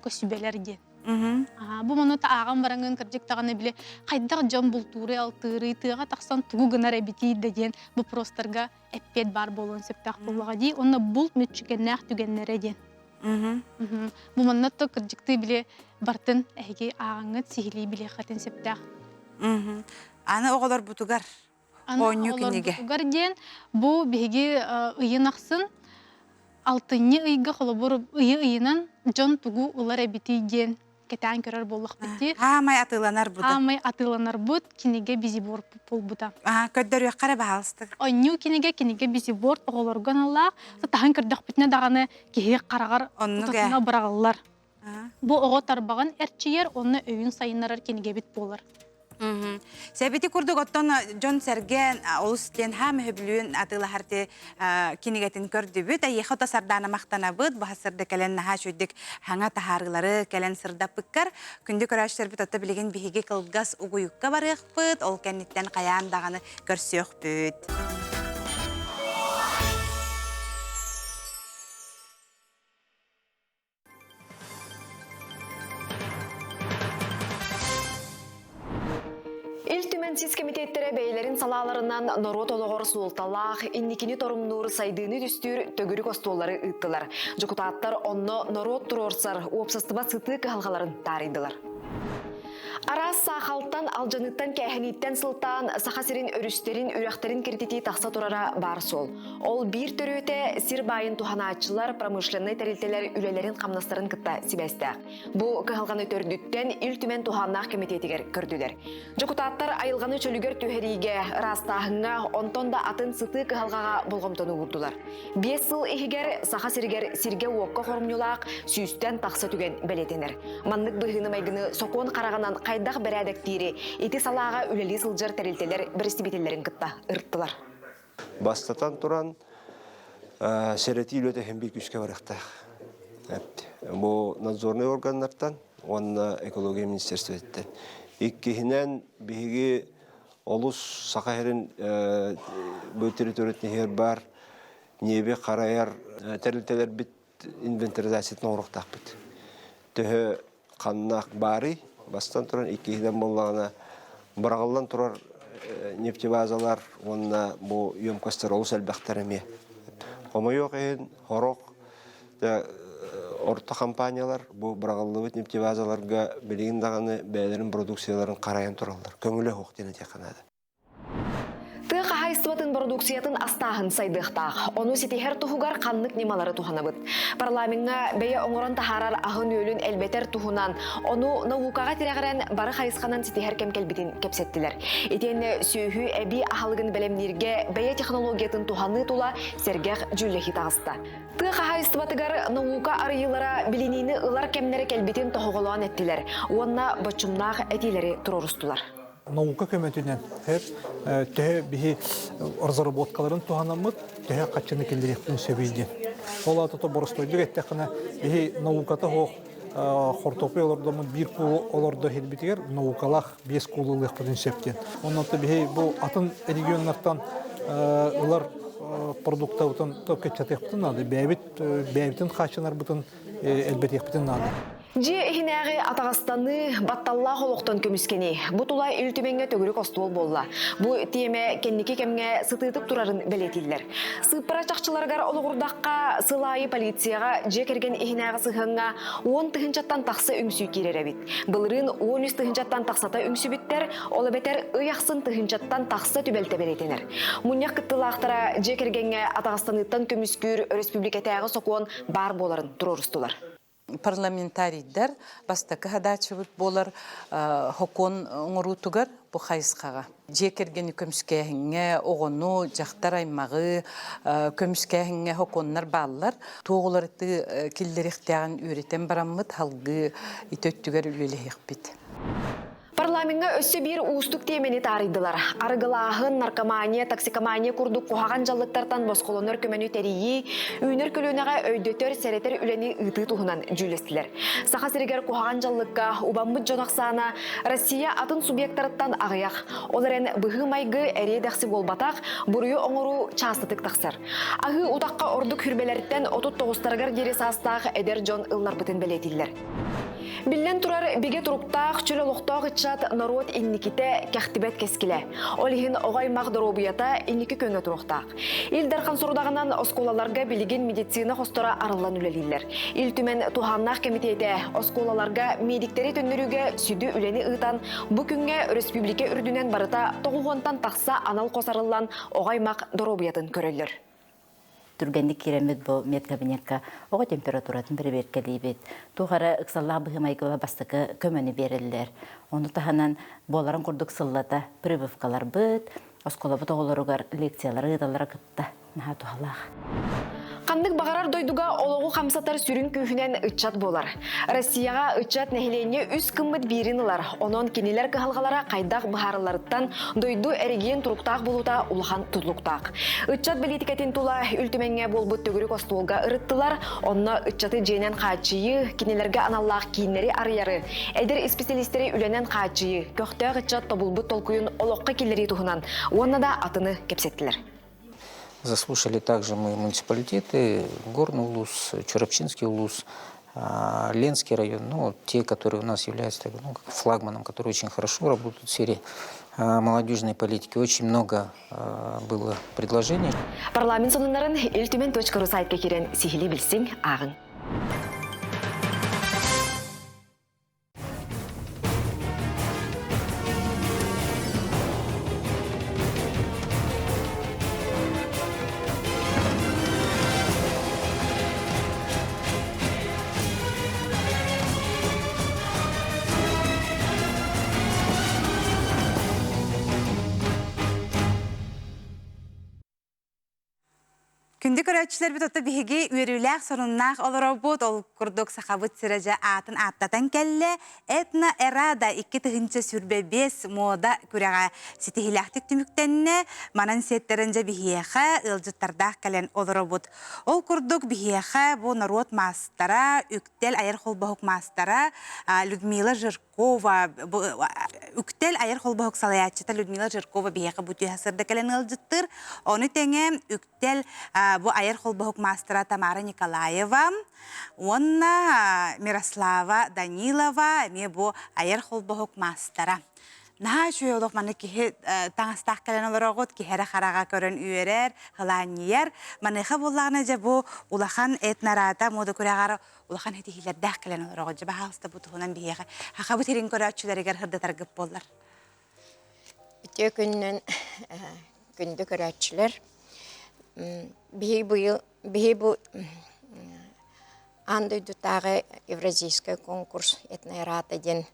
сөбелер де. Бұл мұны тағам бараңын кірдік тағаны біле қайдақ жан бұл туры алтыры тыға тақсан тұғы гынар әбеті деген бұл простарға әппет бар болуын сөптақ болуға дей. Оны бұл мүтчікеннәқ түгеннері ден. Бұл мұны та кірдікті біле бартын әйге ағаңыт сихили біле қатын сөптақ. Аны оғылар бұтығар? Аны оғылар бұтығар ден бұл беге ұйын ақсын алтынны ұйға қолыбыр ұйынан жан тұғы ұлар әбеті ден. Кетән көрөр боллық бітті. Амай атыланар бұды. Амай атыланар бұд, кенеге бизи бор бұл бұда. Көддер өйққары бағалыстық. Онню кенеге бизи бор оғылырған аллақ. Тағын көрдіқ бітіне дағаны кейек қарағар тұтасына бірағылар. Бұл оғы тарбаған әрчейер, оны өйін сайынарар кенеге бит болар. Сәбеті күрдік оттон Джон Сәрген олыстен хам хөблуін атылы харты кенегетін көрді бүт. Ехі ота сарданы мақтана бұд, бұға сырды кәлен наға шөйдік хаңа тахарылары кәлен сырда пыққар. Күнді көрәштер бүт ота білеген бігеге қылғас ұғыюққа барық бұд, ол кәнеттен қаян дағаны көрсеуқ бүт. сұрдағынан норот олығыр суылталақ, инникini торумнур сайдыны дүстүр төгірік остолары ыттылар. Жукутаттар онно норот турорсар, уопсастыба сыты кыхалғаларын тарыдылар. Арас сақалтан алжаныттан кәхіниттен сылтан сақасырын өрістерін үрәқтерін кірдеті тақса тұрара бар сол. Ол бір төрөте сир байын туханаатчылар промышленный тәрелтелер үлелерін қамнастарын кытта сибәстәк. Бұ кығылғаны төрдіттен үлтімен туханнақ комитетігер көрділер. Жокутаттар айылғаны чөлігер түйеріге растағыңа онтонда атын сыты кығылғаға болғымтыны ұрдылар. 5 сыл ихигер сақасыргер сирге уаққа қормнюлақ сүйістен тақса түген бәлетенер. Маннық бұғыны майгыны соқуын қарағанан қайдақ бәрәдіктері, еті салаға үлелі сылжар тәрелтелер бірістібетелерін кытта ұрттылар. Бастатан тұран сәреті үлеті хембей күшке барықтақ. Бұл надзорный органнартан, онына экология министерство еттен. Иккехінен бігі олыс сақайырын бұл территориятын хер бар, небе қарайар тәрелтелер біт инвентаризациятын орықтақ біт. Түхі қаннақ бары, бастан тұран иккехіден болағына бұрағылдан тұрар нефтебазалар, онына бұл емкастар олыс әлбәқтар әме. Омайоқ ең, хороқ, орта компаниялар бұл бұрағылы нефтебазаларға білеген дағаны бәлерін продукцияларын қарайын тұралдар. Көңілі хоқтені теканады. Тыға хайстыбатын продукциятын астағын сайдықтақ. Оны сетихер тұхугар қанлық немалары туханабыт. Парламентға бәйе оңыран тахарар ағын өлін әлбетер тухунан, оны наукаға тирағыран бары хайысқанан сетихер кемкелбетін кепсеттілер. Етені сүйхі әбі ағалығын бәлемдерге бәйе технологиятын туханы тула сергех жүллехи тағысты. Тыға хайстыбатыгар наука арыйылара білінейні ылар кемнері кәлбетін тұхуғылуан әттілер. Онна бачымнақ әтилері тұрорыстылар. Наука көмөтүнен тәһә бихи разработкаларын туханамыт тәһә качыны келдиректен сөбейден. Ол атыта боростойдук әттәкне бихи науката хох хортопы олордамын бир кул олорда хедбитигер наукалах 5 куллык бүтүн септен. Оннан бихи бу атын регионнардан улар продуктаутан токетчатыктын нады бәбитин качынар бүтүн элбетектен нады. Же хинәгы Атағастанны батталла холоқтан көміскені. Бұ тулай үлтіменге төгірік остуол болла. Бұ теме кеннеке кемге сытытып турарын бәлетілдер. Сыппара чақчыларғар олығырдаққа сылайы полицияға же керген хинәгы сыхыңға 10 тыхынчаттан тақсы үңсүй керер әбит. Бұлырын 13 тыхынчаттан тақсата үңсі біттер, олы бәтер ұяқсын тыхынчаттан тақсы түбәлті бәлетенер. Мұнияқ кыттылақтыра же кергенге Атағастанныттан көміскүр республикатағы соқуын бар боларын тұрорыстылар. Парламентарийдер бастакы хадачыбыт болар хокон оңырутугар бу хайысқаға. Жекергені көміскәхіңе, оғыну, жақтар аймағы, көміскәхіңе хоконнар балылар. Тоғыларды келдеректіғын үйретен барамыд, халғы итөттігер үлелі еқпет. Парламентға өссі бір уыстық темені тарыдылар. Арғылағын наркомания, токсикомания күрдік қоғаған жаллықтартан босқолоныр көмені тәрейі, үйінер көлінеға өйдөтер, сәретер үлені ұты тұғынан жүлестілер. Сақасыргер қоғаған жаллыққа ұбамбыт жонақсана Россия атын субъекттарыттан ағыяқ. Оларын бұғы майғы әрі дәқсі болбатақ, бұрыйы оңыру частытық тақсыр. Ағы ұтаққа ордық хүрбелеріттен 39-тарғар дері састағы әдер жон ыллар бұтын бәлетілер. Билен турар биге туруктаах чөлө лохтоох ичат народ инниките кяхтибет кескиле. Олихин огай магдоробуята инники көңө туруктаах. Ил дархан сурдагынан осколаларга билигин медицина хостора арылан үлелилер. Ил түмен туханнах комитете осколаларга медиктери төннөрүгө сүдү үлени ыытан бу күнгө республика үрдүнен барыта 9-тан такса анал косарылан огай магдоробуятын көрөллөр. Түргенді керемет бұл медкабинетка оғы температуратын бір берке дейбет. Туғара ұқсаллағы бұғымайгыла бастықы көмені берілдер. Оны таханан боларын құрдық сыллата прибывкалар бұд, оскола бұд оғылырығар лекциялары ұдалары күтті. Наға туғалақ. Қандық бағарар дойдуға олығы қамсатар сүрін күйінен ұтчат болар. Россияға ұтчат нәхілене үз кыммыт берінілар. Онын кенелер кығалғалара қайдақ бұхарыларыттан дойду әреген тұруқтақ болута ұлған тұтлықтақ. Ұтчат білетікетін тұла үлтіменге болбыт төгірік остуолға ұрыттылар. Онына ұтчаты жейнен қачыйы, кенелерге аналлақ кейінлері арыяры. Әдір специалистері үленен қачыйы, көқтеғ ұтчат тобылбыт толқүйын олыққа келері тұғынан. Онына да атыны кепсеттілер. Заслушали также мы муниципалитеты, Горный улус, Чурапчинский улус, Ленский район, те, которые у нас являются флагманом, которые очень хорошо работают в сфере молодежной политики. Очень много было предложений. Парламент сонунларын iltümen.ru сайтка кирен сихили билсең ағын. Күндік өрәтшілер бит оты бігі үйеріләқ сонуннақ оларобут ол күрдік сақабыт сірәжі атын аттатан кәлі этна эрада 2 тығынчы сүрбе 5 мода күрәға сетихиләқтік түміктенне манан сеттерінжі бігеға ылжыттардақ кәлен оларобут. Ол күрдік бігеға бұл народ мастара, үктел айыр қолбағық мастара Людмила Жиркова, үктел айыр қолбағық салаятчыта Людмила Жиркова бігеға бұты хасырды кәлен ылжыттыр. Оны тәңе үктел бу айыр холбахук мастера Тамара Николаева, онна Мирослава Данилова, ме бу айыр холбахук мастера. Наха шуйолук маны кихи таңастақ кәлен оларағыт, кихері қараға көрін үйерер, ғыланияр. Маныға болағына жа бу улахан этнарата мода көрәғары улахан хетихилердәқ кәлен оларағыт. Жаба халыста бұтығынан бейеға. Хақа бұт ерін көрәтшілерігер хырды таргып болар. Үте күннен күнді көрәтшілер Бихи бу андойдутағы евразийский конкурс этнайрата ден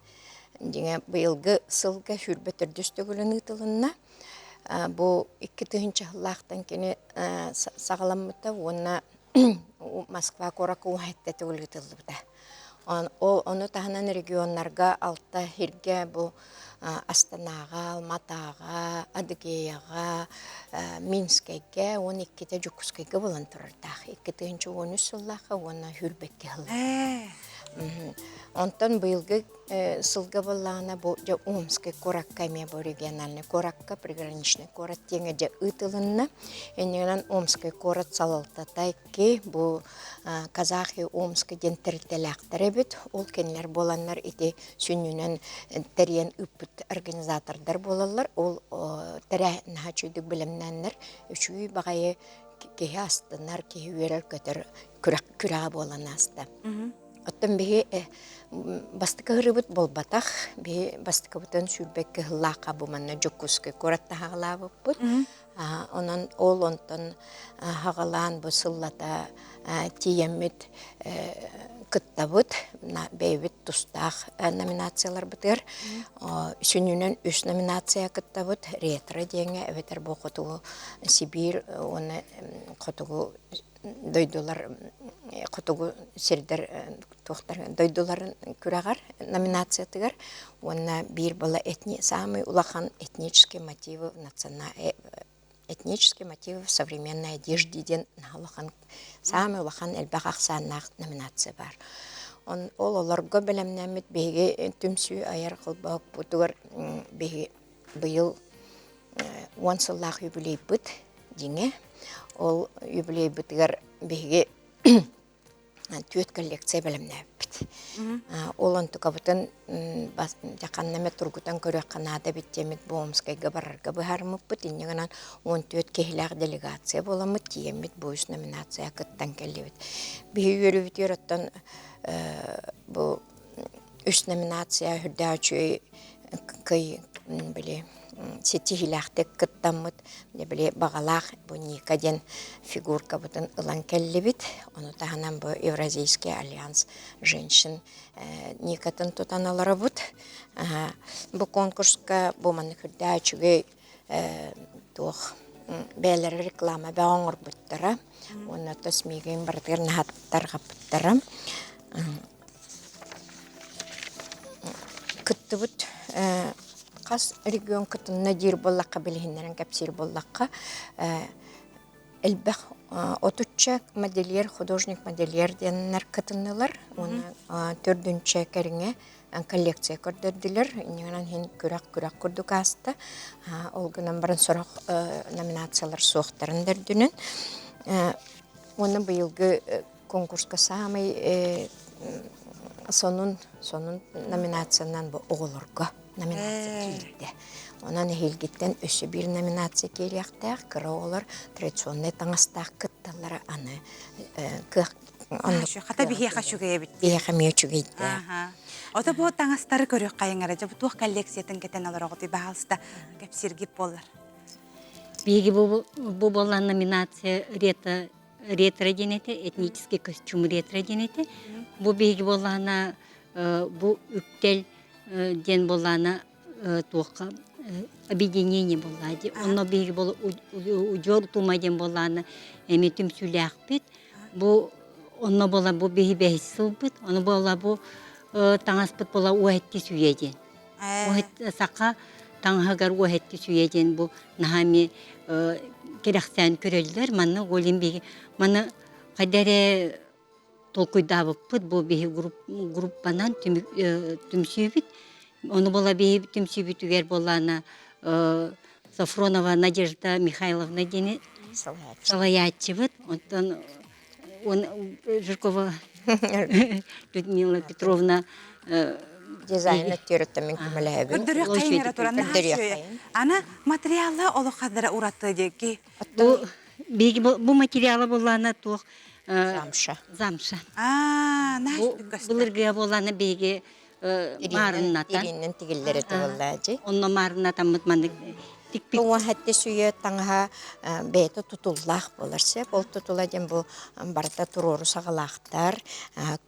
быйылғы сылға хүрбетір дүстігілін ұтылынна. Бу 2-тігінші лақтан кені сағаламыта, онна Москва қорақы уайттеті ұлғытылды бұда. Оны тағынан регионларға алта хирге бу Астанаға, Алматаға, Адыгеяға, Минскеге, 12-те Жукускеге болан тұрырдақ. 2-тігінші 13 сыллаға, оны хүрбекке ғылы. Онтан бұйылғы сылғы болағына бұл Омске коракка ме бұл региональный коракка, приграничный корат теңе де ұтылынна. Енегінен Омске корат салалтатай ке бұл Казахи Омске ден тіртеләқтір әбет. Ол кенлер боланлар еті сүнінен тәрен үппіт организатордар болалар. Ол тәрі нәчүйдік білімнәнлер үшүй бағайы кеге астынар, кеге өрер көтір күрәға болан асты. Оттан беге бастықы ғырыбыт болбатақ, беге бастықы бұтын сүрбекке ғылақа бұманна жүккүске көратта ғала бұппыт. Онан ол онтан ғалан бұл сыллата тиеммет кыттабыт, бейбіт тұстақ номинациялар бұтыр. Сүнінен 3 номинация кыттабыт, ретро денге, әветер бұл қотуғы Сибир, оны қотуғы дойдулар, қотуғы сердер тоқтар, дойдуларын күрағар номинациятығар. Оны бір бала самый улахан этнические мотивы этнические мотивы в современной одежде ден самый улахан әлбәқ ақсаннақ номинация бар. Ол оларға білімнәмет беге түмсүй айар қылбақ бұтығыр беге бұйыл 10 сыллақ юбилей бұт деңе. Ол юбилей бұтығыр беге 4 коллекция білімнәмет. Ол онтыға бұтын жақаннамет тұрғытан көрі қанада біттемет Омскайға барарға бұхарымып бұт. Инегінен 14 кехіләқ делегация боламыт, тиемет бұйыс номинация күттан кәлі біт. Бейі өрі бітер оттан бұл 3 номинация хүрді әчөй күй біле сетихиләқтек кыттамыт, біле бағалақ бұл никаден фигурка бұтын ұлан кәлі бит. Оны тағынан бұл Евразийский альянс женщин никатын тұтан алары бұт. Бұл конкурска бұл маны хүрді әчөге бәлері реклама бәңір бұттыра. Оны төсмеген бардығыр нағаттарға бұттыра. Күтті бұт қас регион күтінна дер боллаққа білігіндерін кәпсер боллаққа әлбәқ отуча модельер, художник модельер денілер күтінілер. Оны 4-ші кәріңе коллекция көрдірділер. Инегінен хен күрәк күрдік асты. Олғынан барын сұрақ номинациялар соқтарын дәрдінен. Оны бұйылғы конкурсқа самай сонун номинациянан бұл оғылырға номинация кейді. Онан хилгиттен өсі бір номинация келияқтақ, кыра олар традиционный таңастақ кытталары аны Хата бихеха шугая бит. Бихеха мие чугейді. Ота бу таңастары көрөк кайыңара, жа бутух коллекциятын кетен алар оғыты бағалыста кепсиргип болар. Биги бу болан номинация ретро денете, этнический костюм ретро денете. Бу биги болана бу үктел ден болана туаққа объединение болады. Онно биги болу уджор тумаден болана эми түмсүләк бит. Бу онно бола бу биги бейсил бит. Онно бола бу таңаспыт бола уәтти сүйеден. Уәт сақа таңғагар уәтти сүйеден бу нахами керексен көрөлдер. Маны олимбиги маны қайдаре толкуйдабыппыт бу биги группанан түмсүйбит. Оны бола биги түмсүйбит үгер болана Сафронова Надежда Михайловна дени Салаятчевыт. Жиркова Людмила Петровна дизайны төрөттөмүн күмөлөбүн. Көрдөрөк кайыңара туран ана материалы олоқадыра ураты деки. Бу материалы болана тух замша. Булыргыя болана беги марыннатан. Ириннен тигиллери боллажы. Онно марыннатан мытманды Туңа хәтте сүйе таңға бәйті тұтуллақ болырсы. Бұл тұтуладен бұл барда тұрору сағалақтар,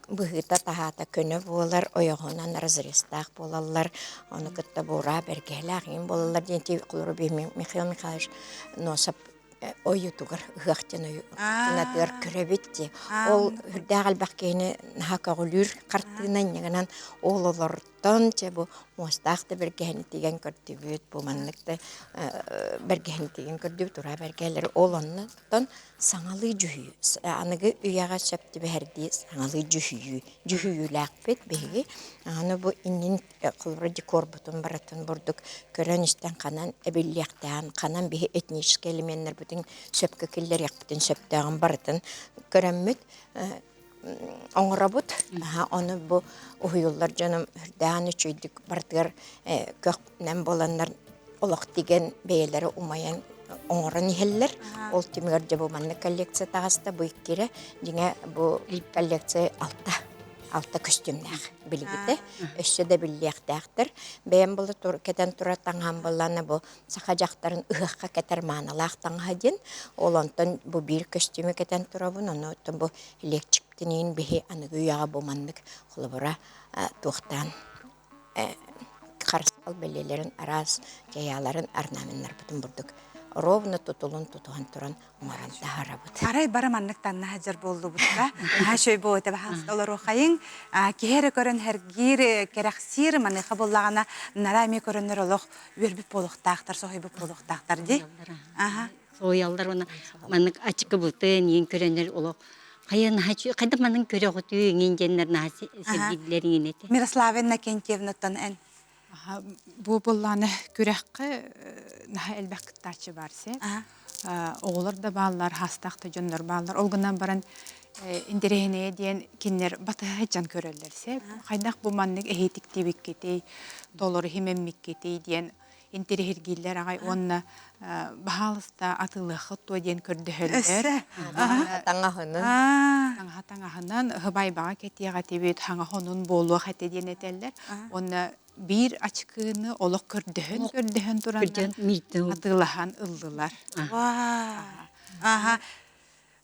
бұғыта тағата көні болар, ойығынан разрестақ болалар, оны күтті бұра бәргелі ағын болалар. Денте құлыры бей Михаил Михайлович носап ойытуғыр, ұғақтен ойытуғыр күребетті. Ол үрдәғал бәккейіні нақағылыр қартығынан еңінен ол олырдан бұл мостақты бергені деген көрдібет, бұл манлықты бергені деген көрдібет, ұра бергелері ол оннан саңалы жүхүй. Анығы үйаға сөпті бәрді саңалы жүхүйіләк бет бейгі. Аны бұл иннен құлбыры декор бұтын баратын бұрдық көрін істен қанан әбелияқтаған, қанан бейі этнический элементтер бұтын сөпкі келдер яқ бұтын сөптіған баратын көрінмет. Оңыра бұд, оны бұл ұйылар жаным үрдәғаны чөйдік бардығар көкнен боланлар олық деген бейлері ұмайын оңырын ехеллер. Ол түмігер де бұл манны коллекция тағаста бұл иккері, деңе бұл коллекция алта костюмнақ білігіді. Өсі де біліяқтақтыр. Бәйін бұлы кәтен тұра таңған боланы бұл сақа жақтарын ұғыққа кәтер маңылақ таңға ден. Ол онтын бұл бір костюмі кәтен тұра бұн, оны оттын бұл элекчиптінен бейі анығы ұяға болмандық құлыбыра туқтан қарсал бәлелерін араз жаяларын арнамынлар бұтын бұрдық. Ровно тутулун тутуан туран умаран тахара бут. Арай бараманныктан нахажар болду бутта. Хашой бу те бахасталар ухайын. Кеhere көрөн хергир керексир маны хабыллагана нарами көрөнөр олох үрбүп болуктактар, сохойбуп болуктактар ди. Соялдар оны манык ачыкы бутын ен көрөнөр олох. Кайда манын көрөгөтү эңенденер наси сергидлерин эте. Мирославовна Кентьевнатан эн. Бу болланы күрәккә наһа әлбәттәче барсы. Оғлар да баллар, хастакта җоннар баллар. Ул гынан баран интерегенә дигән киннәр батыһы җан көрәлләрсе, кайдак бу маннык эһитик тибик кетей, доллар химеммик кетей дигән интерегерләр агай онна баһалыста атылыхы то дигән көрдөһөлләр. Таңаһынан хыбайбага кетиягә тибет хаңа хонун болу хәтә дигән әтәлләр. Онна bir açıkını oluk kördühün turanlar atılağan ıldılar. Aha.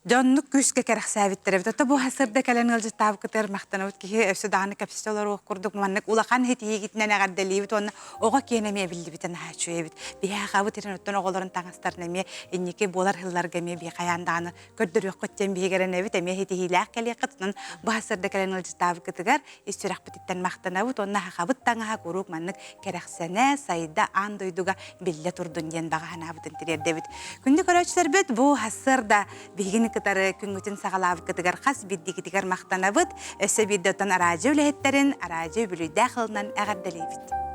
Jonluk küske kerek sabitleri. Tabi bu hasırda kalen gılcı tabi kıtır maqtanavut ki öfsü dağını kapsitolar oğuk kurduk manlık ulaqan hetiye gitine neğaddeli bit ona oğa kenemeye bildi biten haçuya bit. Biha qavut irin ötten oğulların tağıstarın emeye inniki bolar hıllar gemeye bir qayandağını kördürüq kötten bihe geren evit emeye hetiye laq kele qıtının bu hasırda kalen gılcı tabi kıtıgar istüraq bititten maqtanavut ona qavut taŋaha kuruk manlık kereksene sayda an duyduga bille turdun yen bağa hanabıtın tirerde bit. Күнді көрөчтер бит bu hasırda bihini кытары күнгүтүн сагалабы кытыгар хас бидди китигер мактанабыт, өсө биддотан аражы үлэхеттерин, аражы бүлүйдэ кылынан эгерделейбит.